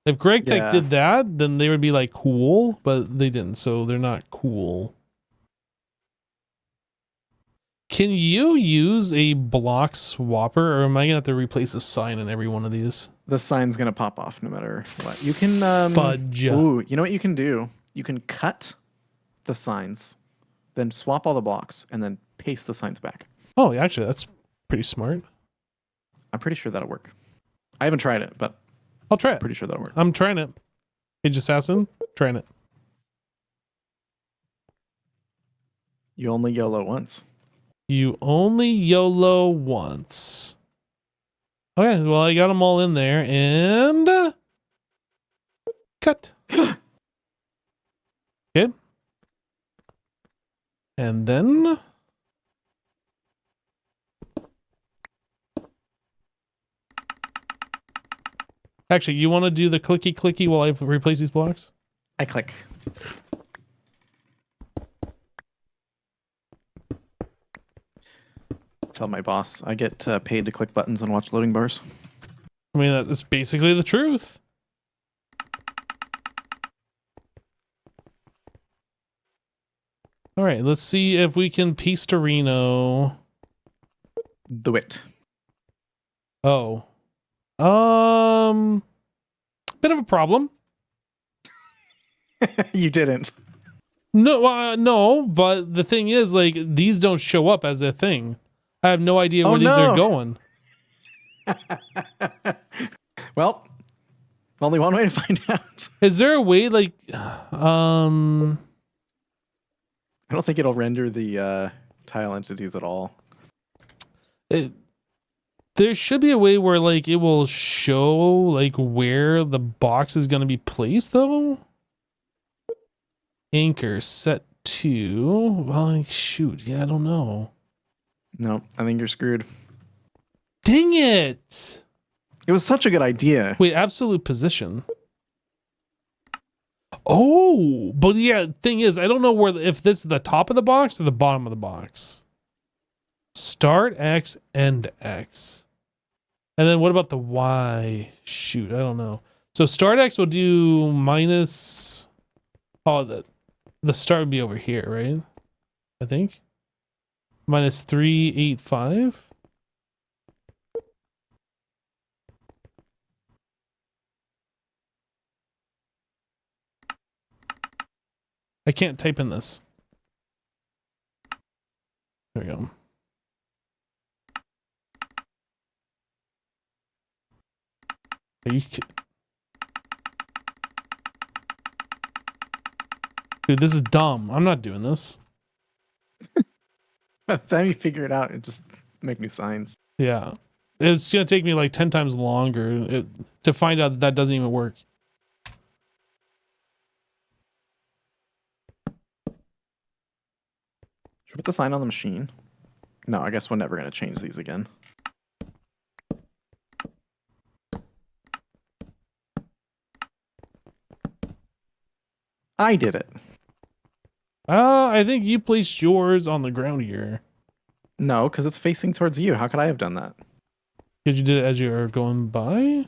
If Greg Tech did that, then they would be like cool, but they didn't, so they're not cool. Can you use a block swapper, or am I gonna have to replace a sign in every one of these? The sign's gonna pop off no matter what. You can fudge. Ooh, you know what you can do? You can cut the signs, then swap all the blocks, and then paste the signs back. Oh, actually, that's pretty smart. I'm pretty sure that'll work. I haven't tried it, but I'll try it. Pretty sure that'll work. I'm trying it. Hey, Jessassin, trying it. You only YOLO once. You only YOLO once. Okay, well, I got them all in there, and cut. Okay. And then actually, you want to do the clicky while I replace these blocks? I click. Tell my boss I get paid to click buttons and watch loading bars. I mean, that's basically the truth. All right, let's see if we can Pistorino. Do it. Oh. Bit of a problem. You didn't. No, no, but the thing is, like, these don't show up as a thing. I have no idea where these are going. Well, only one way to find out. Is there a way, like, I don't think it'll render the tile entities at all. There should be a way where, like, it will show, like, where the box is going to be placed, though. Anchor set to. Well, shoot. Yeah, I don't know. No, I think you're screwed. Dang it! It was such a good idea. Wait, absolute position. Oh, but yeah, thing is, I don't know where if this is the top of the box or the bottom of the box. Start X, end X. And then what about the Y? Shoot, I don't know. So start X will do minus. Oh, the start would be over here, right? I think. Minus 385. I can't type in this. There we go. Are you kidding? Dude, this is dumb. I'm not doing this. By the time you figure it out, it just make new signs. Yeah. It's going to take me like 10 times longer to find out that doesn't even work. Should we put the sign on the machine? No, I guess we're never going to change these again. I did it. I think you placed yours on the ground here. No, because it's facing towards you. How could I have done that? Because you did it as you were going by?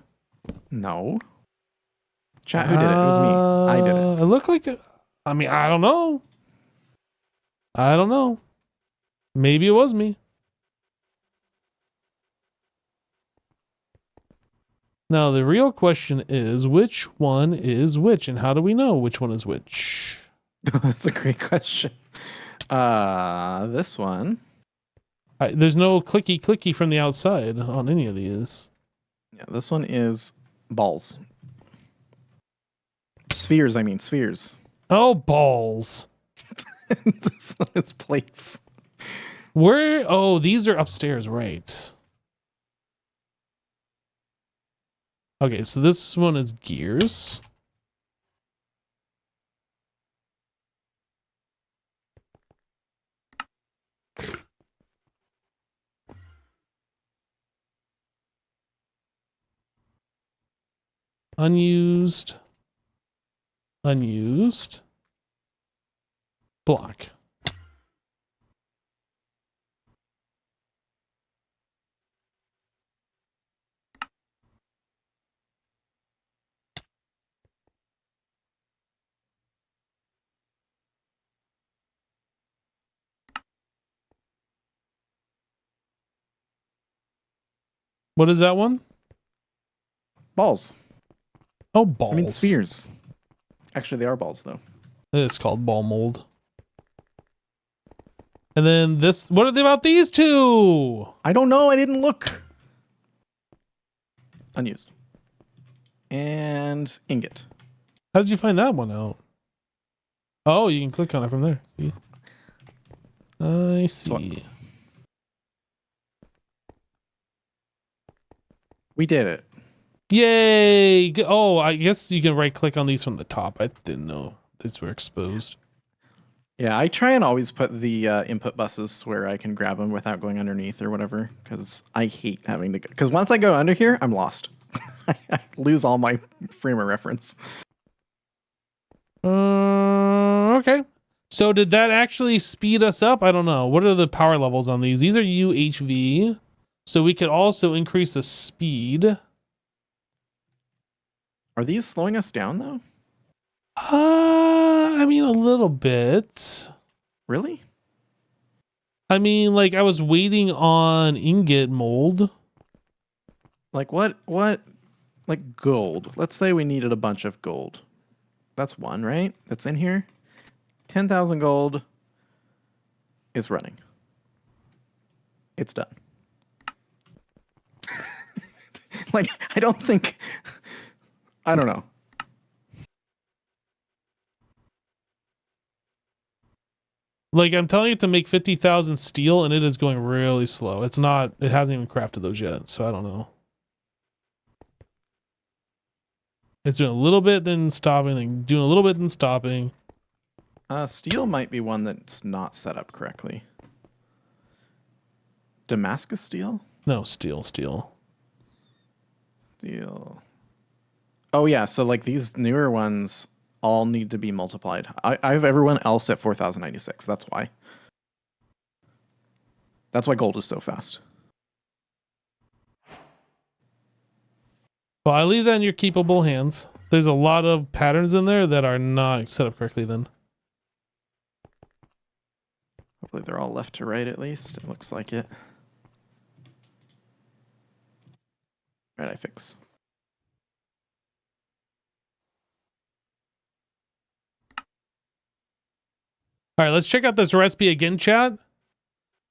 No. Chat, who did it? It was me. I did it. It looked like it. I mean, I don't know. I don't know. Maybe it was me. Now, the real question is, which one is which? And how do we know which one is which? That's a great question. This one. There's no clicky from the outside on any of these. Yeah, this one is balls. Spheres, I mean spheres. Oh, balls. This one is plates. Where? Oh, these are upstairs, right? Okay, so this one is gears. Unused. Unused. Block. What is that one? Balls. Oh, balls. I mean spheres. Actually, they are balls, though. It's called ball mold. And then this, what are they about these two? I don't know. I didn't look. Unused. And ingot. How did you find that one out? Oh, you can click on it from there. See? I see. We did it. Yay! Oh, I guess you can right click on these from the top. I didn't know these were exposed. Yeah, I try and always put the input buses where I can grab them without going underneath or whatever, because I hate having to go. Because once I go under here, I'm lost. I lose all my frame of reference. Okay. So did that actually speed us up? I don't know. What are the power levels on these? These are UHV. So we could also increase the speed. Are these slowing us down, though? I mean, a little bit. Really? I mean, like, I was waiting on ingot mold. Like what? Like gold. Let's say we needed a bunch of gold. That's one, right? That's in here. 10,000 gold is running. It's done. Like, I don't think... I don't know. Like, I'm telling it to make 50,000 steel, and it is going really slow. It's not... It hasn't even crafted those yet, so I don't know. It's doing a little bit, then stopping, then doing a little bit, then stopping. Steel might be one that's not set up correctly. Damascus steel? No, steel. Steel. Oh, yeah. So, like, these newer ones all need to be multiplied. I have everyone else at 4,096. That's why. That's why gold is so fast. Well, I leave that in your keepable hands. There's a lot of patterns in there that are not set up correctly then. Hopefully they're all left to right at least. It looks like it. All right, I fix. All right, let's check out this recipe again, chat.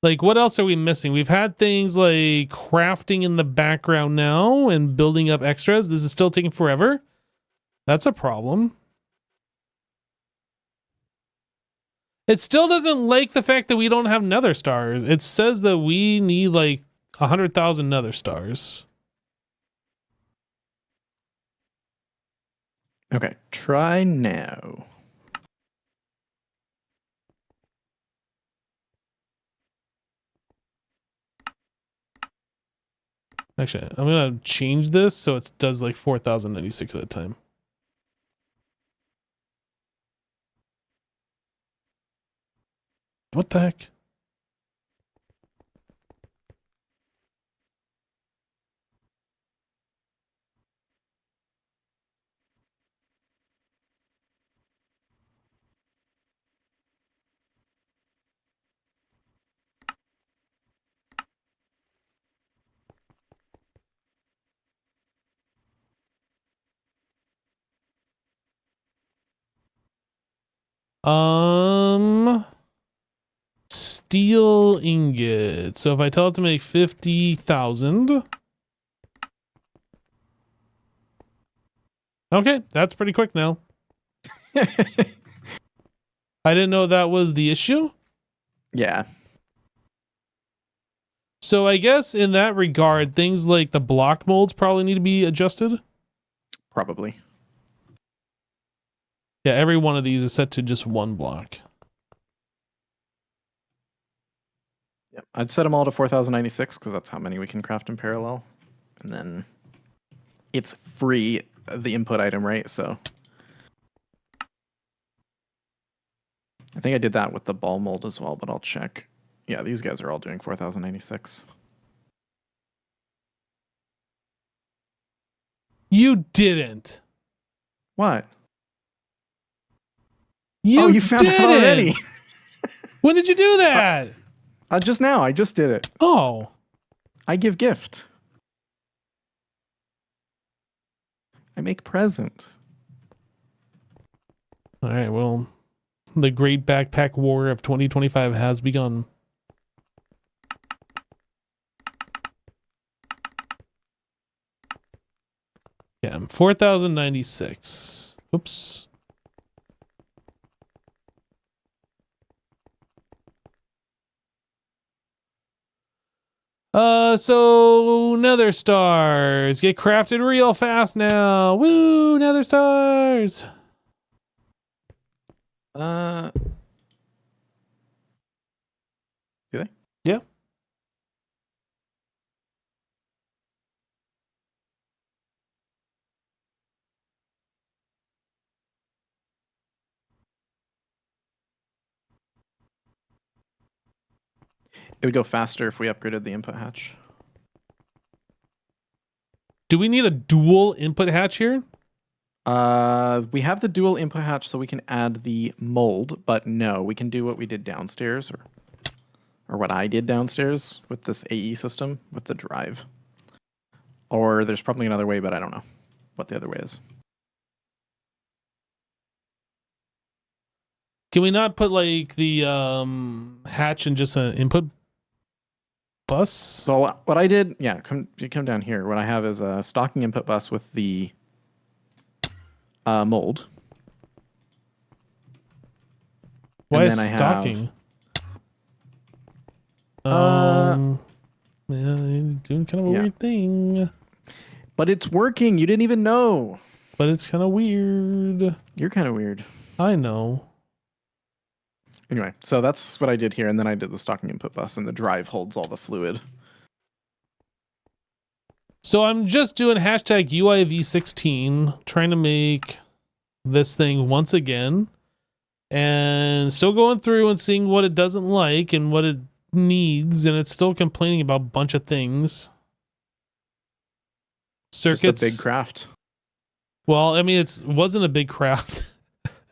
Like, what else are we missing? We've had things like crafting in the background now and building up extras. This is still taking forever. That's a problem. It still doesn't like the fact that we don't have nether stars. It says that we need like 100,000 nether stars. Okay, try now. Actually, I'm going to change this so it does like 4,096 at a time. What the heck? Steel ingot. So if I tell it to make 50,000. Okay, that's pretty quick now. I didn't know that was the issue. Yeah. So I guess in that regard, things like the block molds probably need to be adjusted. Probably. Yeah, every one of these is set to just one block. Yep. I'd set them all to 4096 because that's how many we can craft in parallel. And then it's free, the input item, right? So I think I did that with the ball mold as well, but I'll check. Yeah, these guys are all doing 4096. You didn't. What? You found did out already. When did you do that? Just now. I just did it. Oh. I give gift. I make present. All right, well, the great backpack war of 2025 has begun. Yeah, 4,096. Oops. So nether stars get crafted real fast now. Woo, nether stars. Do they? Yeah. It would go faster if we upgraded the input hatch. Do we need a dual input hatch here? We have the dual input hatch so we can add the mold, but no, we can do what we did downstairs or what I did downstairs with this AE system with the drive. Or there's probably another way, but I don't know what the other way is. Can we not put like the hatch in just an input bus? So what I did, yeah, if you come down here, what I have is a stocking input bus with the mold. Why and is then I stocking? Have, yeah, you're doing kind of a yeah. weird thing. But it's working. You didn't even know. But it's kind of weird. You're kind of weird. I know. Anyway, so that's what I did here, and then I did the stocking input bus, and the drive holds all the fluid. So I'm just doing hashtag UIV16, trying to make this thing once again, and still going through and seeing what it doesn't like and what it needs, and it's still complaining about a bunch of things. Circuits. Just a big craft. Well, I mean, it wasn't a big craft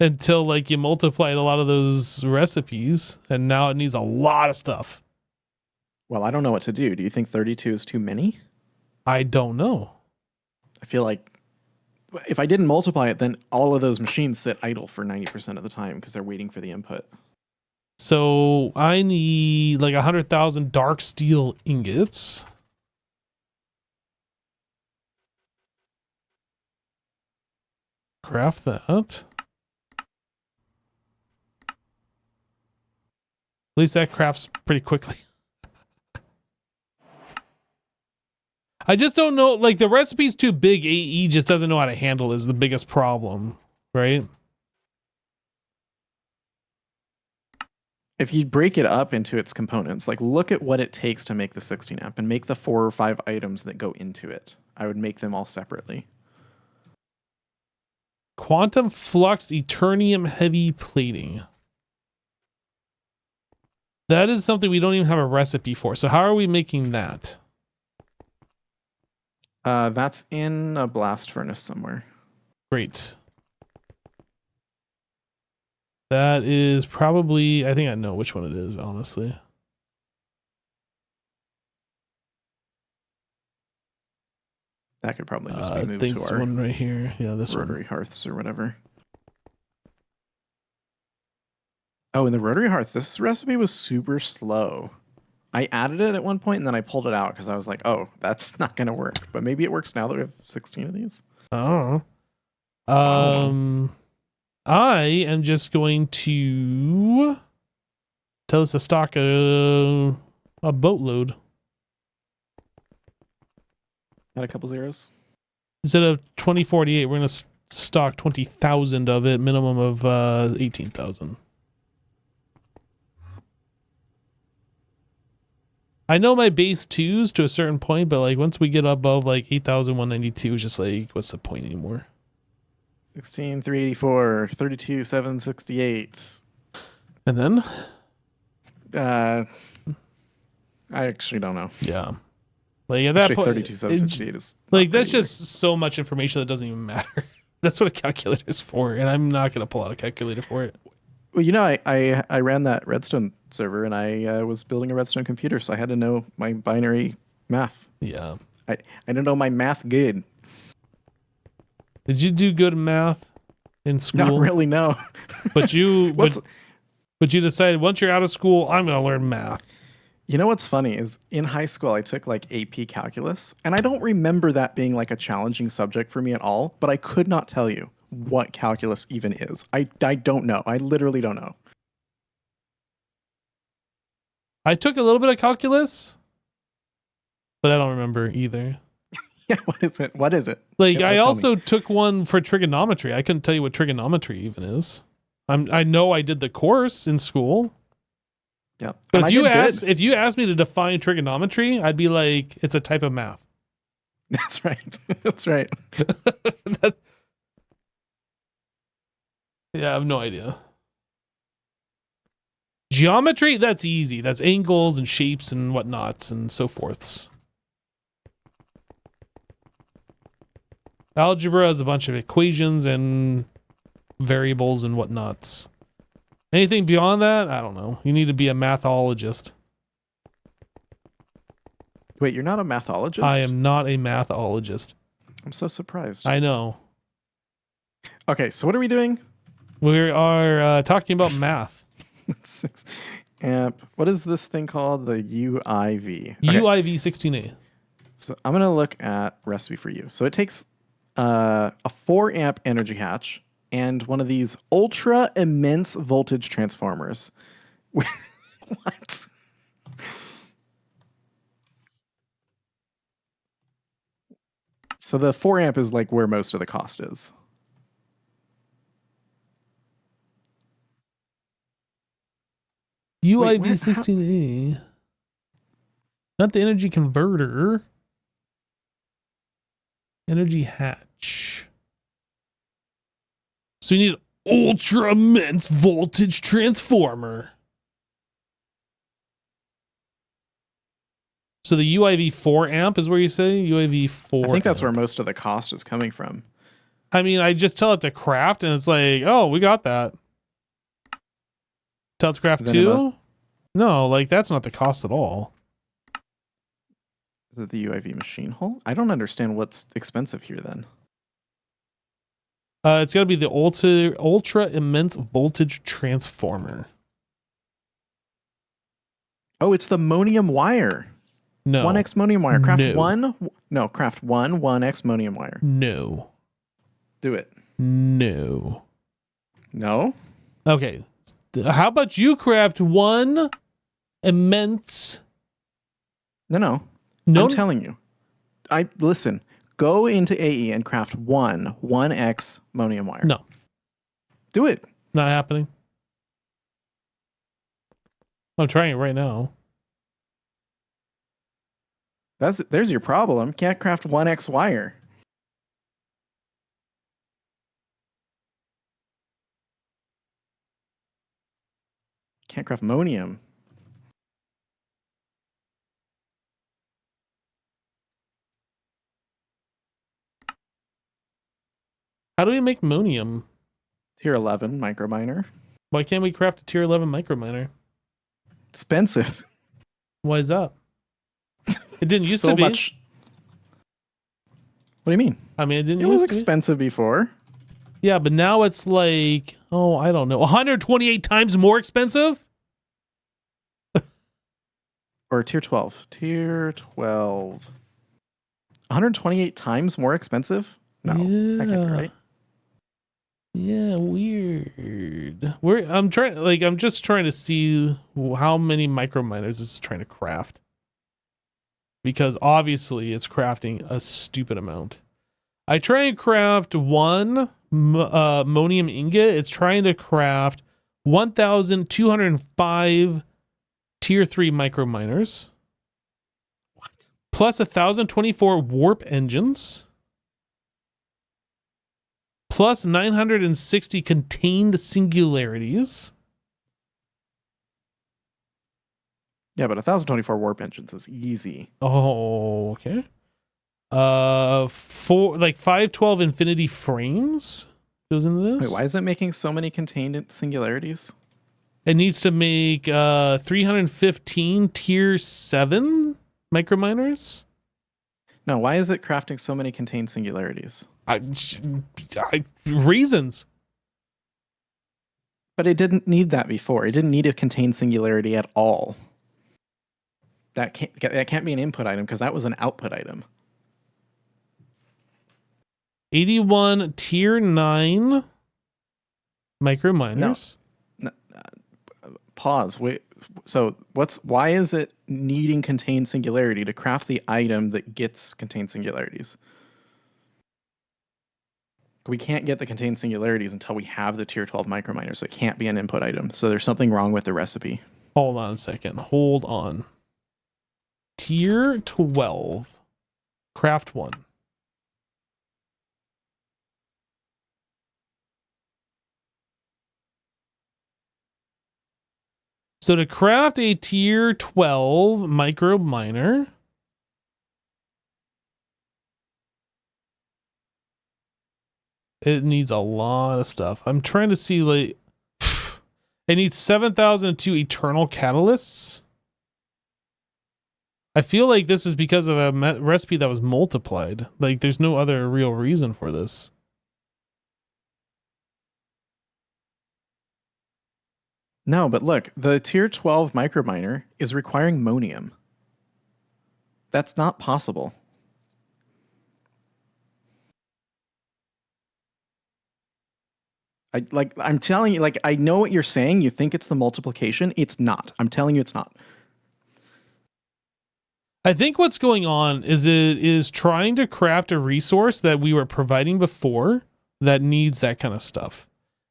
until like you multiplied a lot of those recipes, and now it needs a lot of stuff. Well, I don't know what to do. Do you think 32 is too many? I don't know. I feel like if I didn't multiply it, then all of those machines sit idle for 90% of the time because they're waiting for the input. So I need like 100,000 dark steel ingots. Craft that. At least that crafts pretty quickly. I just don't know, like the recipe's too big. AE just doesn't know how to handle is the biggest problem, right? If you break it up into its components, like look at what it takes to make the 16 amp and make the 4 or 5 items that go into it. I would make them all separately. Quantum flux eternium heavy plating. That is something we don't even have a recipe for. So how are we making that? That's in a blast furnace somewhere. Great. That is probably, I think I know which one it is, honestly. That could probably just be moved I think to the our one right here. Yeah, this rotary one. hearths or whatever. Oh, in the rotary hearth, this recipe was super slow. I added it at one point and then I pulled it out because I was like, oh, that's not going to work. But maybe it works now that we have 16 of these. Oh. I don't know. I am just going to tell us to stock a boatload. Add a couple zeros. Instead of 2048, we're going to stock 20,000 of it, minimum of 18,000. I know my base twos to a certain point, but like once we get above like 8,192, it's just like, what's the point anymore? 16, 384, 32, 768. And then? I actually don't know. Yeah. Like at that Actually, point, 32, 768 is like that's just so much information that doesn't even matter. That's what a calculator is for, and I'm not gonna pull out a calculator for it. Well, you know, I ran that Redstone server, and I was building a Redstone computer, so I had to know my binary math. Yeah. I didn't know my math good. Did you do good math in school? Not really, no. But you but you decided once you're out of school, I'm gonna learn math. You know what's funny is in high school I took like AP calculus, and I don't remember that being like a challenging subject for me at all, but I could not tell you what calculus even is. I don't know. I literally don't know. I took a little bit of calculus, but I don't remember either. Yeah, what is it? What is it? Like Yeah, I tell also me. took one for trigonometry. I couldn't tell you what trigonometry even is. I know I did the course in school. Yeah. But And if you asked me to define trigonometry, I'd be like, it's a type of math. That's right. That's right. Yeah, I have no idea. Geometry, that's easy. That's angles and shapes and whatnots and so forths. Algebra is a bunch of equations and variables and whatnots. Anything beyond that, I don't know. You need to be a mathologist. Wait, you're not a mathologist? I am not a mathologist. I'm so surprised. I know. Okay, so what are we doing? We are talking about math. 6 amp. What is this thing called? The UIV. Okay. UIV 16A. So I'm going to look at recipe for you. So it takes a 4 amp energy hatch and one of these ultra immense voltage transformers. What? So the 4 amp is like where most of the cost is. UIV 16A. Not the energy converter. Energy hatch. So you need ultra immense voltage transformer. So the UIV 4 amp is where you say? UIV 4 I think that's amp. where most of the cost is coming from. I mean, I just tell it to craft and it's like, oh, we got that. Tell it to craft Then 2? No, like that's not the cost at all. Is it the UIV machine hull? I don't understand what's expensive here then. It's got to be the ultra immense voltage transformer. Oh, it's the ammonium wire. No. 1x ammonium wire. Craft No. 1. No, craft 1x ammonium wire. No. Do it. No. No? Okay. How about you craft one immense... No. No. I'm telling you. Listen. Go into AE and craft 1x ammonium wire. No. Do it. Not happening. I'm trying it right now. There's your problem. Can't craft 1x wire. Can't craft ammonium. How do we make ammonium? Tier 11 microminer. Why can't we craft a tier 11 microminer? Expensive. Why is that? It didn't used So to be. much. What do you mean? I mean, it didn't It was used to be. expensive before. Yeah, but now it's like Oh, I don't know. 128 times more expensive? Or tier 12. Tier 12. 128 times more expensive? No, that can't be right. Yeah, weird. I'm just trying to see how many micro miners this is trying to craft. Because obviously it's crafting a stupid amount. I try and craft one monium ingot. It's trying to craft 1,205 tier 3 micro miners. What? Plus 1,024 warp engines. Plus 960 contained singularities. Yeah, but 1,024 warp engines is easy. Oh, okay. 512 infinity frames goes into this. Wait, why is it making so many contained singularities? It needs to make 315 tier 7 microminers. No, why is it crafting so many contained singularities? Reasons. But it didn't need that before. It didn't need a contained singularity at all. That can't be an input item because that was an output item. 81 tier 9 microminers. No, pause. Wait. So why is it needing contained singularity to craft the item that gets contained singularities? We can't get the contained singularities until we have the tier 12 microminers, so it can't be an input item. So there's something wrong with the recipe. Hold on a second. Hold on. Tier 12. Craft 1. So to craft a tier 12 micro miner, it needs a lot of stuff. I'm trying to see, like, it needs 7,002 eternal catalysts. I feel like this is because of a recipe that was multiplied. Like, there's no other real reason for this. No, but look, the tier 12 microminer is requiring monium. That's not possible. I'm telling you, like, I know what you're saying. You think it's the multiplication. It's not. I'm telling you it's not. I think what's going on is it is trying to craft a resource that we were providing before that needs that kind of stuff.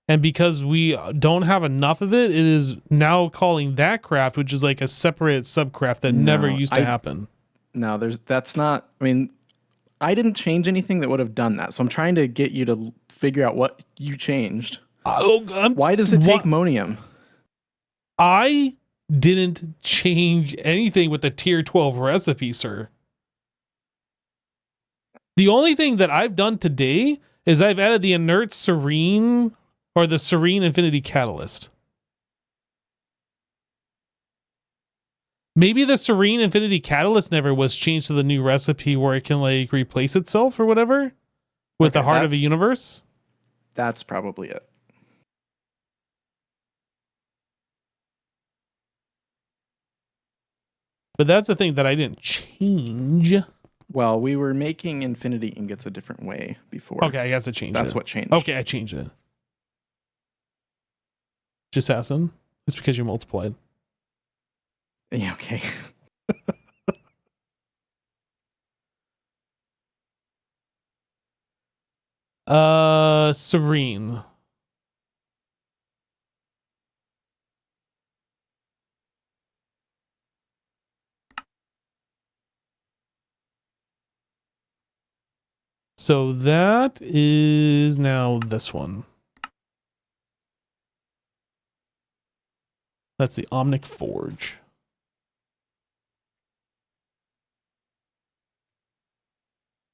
And because we don't have enough of it, it is now calling that craft, which is like a separate subcraft that never used to happen. No, that's not. I mean, I didn't change anything that would have done that. So I'm trying to get you to figure out what you changed. Why does it take monium? I didn't change anything with the tier 12 recipe, sir. The only thing that I've done today is I've added the inert Serene or the Serene Infinity Catalyst. Maybe the Serene Infinity Catalyst never was changed to the new recipe where it can like replace itself or whatever with the heart of a universe. That's probably it. But that's the thing that I didn't change. Well, we were making infinity ingots a different way before. Okay, I guess I changed it. That's what changed. Okay, I changed it. Jessassin. It's because you multiplied. Yeah, okay. Serene. So that is now this one. That's the Omnic Forge.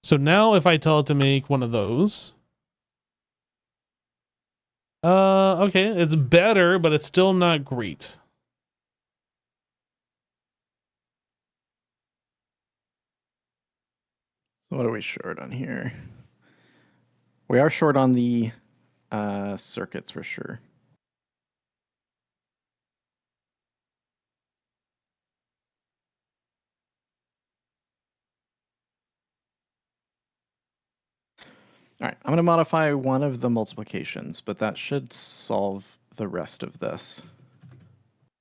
So now if I tell it to make one of those. Okay, it's better, but it's still not great. So what are we short on here? We are short on the circuits for sure. All right, I'm going to modify one of the multiplications, but that should solve the rest of this.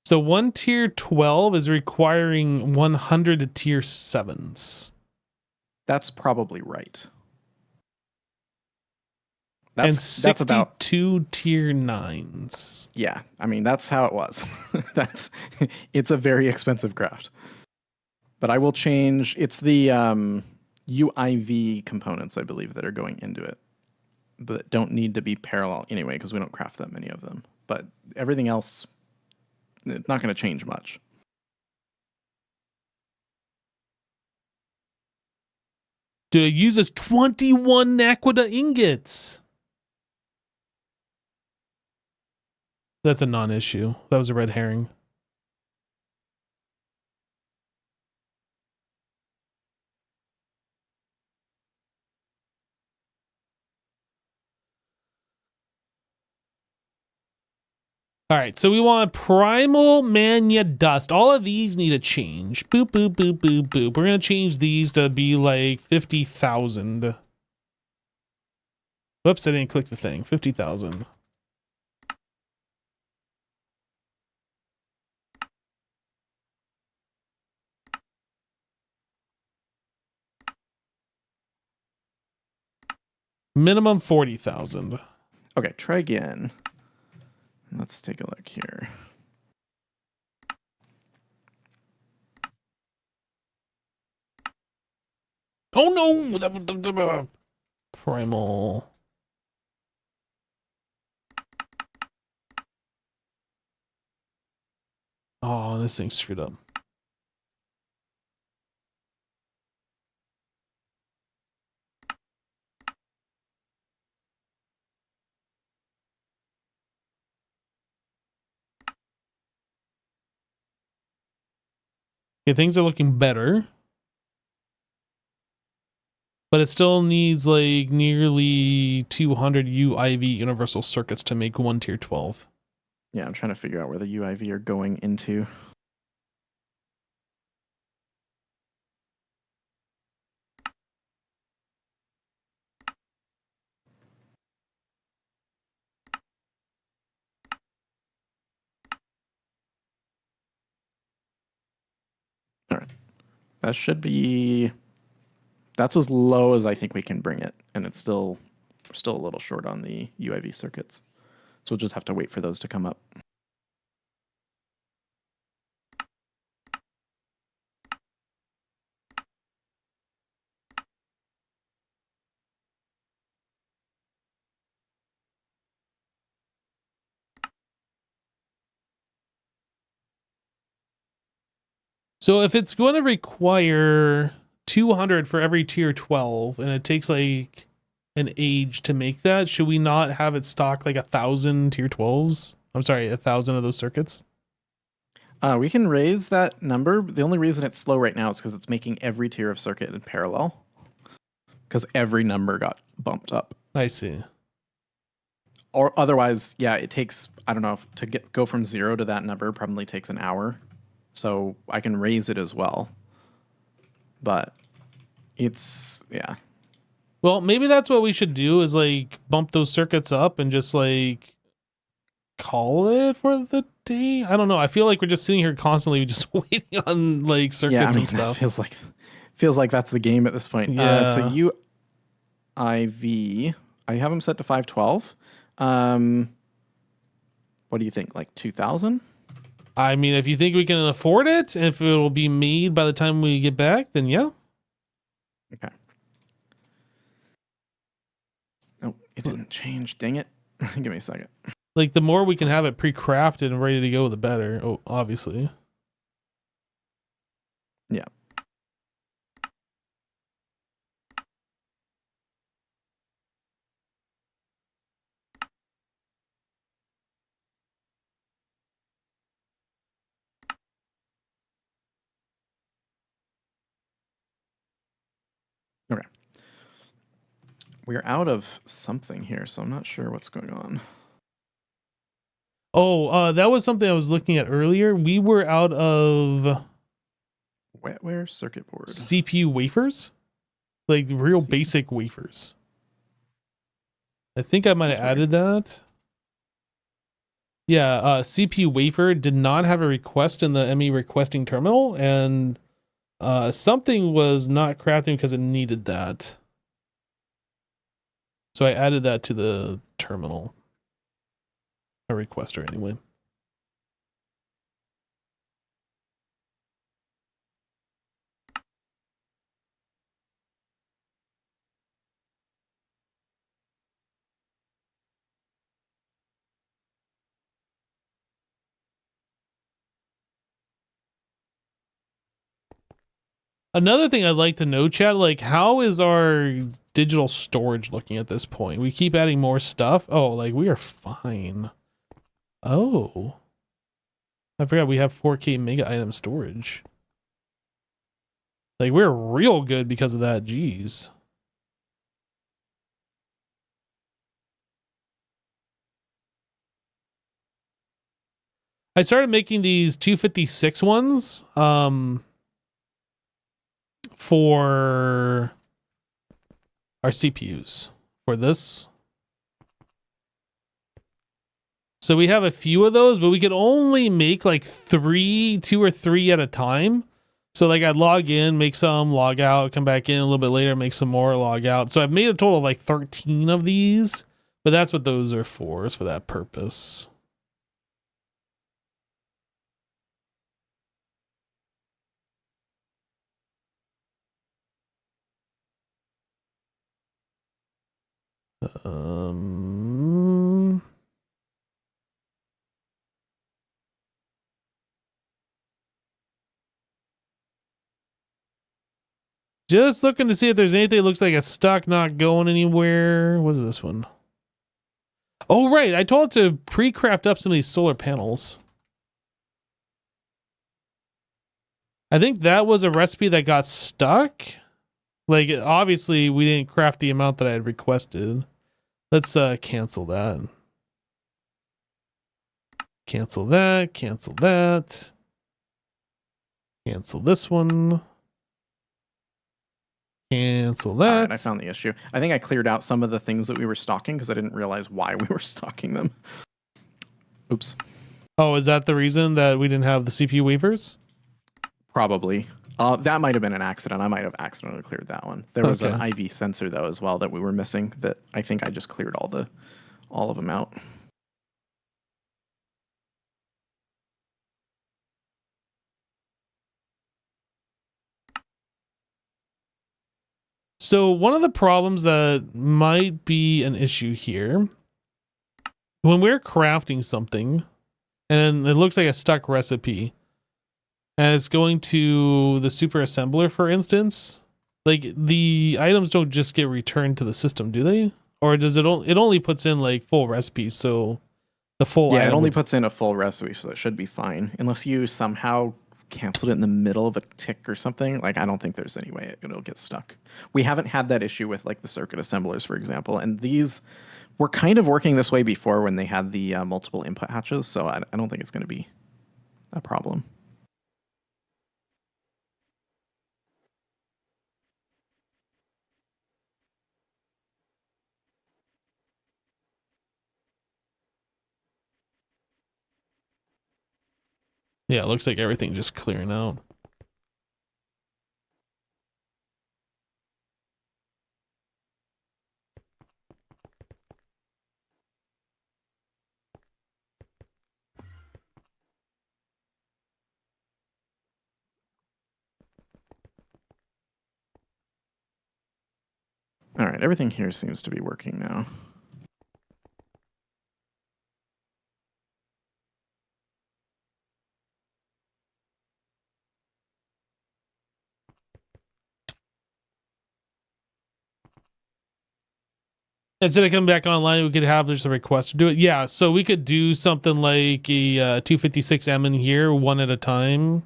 So one tier 12 is requiring 100 tier 7s. That's probably right. And That's about 62 tier 9s. Yeah, I mean that's how it was. It's a very expensive craft. But I will change. It's the UIV components, I believe, that are going into it, but don't need to be parallel anyway because we don't craft that many of them. But everything else, it's not going to change much. Dude, it uses 21 Naquita ingots. That's a non-issue. That was a red herring. All right, so we want primal mania dust. All of these need a change. Boop, boop, boop, boop, boop. We're going to change these to be like 50,000. Whoops, I didn't click the thing. 50,000. Minimum 40,000. Okay, try again. Let's take a look here. Oh no! Primal. Oh, this thing's screwed up. Okay, things are looking better. But it still needs like nearly 200 UIV universal circuits to make one tier 12. Yeah, I'm trying to figure out where the UIV are going into. All right, that should be. That's as low as I think we can bring it, and it's still a little short on the UIV circuits. So we'll just have to wait for those to come up. So if it's going to require 200 for every tier 12 and it takes like an age to make that, should we not have it stock like 1,000 tier 12s? I'm sorry, 1,000 of those circuits? We can raise that number. The only reason it's slow right now is because it's making every tier of circuit in parallel. Because every number got bumped up. I see. Or otherwise, yeah, it takes, I don't know, to go from 0 to that number probably takes an hour. So I can raise it as well. But it's, yeah. Well, maybe that's what we should do is like bump those circuits up and just like call it for the day. I don't know. I feel like we're just sitting here constantly just waiting on like circuits Yeah, I mean, and stuff. feels like that's the game at this point. Yeah. So UIV, I have them set to 512. What do you think? Like 2,000? I mean, if you think we can afford it, if it'll be made by the time we get back, then yeah. Okay. Oh, it didn't change. Dang it. Give me a second. Like the more we can have it pre-crafted and ready to go, the better. Oh, obviously. Yeah. Okay. We're out of something here, so I'm not sure what's going on. Oh, that was something I was looking at earlier. We were out of Wetware circuit board. CPU wafers, like real CPU. basic wafers. I think I might have That's weird. added that. Yeah, CPU wafer did not have a request in the ME requesting terminal, and something was not crafting because it needed that. So I added that to the terminal. A requester anyway. Another thing I'd like to know, chat, like how is our digital storage looking at this point? We keep adding more stuff. Oh, like we are fine. Oh. I forgot we have 4K mega item storage. Like we're real good because of that. Jeez. I started making these 256 ones for our CPUs for this. So we have a few of those, but we could only make like 2 or 3 at a time. So like I'd log in, make some, log out, come back in a little bit later, make some more, log out. So I've made a total of like 13 of these, but that's what those are for, is for that purpose. Just looking to see if there's anything that looks like it's stuck, not going anywhere. What is this one? Oh, right. I told it to pre-craft up some of these solar panels. I think that was a recipe that got stuck. Like, obviously, we didn't craft the amount that I had requested. Let's cancel that. Cancel that. Cancel that. Cancel this one. Cancel that. All right, I found the issue. I think I cleared out some of the things that we were stocking because I didn't realize why we were stocking them. Oops. Oh, is that the reason that we didn't have the CPU wafers? Probably. That might have been an accident. I might have accidentally cleared that one. There was an IV sensor though as well that we were missing that I think I just cleared all of them out. So one of the problems that might be an issue here, when we're crafting something and it looks like a stuck recipe and it's going to the super assembler, for instance, like the items don't just get returned to the system, do they? Or does it only puts in like full recipes, so the full Yeah, item it only puts in a full recipe, so it should be fine. Unless you somehow canceled it in the middle of a tick or something. Like, I don't think there's any way it'll get stuck. We haven't had that issue with like the circuit assemblers, for example, and these were kind of working this way before when they had the multiple input hatches, so I don't think it's going to be a problem. Yeah, it looks like everything just clearing out. All right, everything here seems to be working now. Instead of coming back online, we could have just a request to do it. Yeah, so we could do something like a 256M in here, one at a time.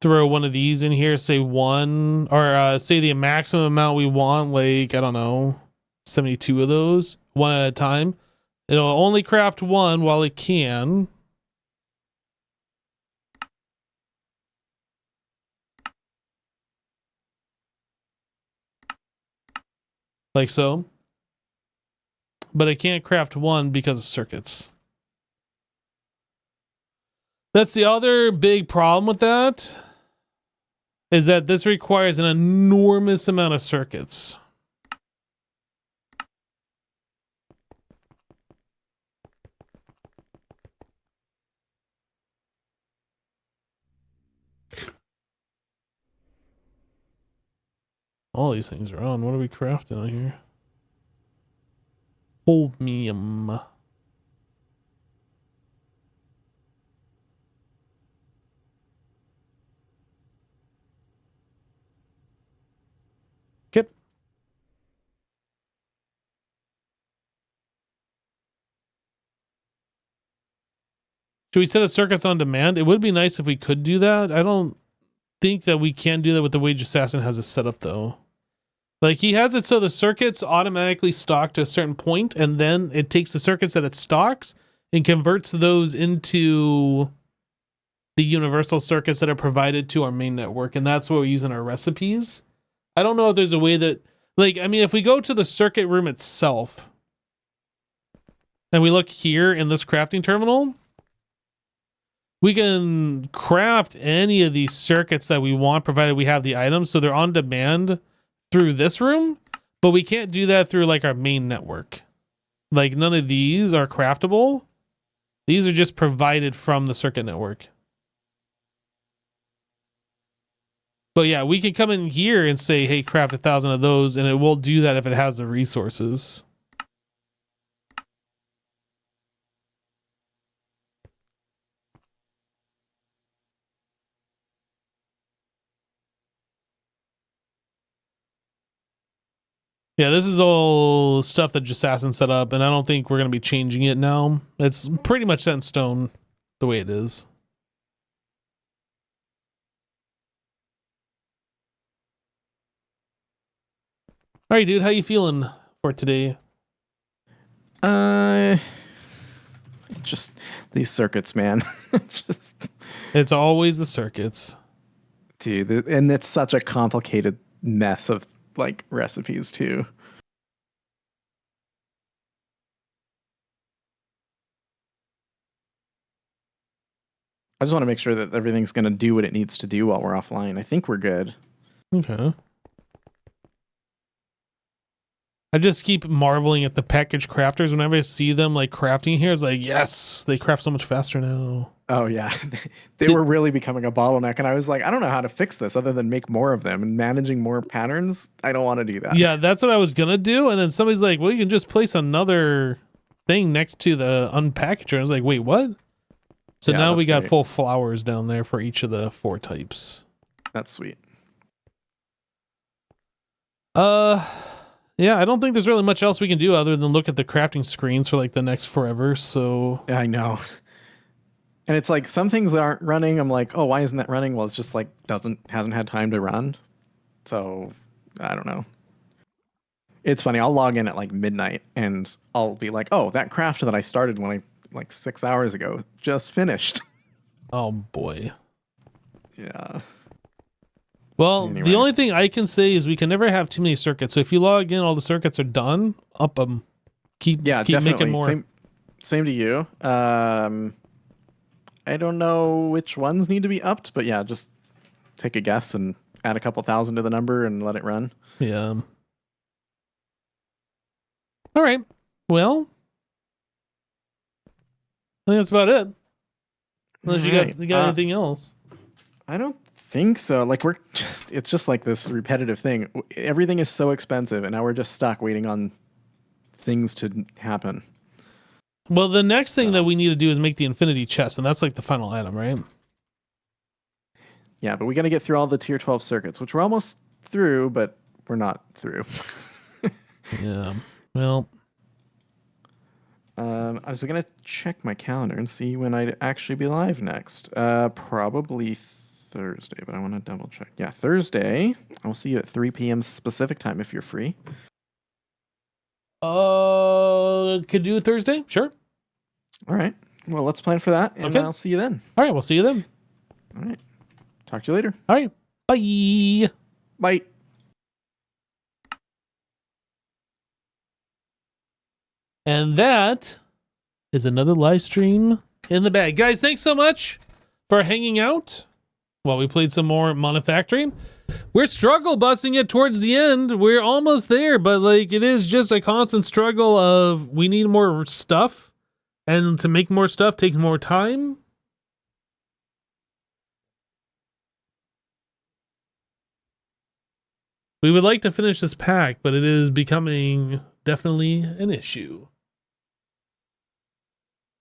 throw one of these in here, say one, or say the maximum amount we want, like, I don't know, 72 of those, one at a time. It'll only craft one while it can. Like so. But it can't craft one because of circuits. That's the other big problem with that, is that this requires an enormous amount of circuits. All these things are on. What are we crafting on here? Holmium. Okay. Should we set up circuits on demand? It would be nice if we could do that. I don't think that we can do that with the way Jessassin has it set up, though. Like, he has it so the circuits automatically stock to a certain point, and then it takes the circuits that it stocks and converts those into the universal circuits that are provided to our main network, and that's what we use in our recipes. I don't know if there's a way that, like, I mean, if we go to the circuit room itself, and we look here in this crafting terminal, we can craft any of these circuits that we want, provided we have the items, so they're on demand through this room, but we can't do that through like our main network. Like, none of these are craftable. These are just provided from the circuit network. But yeah, we can come in here and say, hey, craft 1,000 of those, and it will do that if it has the resources. Yeah, this is all stuff that Jessassin set up, and I don't think we're going to be changing it now. It's pretty much set in stone the way it is. All right, dude, how you feeling for today? Just these circuits, man. It's always the circuits. Dude, and it's such a complicated mess of like recipes too. I just want to make sure that everything's going to do what it needs to do while we're offline. I think we're good. Okay. I just keep marveling at the package crafters. Whenever I see them like crafting here, it's like, yes, they craft so much faster now. Oh yeah, they were really becoming a bottleneck, and I was like, I don't know how to fix this other than make more of them and managing more patterns. I don't want to do that. Yeah, that's what I was gonna do, and then somebody's like, well, you can just place another thing next to the unpackager. I was like, wait, what? So yeah, now we got full flowers down there for each of the 4 types. That's sweet. Yeah, I don't think there's really much else we can do other than look at the crafting screens for like the next forever. So yeah, I know. And it's like some things that aren't running, I'm like, oh, why isn't that running? Well, it's just like hasn't had time to run. So I don't know. It's funny. I'll log in at like midnight and I'll be like, oh, that craft that I started when I like 6 hours ago just finished. Oh boy. Yeah. Well, anyway. The only thing I can say is we can never have too many circuits. So if you log in, all the circuits are done. Up them. Keep making more. Same to you. I don't know which ones need to be upped, but yeah, just take a guess and add a couple thousand to the number and let it run. Yeah. All right. Well, I think that's about it. Unless you got anything else. I don't think so. Like it's just like this repetitive thing. Everything is so expensive, and now we're just stuck waiting on things to happen. Well, the next thing that we need to do is make the infinity chest, and that's like the final item, right? Yeah, but we got to get through all the tier 12 circuits, which we're almost through, but we're not through. Yeah. Well, I was going to check my calendar and see when I'd actually be live next. Probably Thursday, but I want to double check. Yeah, Thursday. I'll see you at 3 p.m. specific time if you're free. Could do Thursday, sure. All right. Well, let's plan for that, and Okay. I'll see you then. All right, we'll see you then. All right. Talk to you later. All right, bye. Bye. And that is another live stream in the bag. Guys, thanks so much for hanging out while we played some more Monifactory. We're struggle busting it towards the end. We're almost there, but like it is just a constant struggle of we need more stuff, and to make more stuff takes more time. We would like to finish this pack, but it is becoming definitely an issue.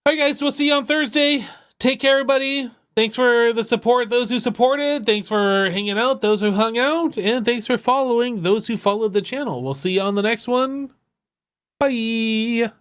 All right, guys, we'll see you on Thursday. Take care, everybody. Thanks for the support, those who supported. Thanks for hanging out, those who hung out. And thanks for following those who followed the channel. We'll see you on the next one. Bye.